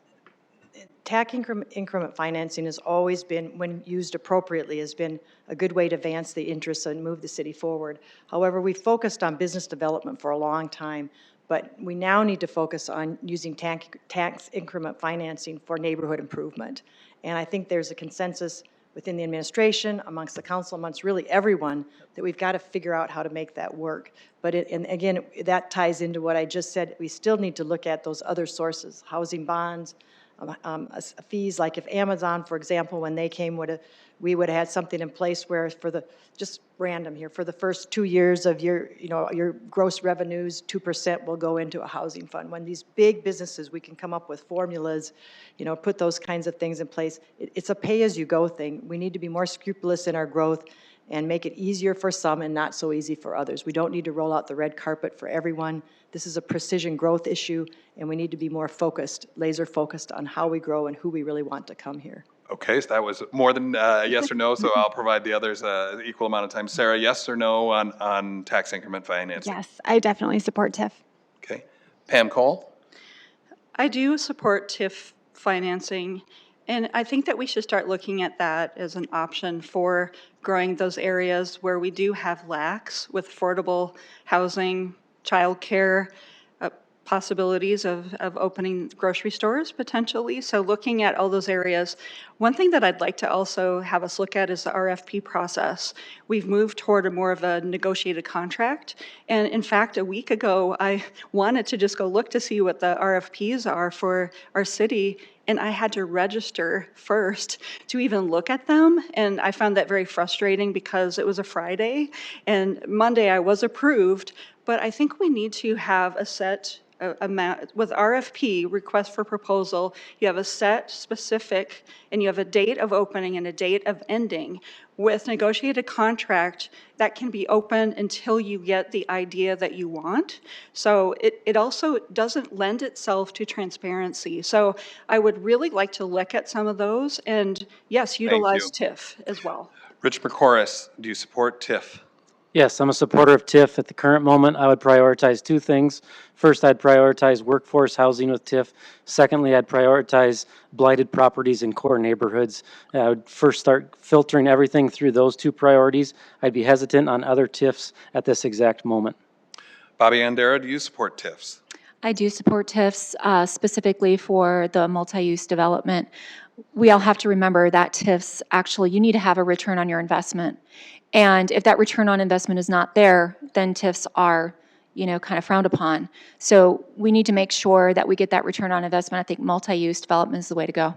tax increment financing has always been, when used appropriately, has been a good way to advance the interests and move the city forward. However, we focused on business development for a long time, but we now need to focus on using tax increment financing for neighborhood improvement. And I think there's a consensus within the administration, amongst the council, amongst really everyone, that we've got to figure out how to make that work. But and again, that ties into what I just said. We still need to look at those other sources, housing bonds, fees. Like if Amazon, for example, when they came, we would have had something in place where for the, just random here, for the first 2 years of your gross revenues, 2% will go into a housing fund. When these big businesses, we can come up with formulas, put those kinds of things in place. It's a pay-as-you-go thing. We need to be more scrupulous in our growth and make it easier for some and not so easy for others. We don't need to roll out the red carpet for everyone. This is a precision growth issue, and we need to be more focused, laser focused on how we grow and who we really want to come here. Okay, so that was more than yes or no, so I'll provide the others equal amount of time. Sarah, yes or no on tax increment financing? Yes, I definitely support TIF. Okay. Pam Cole? I do support TIF financing, and I think that we should start looking at that as an option for growing those areas where we do have lacks with affordable housing, childcare, possibilities of opening grocery stores potentially. So looking at all those areas, one thing that I'd like to also have us look at is the RFP process. We've moved toward more of a negotiated contract. And in fact, a week ago, I wanted to just go look to see what the RFPs are for our city, and I had to register first to even look at them. And I found that very frustrating because it was a Friday, and Monday I was approved. But I think we need to have a set amount with RFP, request for proposal. You have a set specific, and you have a date of opening and a date of ending. With negotiated contract, that can be open until you get the idea that you want. So it also doesn't lend itself to transparency. So I would really like to look at some of those, and yes, utilize TIF as well. Rich Mccroris, do you support TIF? Yes, I'm a supporter of TIF. At the current moment, I would prioritize two things. First, I'd prioritize workforce housing with TIF. Secondly, I'd prioritize blighted properties in core neighborhoods. I would first start filtering everything through those two priorities. I'd be hesitant on other TIFs at this exact moment. Bobby Andera, do you support TIFs? I do support TIFs, specifically for the multi-use development. We all have to remember that TIFs, actually, you need to have a return on your investment. And if that return on investment is not there, then TIFs are, kind of frowned upon. So we need to make sure that we get that return on investment. I think multi-use development is the way to go.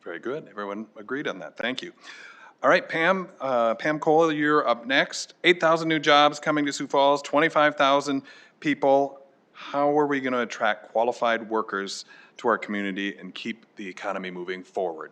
Very good. Everyone agreed on that. Thank you. All right, Pam. Pam Cole, you're up next. 8,000 new jobs coming to Sioux Falls, 25,000 people. How are we going to attract qualified workers to our community and keep the economy moving forward?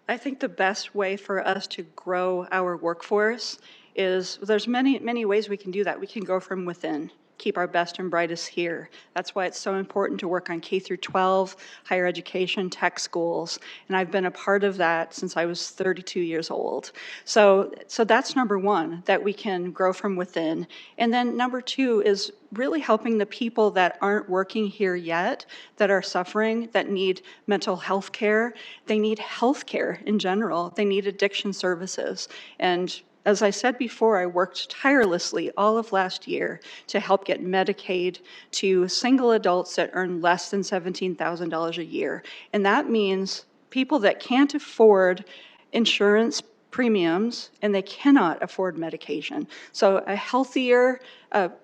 I think the best way for us to grow our workforce is, there's many ways we can do that. We can go from within, keep our best and brightest here. That's why it's so important to work on K through 12, higher education, tech schools. And I've been a part of that since I was 32 years old. So that's number one, that we can grow from within. And then number two is really helping the people that aren't working here yet, that are suffering, that need mental health care. They need health care in general. They need addiction services. And as I said before, I worked tirelessly all of last year to help get Medicaid to single adults that earn less than $17,000 a year. And that means people that can't afford insurance premiums and they cannot afford medication. So a healthier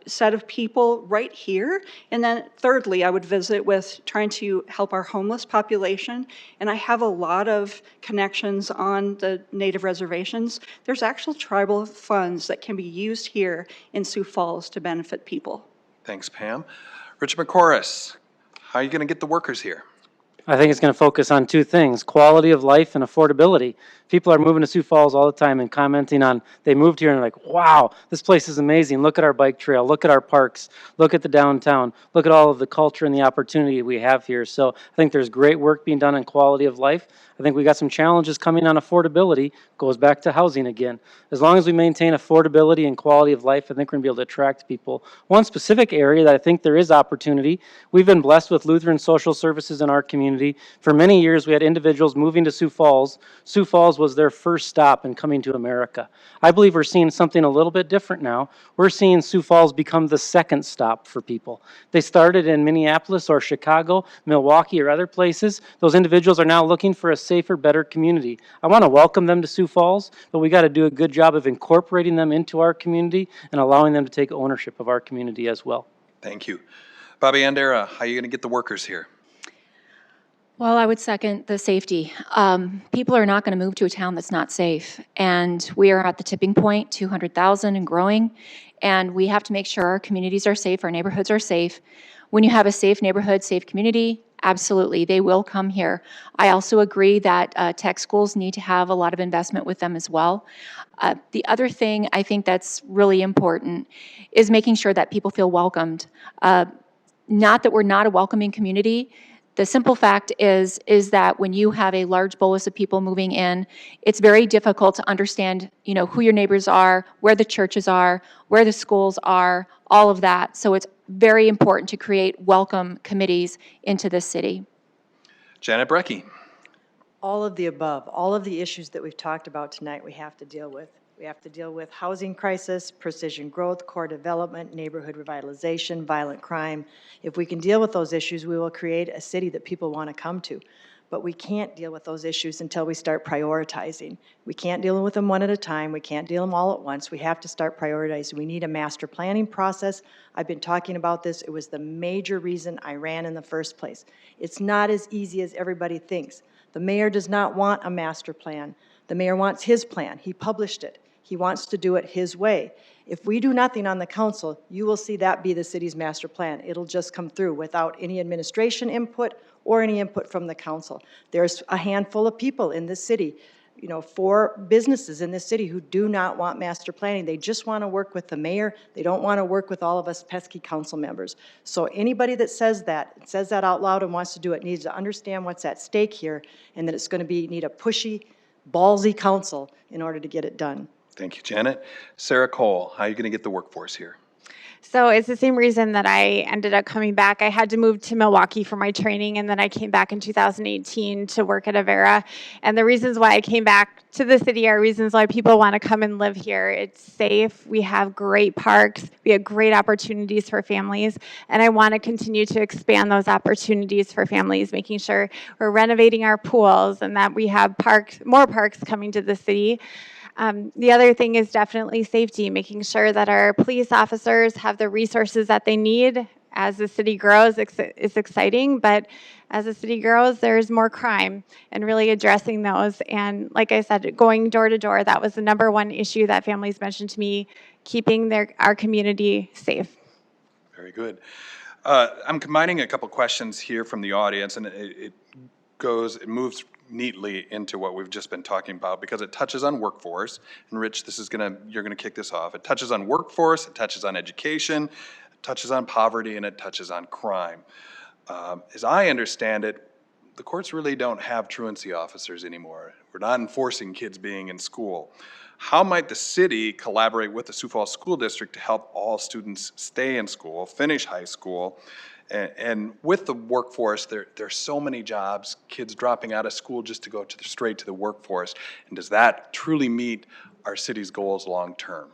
set of people right here. And then thirdly, I would visit with trying to help our homeless population. And I have a lot of connections on the Native reservations. There's actual tribal funds that can be used here in Sioux Falls to benefit people. Thanks, Pam. Rich Mccroris, how are you going to get the workers here? I think it's going to focus on two things: quality of life and affordability. People are moving to Sioux Falls all the time and commenting on, they moved here and like, wow, this place is amazing. Look at our bike trail, look at our parks, look at the downtown, look at all of the culture and the opportunity we have here. So I think there's great work being done on quality of life. I think we got some challenges coming on affordability. Goes back to housing again. As long as we maintain affordability and quality of life, I think we're going to be able to attract people. One specific area that I think there is opportunity, we've been blessed with Lutheran social services in our community community. For many years, we had individuals moving to Sioux Falls. Sioux Falls was their first stop in coming to America. I believe we're seeing something a little bit different now. We're seeing Sioux Falls become the second stop for people. They started in Minneapolis or Chicago, Milwaukee, or other places. Those individuals are now looking for a safer, better community. I want to welcome them to Sioux Falls, but we got to do a good job of incorporating them into our community and allowing them to take ownership of our community as well. Thank you. Bobby Andera, how are you going to get the workers here? Well, I would second the safety. People are not going to move to a town that's not safe. And we are at the tipping point, 200,000 and growing. And we have to make sure our communities are safe, our neighborhoods are safe. When you have a safe neighborhood, safe community, absolutely, they will come here. I also agree that tech schools need to have a lot of investment with them as well. The other thing I think that's really important is making sure that people feel welcomed. Not that we're not a welcoming community. The simple fact is that when you have a large bolus of people moving in, it's very difficult to understand, who your neighbors are, where the churches are, where the schools are, all of that. So it's very important to create welcome committees into this city. Janet Brecke. All of the above, all of the issues that we've talked about tonight, we have to deal with. We have to deal with housing crisis, precision growth, core development, neighborhood revitalization, violent crime. If we can deal with those issues, we will create a city that people want to come to. But we can't deal with those issues until we start prioritizing. We can't deal with them one at a time. We can't deal them all at once. We have to start prioritizing. We need a master planning process. I've been talking about this. It was the major reason I ran in the first place. It's not as easy as everybody thinks. The mayor does not want a master plan. The mayor wants his plan. He published it. He wants to do it his way. If we do nothing on the council, you will see that be the city's master plan. It'll just come through without any administration input or any input from the council. There's a handful of people in this city, 4 businesses in this city who do not want master planning. They just want to work with the mayor. They don't want to work with all of us pesky council members. So anybody that says that out loud and wants to do it needs to understand what's at stake here and that it's going to need a pushy, ballsy council in order to get it done. Thank you, Janet. Sarah Cole, how are you going to get the workforce here? So it's the same reason that I ended up coming back. I had to move to Milwaukee for my training, and then I came back in 2018 to work at Avera. And the reasons why I came back to the city are reasons why people want to come and live here. It's safe. We have great parks. We have great opportunities for families. And I want to continue to expand those opportunities for families, making sure we're renovating our pools and that we have more parks coming to the city. The other thing is definitely safety, making sure that our police officers have the resources that they need. As the city grows, it's exciting, but as the city grows, there's more crime, and really addressing those. And like I said, going door to door, that was the #1 issue that families mentioned to me, keeping our community safe. Very good. I'm combining a couple questions here from the audience, and it moves neatly into what we've just been talking about because it touches on workforce. And Rich, you're gonna kick this off. It touches on workforce, it touches on education, it touches on poverty, and it touches on crime. As I understand it, the courts really don't have truancy officers anymore. We're not enforcing kids being in school. How might the city collaborate with the Sioux Falls School District to help all students stay in school, finish high school? And with the workforce, there's so many jobs, kids dropping out of school just to go straight to the workforce. And does that truly meet our city's goals long term?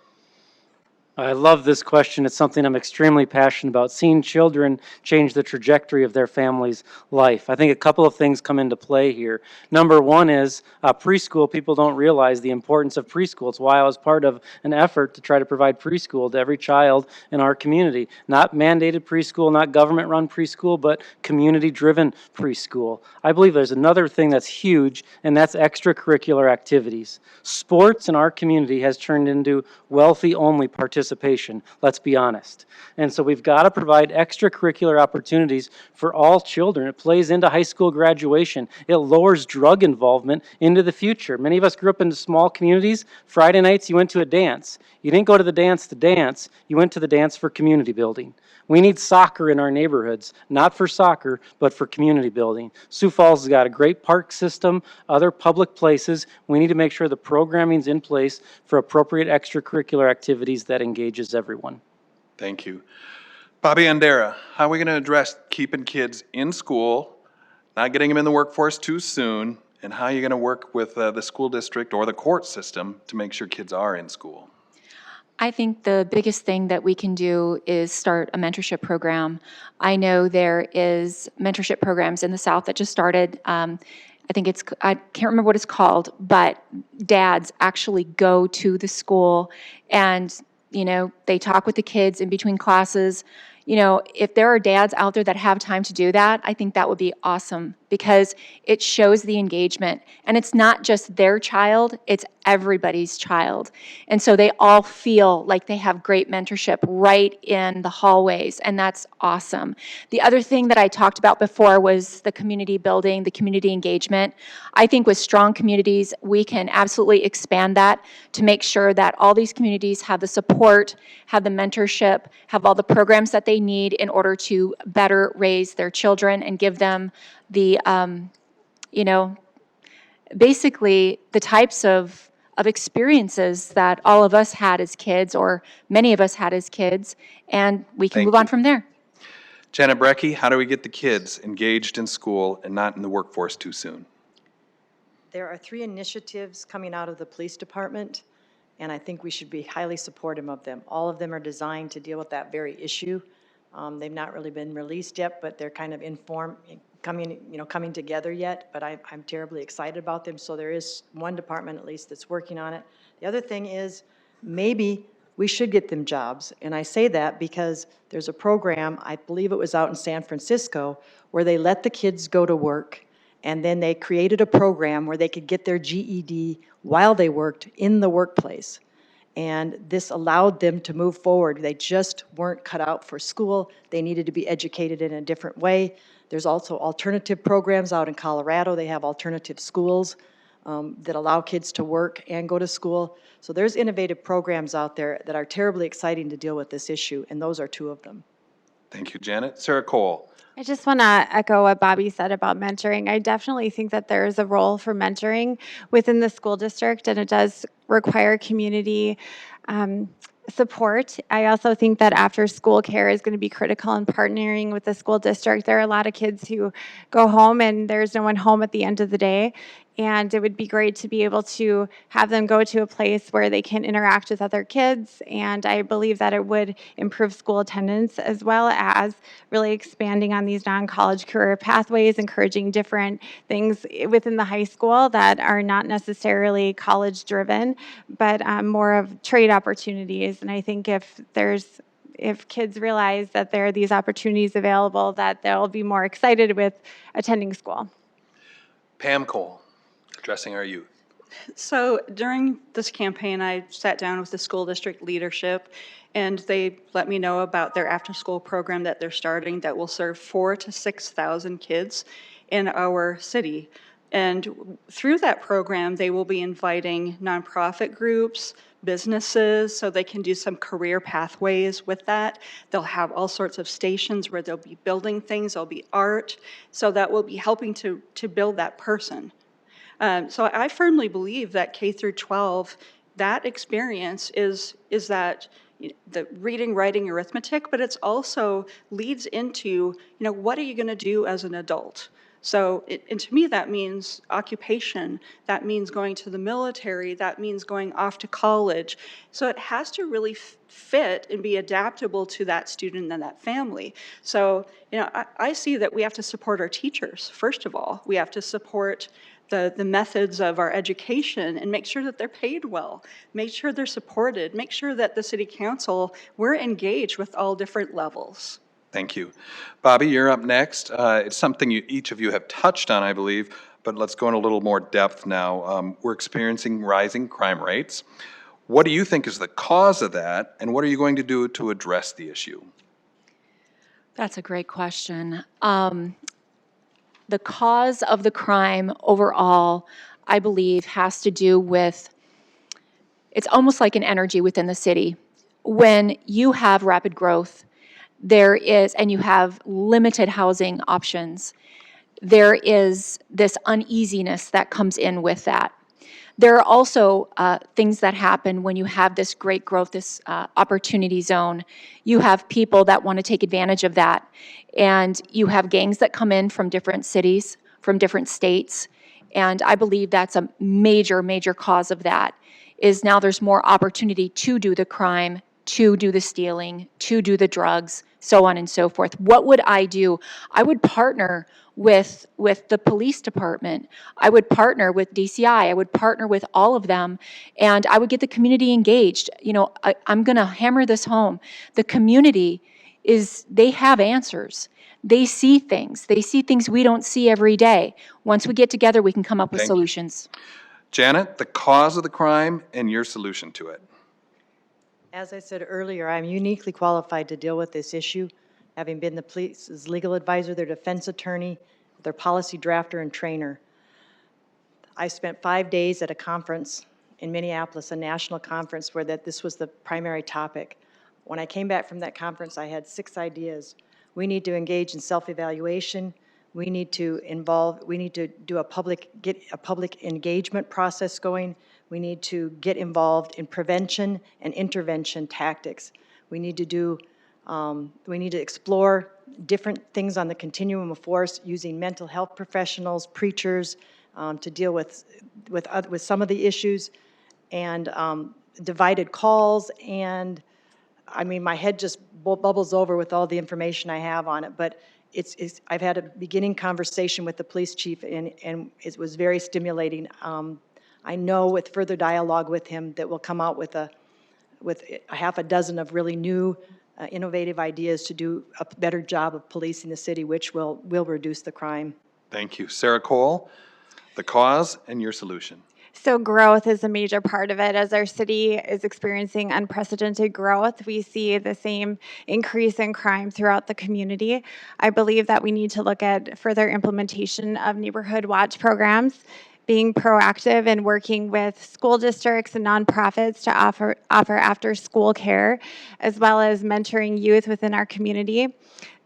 I love this question. It's something I'm extremely passionate about, seeing children change the trajectory of their family's life. I think a couple of things come into play here. Number one is preschool. People don't realize the importance of preschool. It's why I was part of an effort to try to provide preschool to every child in our community. Not mandated preschool, not government-run preschool, but community-driven preschool. I believe there's another thing that's huge, and that's extracurricular activities. Sports in our community has turned into wealthy-only participation. Let's be honest. And so we've got to provide extracurricular opportunities for all children. It plays into high school graduation. It lowers drug involvement into the future. Many of us grew up in small communities. Friday nights you went to a dance. You didn't go to the dance to dance. You went to the dance for community building. We need soccer in our neighborhoods, not for soccer, but for community building. Sioux Falls has got a great park system, other public places. We need to make sure the programming's in place for appropriate extracurricular activities that engages everyone. Thank you. Bobby Andera, how are we going to address keeping kids in school, not getting them in the workforce too soon, and how you're going to work with the school district or the court system to make sure kids are in school. I think the biggest thing that we can do is start a mentorship program. I know there is mentorship programs in the South that just started. I can't remember what it's called, but dads actually go to the school and, they talk with the kids in between classes. If there are dads out there that have time to do that, I think that would be awesome because it shows the engagement. And it's not just their child, it's everybody's child. And so they all feel like they have great mentorship right in the hallways, and that's awesome. The other thing that I talked about before was the community building, the community engagement. I think with strong communities, we can absolutely expand that to make sure that all these communities have the support, have the mentorship, have all the programs that they need in order to better raise their children and give them the, basically the types of experiences that all of us had as kids, or many of us had as kids, and we can move on from there. Janet Brecke, how do we get the kids engaged in school and not in the workforce too soon? There are 3 initiatives coming out of the police department, and I think we should be highly supportive of them. All of them are designed to deal with that very issue. They've not really been released yet, but they're kind of coming together yet, but I'm terribly excited about them. So there is one department at least that's working on it. The other thing is maybe we should get them jobs. And I say that because there's a program, I believe it was out in San Francisco, where they let the kids go to work, and then they created a program where they could get their GED while they worked in the workplace. And this allowed them to move forward. They just weren't cut out for school. They needed to be educated in a different way. There's also alternative programs out in Colorado. They have alternative schools that allow kids to work and go to school. So there's innovative programs out there that are terribly exciting to deal with this issue, and those are 2 of them. Thank you, Janet. Sarah Cole. I just want to echo what Bobby said about mentoring. I definitely think that there is a role for mentoring within the school district, and it does require community support. I also think that after school care is going to be critical in partnering with the school district. There are a lot of kids who go home and there's no one home at the end of the day. And it would be great to be able to have them go to a place where they can interact with other kids. And I believe that it would improve school attendance, as well as really expanding on these non-college career pathways, encouraging different things within the high school that are not necessarily college driven, but more of trade opportunities. And I think if kids realize that there are these opportunities available, that they'll be more excited with attending school. Pam Cole, addressing our youth. So during this campaign, I sat down with the school district leadership, and they let me know about their after-school program that they're starting that will serve 4,000 to 6,000 kids in our city. And through that program, they will be inviting nonprofit groups, businesses, so they can do some career pathways with that. They'll have all sorts of stations where they'll be building things, there'll be art, so that will be helping to build that person. So I firmly believe that K through 12, that experience is that the reading, writing, arithmetic, but it's also leads into, what are you going to do as an adult? So, and to me, that means occupation, that means going to the military, that means going off to college. So it has to really fit and be adaptable to that student and that family. So, I see that we have to support our teachers, first of all. We have to support the methods of our education and make sure that they're paid well, make sure they're supported, make sure that the city council, we're engaged with all different levels. Thank you. Bobby, you're up next. It's something each of you have touched on, I believe, but let's go in a little more depth now. We're experiencing rising crime rates. What do you think is the cause of that, and what are you going to do to address the issue? That's a great question. The cause of the crime overall, I believe, has to do with, it's almost like an energy within the city. When you have rapid growth, and you have limited housing options, there is this uneasiness that comes in with that. There are also things that happen when you have this great growth, this opportunity zone. You have people that want to take advantage of that. And you have gangs that come in from different cities from different states. And I believe that's a major, major cause of that, is now there's more opportunity to do the crime, to do the stealing, to do the drugs, so on and so forth. What would I do? I would partner with the police department. I would partner with DCI. I would partner with all of them, and I would get the community engaged. You know, I'm going to hammer this home. The community they have answers. They see things. They see things we don't see every day. Once we get together, we can come up with Thank you. solutions. Janet, the cause of the crime and your solution to it. As I said earlier, I'm uniquely qualified to deal with this issue, having been the police's legal advisor, their defense attorney, their policy drafter and trainer. I spent 5 days at a conference in Minneapolis, a national conference where this was the primary topic. When I came back from that conference, I had 6 ideas. We need to engage in self-evaluation. We need to do get a public engagement process going. We need to get involved in prevention and intervention tactics. We need to explore different things on the continuum of force using mental health professionals, preachers, to deal with some of the issues, and divided calls. And I mean, my head just bubbles over with all the information I have on it, but I've had a beginning conversation with the police chief, and it was very stimulating. I know with further dialogue with him that we'll come out with a half a dozen of really new, innovative ideas to do a better job of policing the city, which will reduce the crime. Thank you. Sarah Cole, the cause and your solution. So growth is a major part of it. As our city is experiencing unprecedented growth, we see the same increase in crime throughout the community. I believe that we need to look at further implementation of neighborhood watch programs, being proactive and working with school districts and nonprofits to offer after-school care, as well as mentoring youth within our community.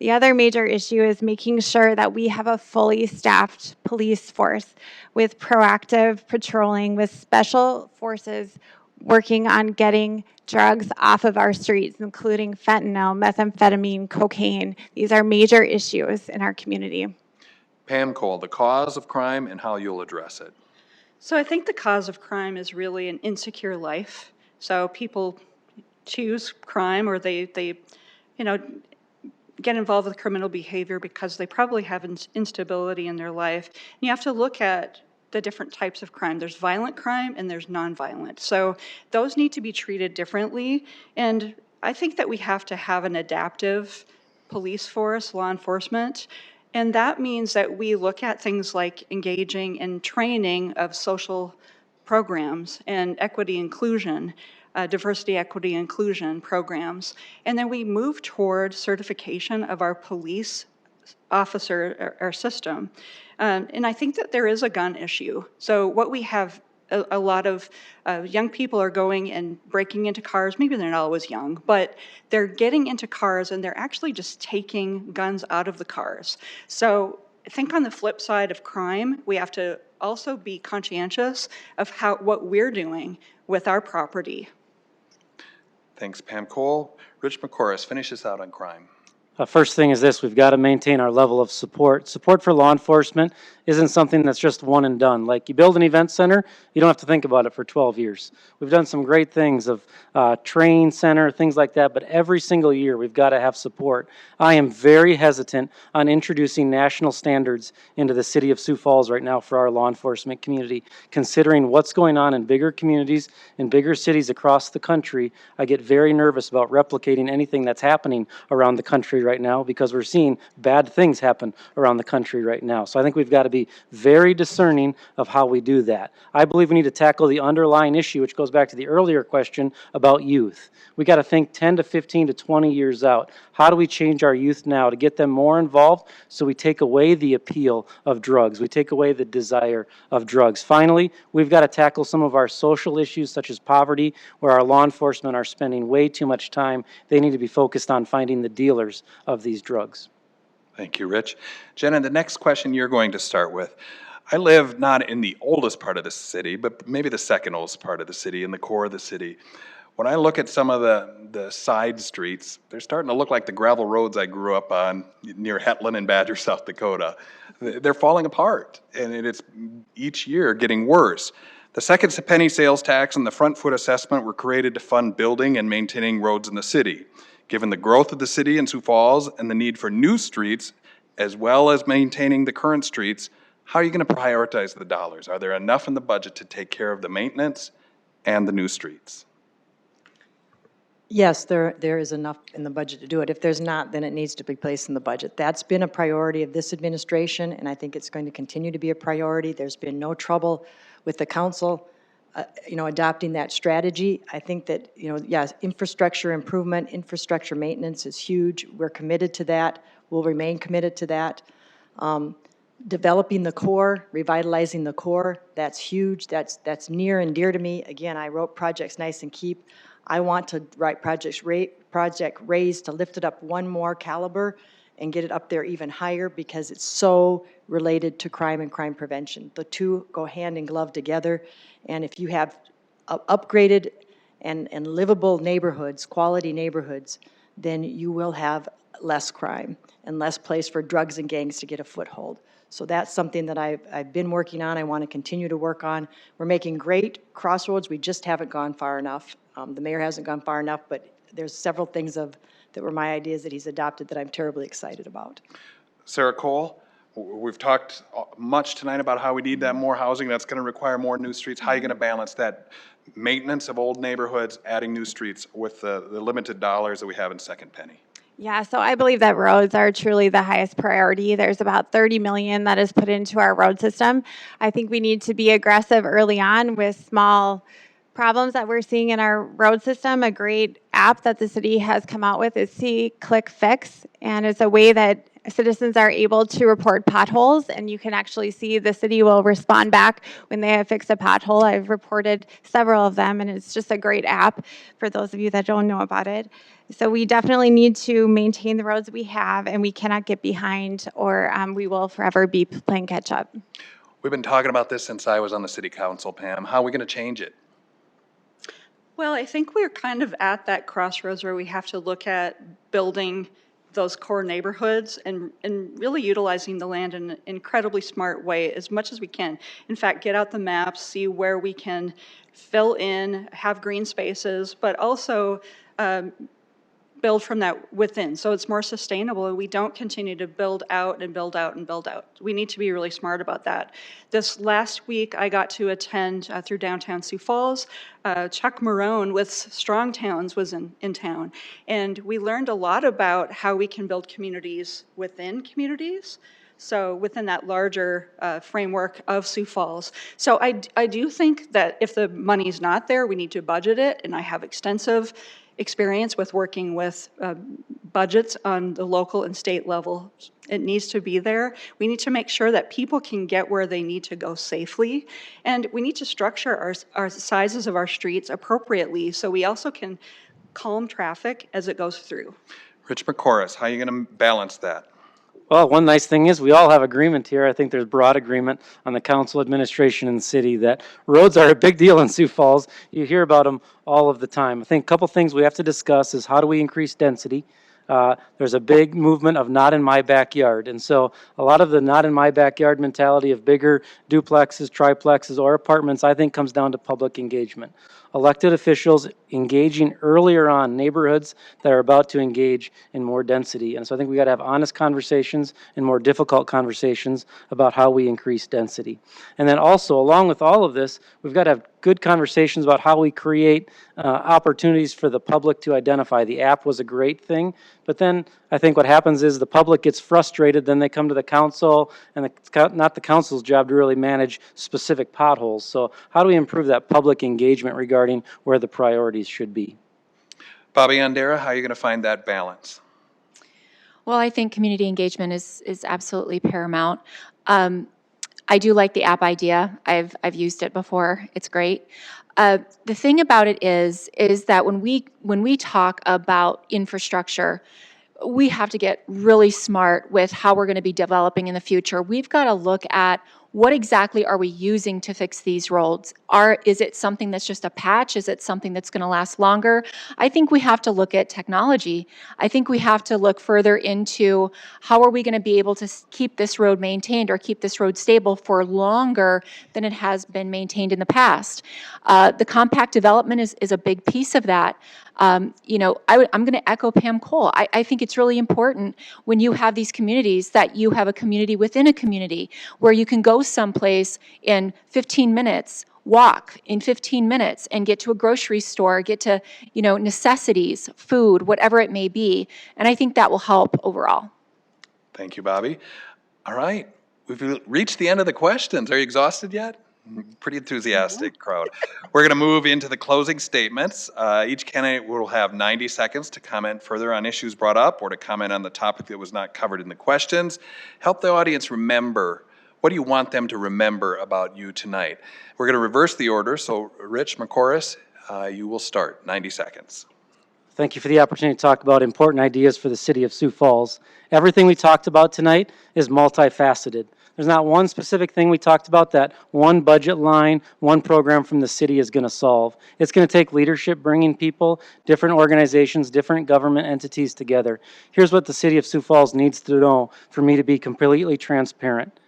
The other major issue is making sure that we have a fully staffed police force with proactive patrolling, with special forces working on getting drugs off of our streets, including fentanyl, methamphetamine, cocaine. These are major issues in our community. Pam Cole, the cause of crime and how you'll address it. So I think the cause of crime is really an insecure life. So people choose crime, or they get involved with criminal behavior because they probably have instability in their life. And you have to look at the different types of crime. There's violent crime and there's nonviolent. So those need to be treated differently. And I think that we have to have an adaptive police force, law enforcement. And that means that we look at things like engaging in training of social programs and equity inclusion, diversity, equity, inclusion programs. And then we move toward certification of our police officer, our system. And I think that there is a gun issue. So what we have, a lot of young people are going and breaking into cars. Maybe they're not always young, but they're getting into cars and they're actually just taking guns out of the cars. So I think on the flip side of crime, we have to also be conscientious of what we're doing with our property. Thanks, Pam Cole. Rich Mccroris, finish us out on crime. First thing is this: we've got to maintain our level of support. Support for law enforcement isn't something that's just one and done. Like, you build an event center, you don't have to think about it for 12 years. We've done some great things of train center, things like that, but every single year we've got to have support. I am very hesitant on introducing national standards into the city of Sioux Falls right now for our law enforcement community. Considering what's going on in bigger communities, in bigger cities across the country, I get very nervous about replicating anything that's happening around the country right now, because we're seeing bad things happen around the country right now. So I think we've got to be very discerning of how we do that. I believe we need to tackle the underlying issue, which goes back to the earlier question about youth. We got to think 10 to 15 to 20 years out. How do we change our youth now to get them more involved so we take away the appeal of drugs, we take away the desire of drugs? Finally, we've got to tackle some of our social issues such as poverty, where our law enforcement are spending way too much time. They need to be focused on finding the dealers of these drugs. Thank you, Rich. Jenna, the next question you're going to start with. I live not in the oldest part of the city, but maybe the second oldest part of the city, in the core of the city. when I look at some of the side streets, they're starting to look like the gravel roads I grew up on near Hetland and Badger, South Dakota. They're falling apart, and it's each year getting worse. The second penny sales tax and the front foot assessment were created to fund building and maintaining roads in the city. Given the growth of the city in Sioux Falls and the need for new streets, as well as maintaining the current streets, how are you going to prioritize the dollars? Are there enough in the budget to take care of the maintenance and the new streets? Yes, there is enough in the budget to do it. If there's not, then it needs to be placed in the budget. That's been a priority of this administration, and I think it's going to continue to be a priority. There's been no trouble with the council, adopting that strategy. I think that, yes, infrastructure improvement, infrastructure maintenance is huge. We're committed to that. We'll remain committed to that. Developing the core, revitalizing the core, that's huge. That's near and dear to me. Again, I wrote Projects Nice and Keep. I want to write Project Raise to lift it up one more caliber and get it up there even higher, because it's so related to crime and crime prevention. The two go hand in glove together, and if you have upgraded and livable neighborhoods, quality neighborhoods, then you will have less crime and less place for drugs and gangs to get a foothold. So that's something that I've been working on. I want to continue to work on. We're making great crossroads. We just haven't gone far enough. The mayor hasn't gone far enough, but there's several things that were my ideas that he's adopted that I'm terribly excited about. Sarah Cole, we've talked much tonight about how we need that more housing. That's going to require more new streets. How are you going to balance that maintenance of old neighborhoods, adding new streets with the limited dollars that we have in second penny? Yeah, so I believe that roads are truly the highest priority. There's about 30 million that is put into our road system. I think we need to be aggressive early on with small problems that we're seeing in our road system. A great app that the city has come out with is See, Click, Fix, and it's a way that citizens are able to report potholes, and you can actually see the city will respond back when they have fixed a pothole. I've reported several of them, and it's just a great app for those of you that don't know about it. So we definitely need to maintain the roads we have, and we cannot get behind, or we will forever be playing catch up. We've been talking about this since I was on the city council, Pam. How are we going to change it? Well, I think we're kind of at that crossroads where we have to look at building those core neighborhoods and really utilizing the land in an incredibly smart way as much as we can. In fact, get out the maps, see where we can fill in, have green spaces, but also build from that within, so it's more sustainable and we don't continue to build out and build out and build out. We need to be really smart about that. This last week I got to attend through downtown Sioux Falls. Chuck Marone with Strong Towns was in town, and we learned a lot about how we can build communities within communities. So within that larger framework of Sioux Falls. So I do think that if the money's not there, we need to budget it, and I have extensive experience with working with budgets on the local and state level. It needs to be there. We need to make sure that people can get where they need to go safely, and we need to structure our sizes of our streets appropriately so we also can calm traffic as it goes through. Rich Mccroris, how are you going to balance that? Well, one nice thing is we all have agreement here. I think there's broad agreement on the council, administration, and the city that roads are a big deal in Sioux Falls. You hear about them all of the time. I think a couple things we have to discuss is how do we increase density? There's a big movement of not in my backyard. And so a lot of the not in my backyard mentality of bigger duplexes, triplexes, or apartments, I think comes down to public engagement. Elected officials engaging earlier on neighborhoods that are about to engage in more density. And so I think we got to have honest conversations and more difficult conversations about how we increase density. And then also, along with all of this, we've got to have good conversations about how we create opportunities for the public to identify. The app was a great thing, but then I think what happens is the public gets frustrated, then they come to the council, and it's not the council's job to really manage specific potholes. So how do we improve that public engagement regarding where the priorities should be? Bobby Andera, how are you going to find that balance? Well, I think community engagement is absolutely paramount. I do like the app idea. I've used it before. It's great. The thing about it is that when we talk about infrastructure, we have to get really smart with how we're going to be developing in the future. We've got to look at what exactly are we using to fix these roads? Is it something that's just a patch? Is it something that's going to last longer? I think we have to look at technology. I think we have to look further into how are we going to be able to keep this road maintained or keep this road stable for longer than it has been maintained in the past. The compact development is a big piece of that. I'm going to echo Pam Cole. I think it's really important when you have these communities that you have a community within a community where you can go someplace in 15 minutes, walk in 15 minutes and get to a grocery store, get to, necessities, food, whatever it may be. And I think that will help overall. Thank you, Bobby. All right, we've reached the end of the questions. Are you exhausted yet? Pretty enthusiastic crowd. We're going to move into the closing statements. Each candidate will have 90 seconds to comment further on issues brought up or to comment on the topic that was not covered in the questions. Help the audience remember. What do you want them to remember about you tonight? We're going to reverse the order. So, Rich Mccroris, you will start. 90 seconds. Thank you for the opportunity to talk about important ideas for the city of Sioux Falls. Everything we talked about tonight is multifaceted. There's not one specific thing we talked about that one budget line, one program from the city is going to solve. It's going to take leadership, bringing people, different organizations, different government entities together. Here's what the city of Sioux Falls needs to know for me to be completely transparent.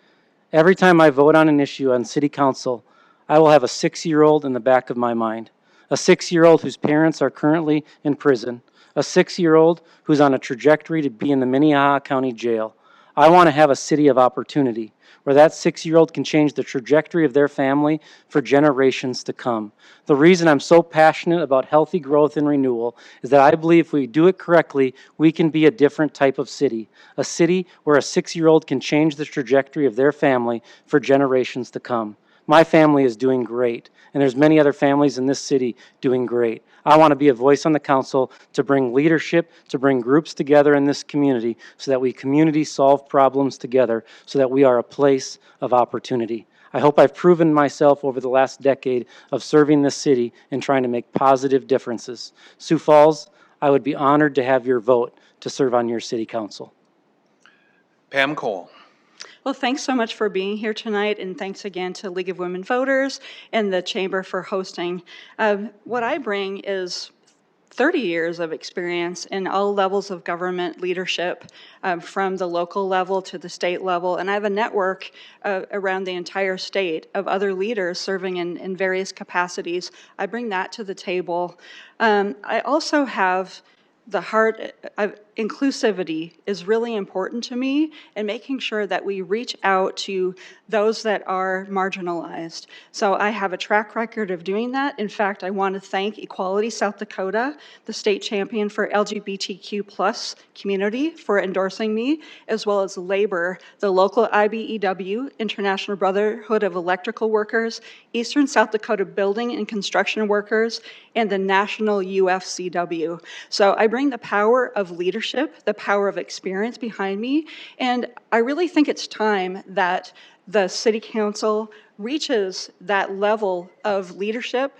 Every time I vote on an issue on city council, I will have a 6-year-old in the back of my mind. A 6-year-old whose parents are currently in prison. A 6-year-old who's on a trajectory to be in the Minnehaha County Jail. I want to have a city of opportunity where that 6-year-old can change the trajectory of their family for generations to come. The reason I'm so passionate about healthy growth and renewal is that I believe if we do it correctly, we can be a different type of city. A city where a 6-year-old can change the trajectory of their family for generations to come. My family is doing great, and there's many other families in this city doing great. I want to be a voice on the council to bring leadership, to bring groups together in this community so that we community solve problems together, so that we are a place of opportunity. I hope I've proven myself over the last decade of serving this city and trying to make positive differences. Sioux Falls, I would be honored to have your vote to serve on your city council. Pam Cole. Well, thanks so much for being here tonight, and thanks again to League of Women Voters and the Chamber for hosting. What I bring is 30 years of experience in all levels of government leadership, from the local level to the state level, and I have a network around the entire state of other leaders serving in various capacities. I bring that to the table. I also have the heart of inclusivity is really important to me, and making sure that we reach out to those that are marginalized. So I have a track record of doing that. In fact, I want to thank Equality South Dakota, the state champion for LGBTQ+ community, for endorsing me, as well as Labor, the local IBEW, International Brotherhood of Electrical Workers, Eastern South Dakota Building and Construction Workers, and the National UFCW. So I bring the power of leadership, the power of experience behind me, and I really think it's time that the City Council reaches that level of leadership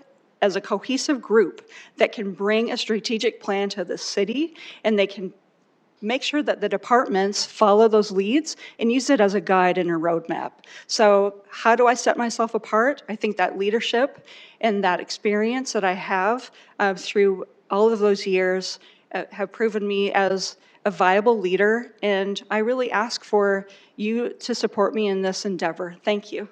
as a cohesive group that can bring a strategic plan to the city, and they can make sure that the departments follow those leads and use it as a guide and a roadmap. So how do I set myself apart? I think that leadership and that experience that I have through all of those years have proven me as a viable leader, and I really ask for you to support me in this endeavor. Thank you.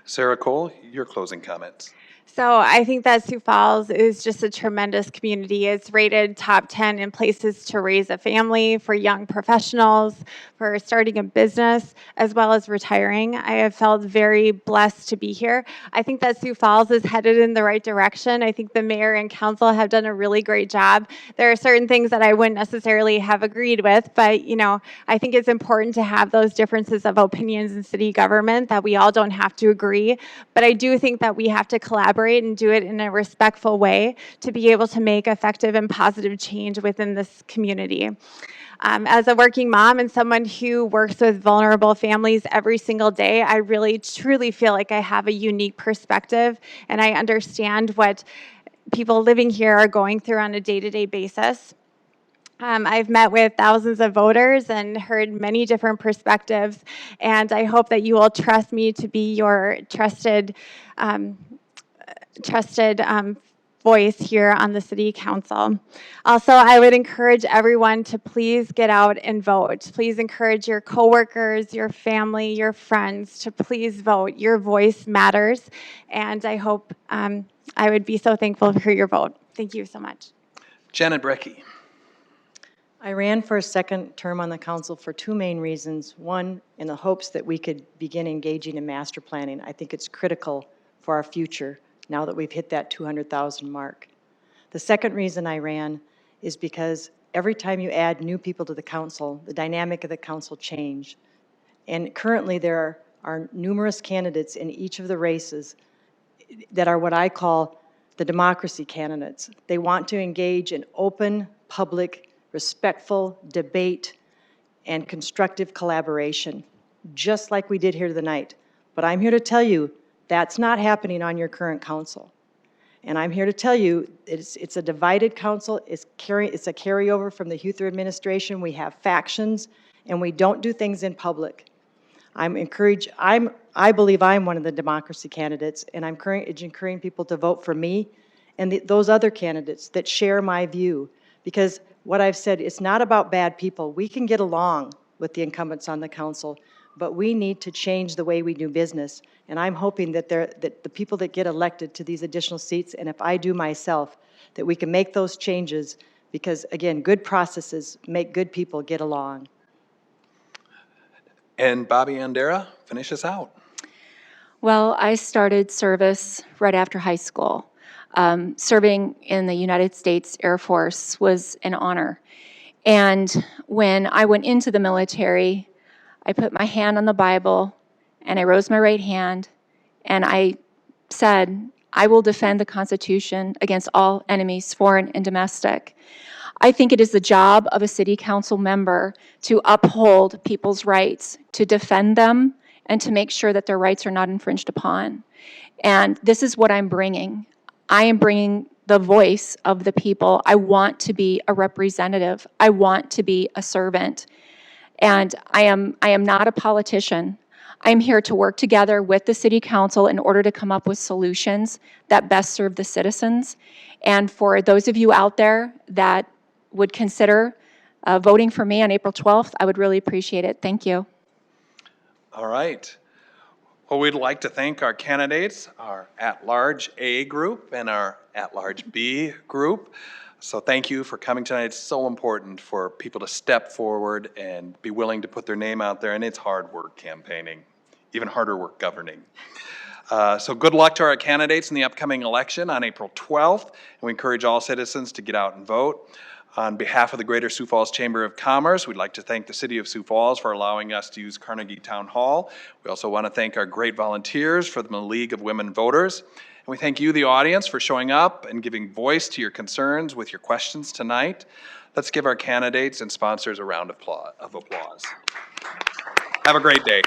Sarah Cole, your closing comments. So I think that Sioux Falls is just a tremendous community. It's rated top 10 in places to raise a family, for young professionals, for starting a business, as well as retiring. I have felt very blessed to be here. I think that Sioux Falls is headed in the right direction. I think the mayor and council have done a really great job. There are certain things that I wouldn't necessarily have agreed with, but I think it's important to have those differences of opinions in city government, that we all don't have to agree. But I do think that we have to collaborate and do it in a respectful way to be able to make effective and positive change within this community. As a working mom and someone who works with vulnerable families every single day, I really truly feel like I have a unique perspective, and I understand what people living here are going through on a day-to-day basis. I've met with thousands of voters and heard many different perspectives, and I hope that you will trust me to be your trusted voice here on the City Council. Also, I would encourage everyone to please get out and vote. Please encourage your coworkers, your family, your friends to please vote. Your voice matters, and I hope I would be so thankful for your vote. Thank you so much. Janet Brecke. I ran for a second term on the council for two main reasons. One, in the hopes that we could begin engaging in master planning. I think it's critical for our future now that we've hit that 200,000 mark. The second reason I ran is because every time you add new people to the council, the dynamic of the council changes. And currently there are numerous candidates in each of the races that are what I call the democracy candidates. They want to engage in open, public, respectful debate and constructive collaboration, just like we did here tonight. But I'm here to tell you that's not happening on your current council. And I'm here to tell you it's a divided council. It's a carryover from the Huther administration. We have factions, and we don't do things in public. I believe I'm one of the democracy candidates, and I'm encouraging people to vote for me and those other candidates that share my view. Because what I've said, it's not about bad people. We can get along with the incumbents on the council, but we need to change the way we do business. And I'm hoping that the people that get elected to these additional seats, and if I do myself, that we can make those changes because, again, good processes make good people get along. And Bobby Andera, finish us out. Well, I started service right after high school. Serving in the United States Air Force was an honor. And when I went into the military, I put my hand on the Bible and I rose my right hand and I said, I will defend the Constitution against all enemies, foreign and domestic. I think it is the job of a city council member to uphold people's rights, to defend them, and to make sure that their rights are not infringed upon. And this is what I'm bringing. I am bringing the voice of the people. I want to be a representative. I want to be a servant. And I am not a politician. I'm here to work together with the city council in order to come up with solutions that best serve the citizens. And for those of you out there that would consider voting for me on April 12th, I would really appreciate it. Thank you. All right. Well, we'd like to thank our candidates, our at-large A group and our at-large B group. So thank you for coming tonight. It's so important for people to step forward and be willing to put their name out there, and it's hard work campaigning, even harder work governing. So good luck to our candidates in the upcoming election on April 12th, and we encourage all citizens to get out and vote. On behalf of the Greater Sioux Falls Chamber of Commerce, we'd like to thank the City of Sioux Falls for allowing us to use Carnegie Town Hall. We also want to thank our great volunteers for the League of Women Voters. And we thank you, the audience, for showing up and giving voice to your concerns with your questions tonight. Let's give our candidates and sponsors a round of applause. Have a great day.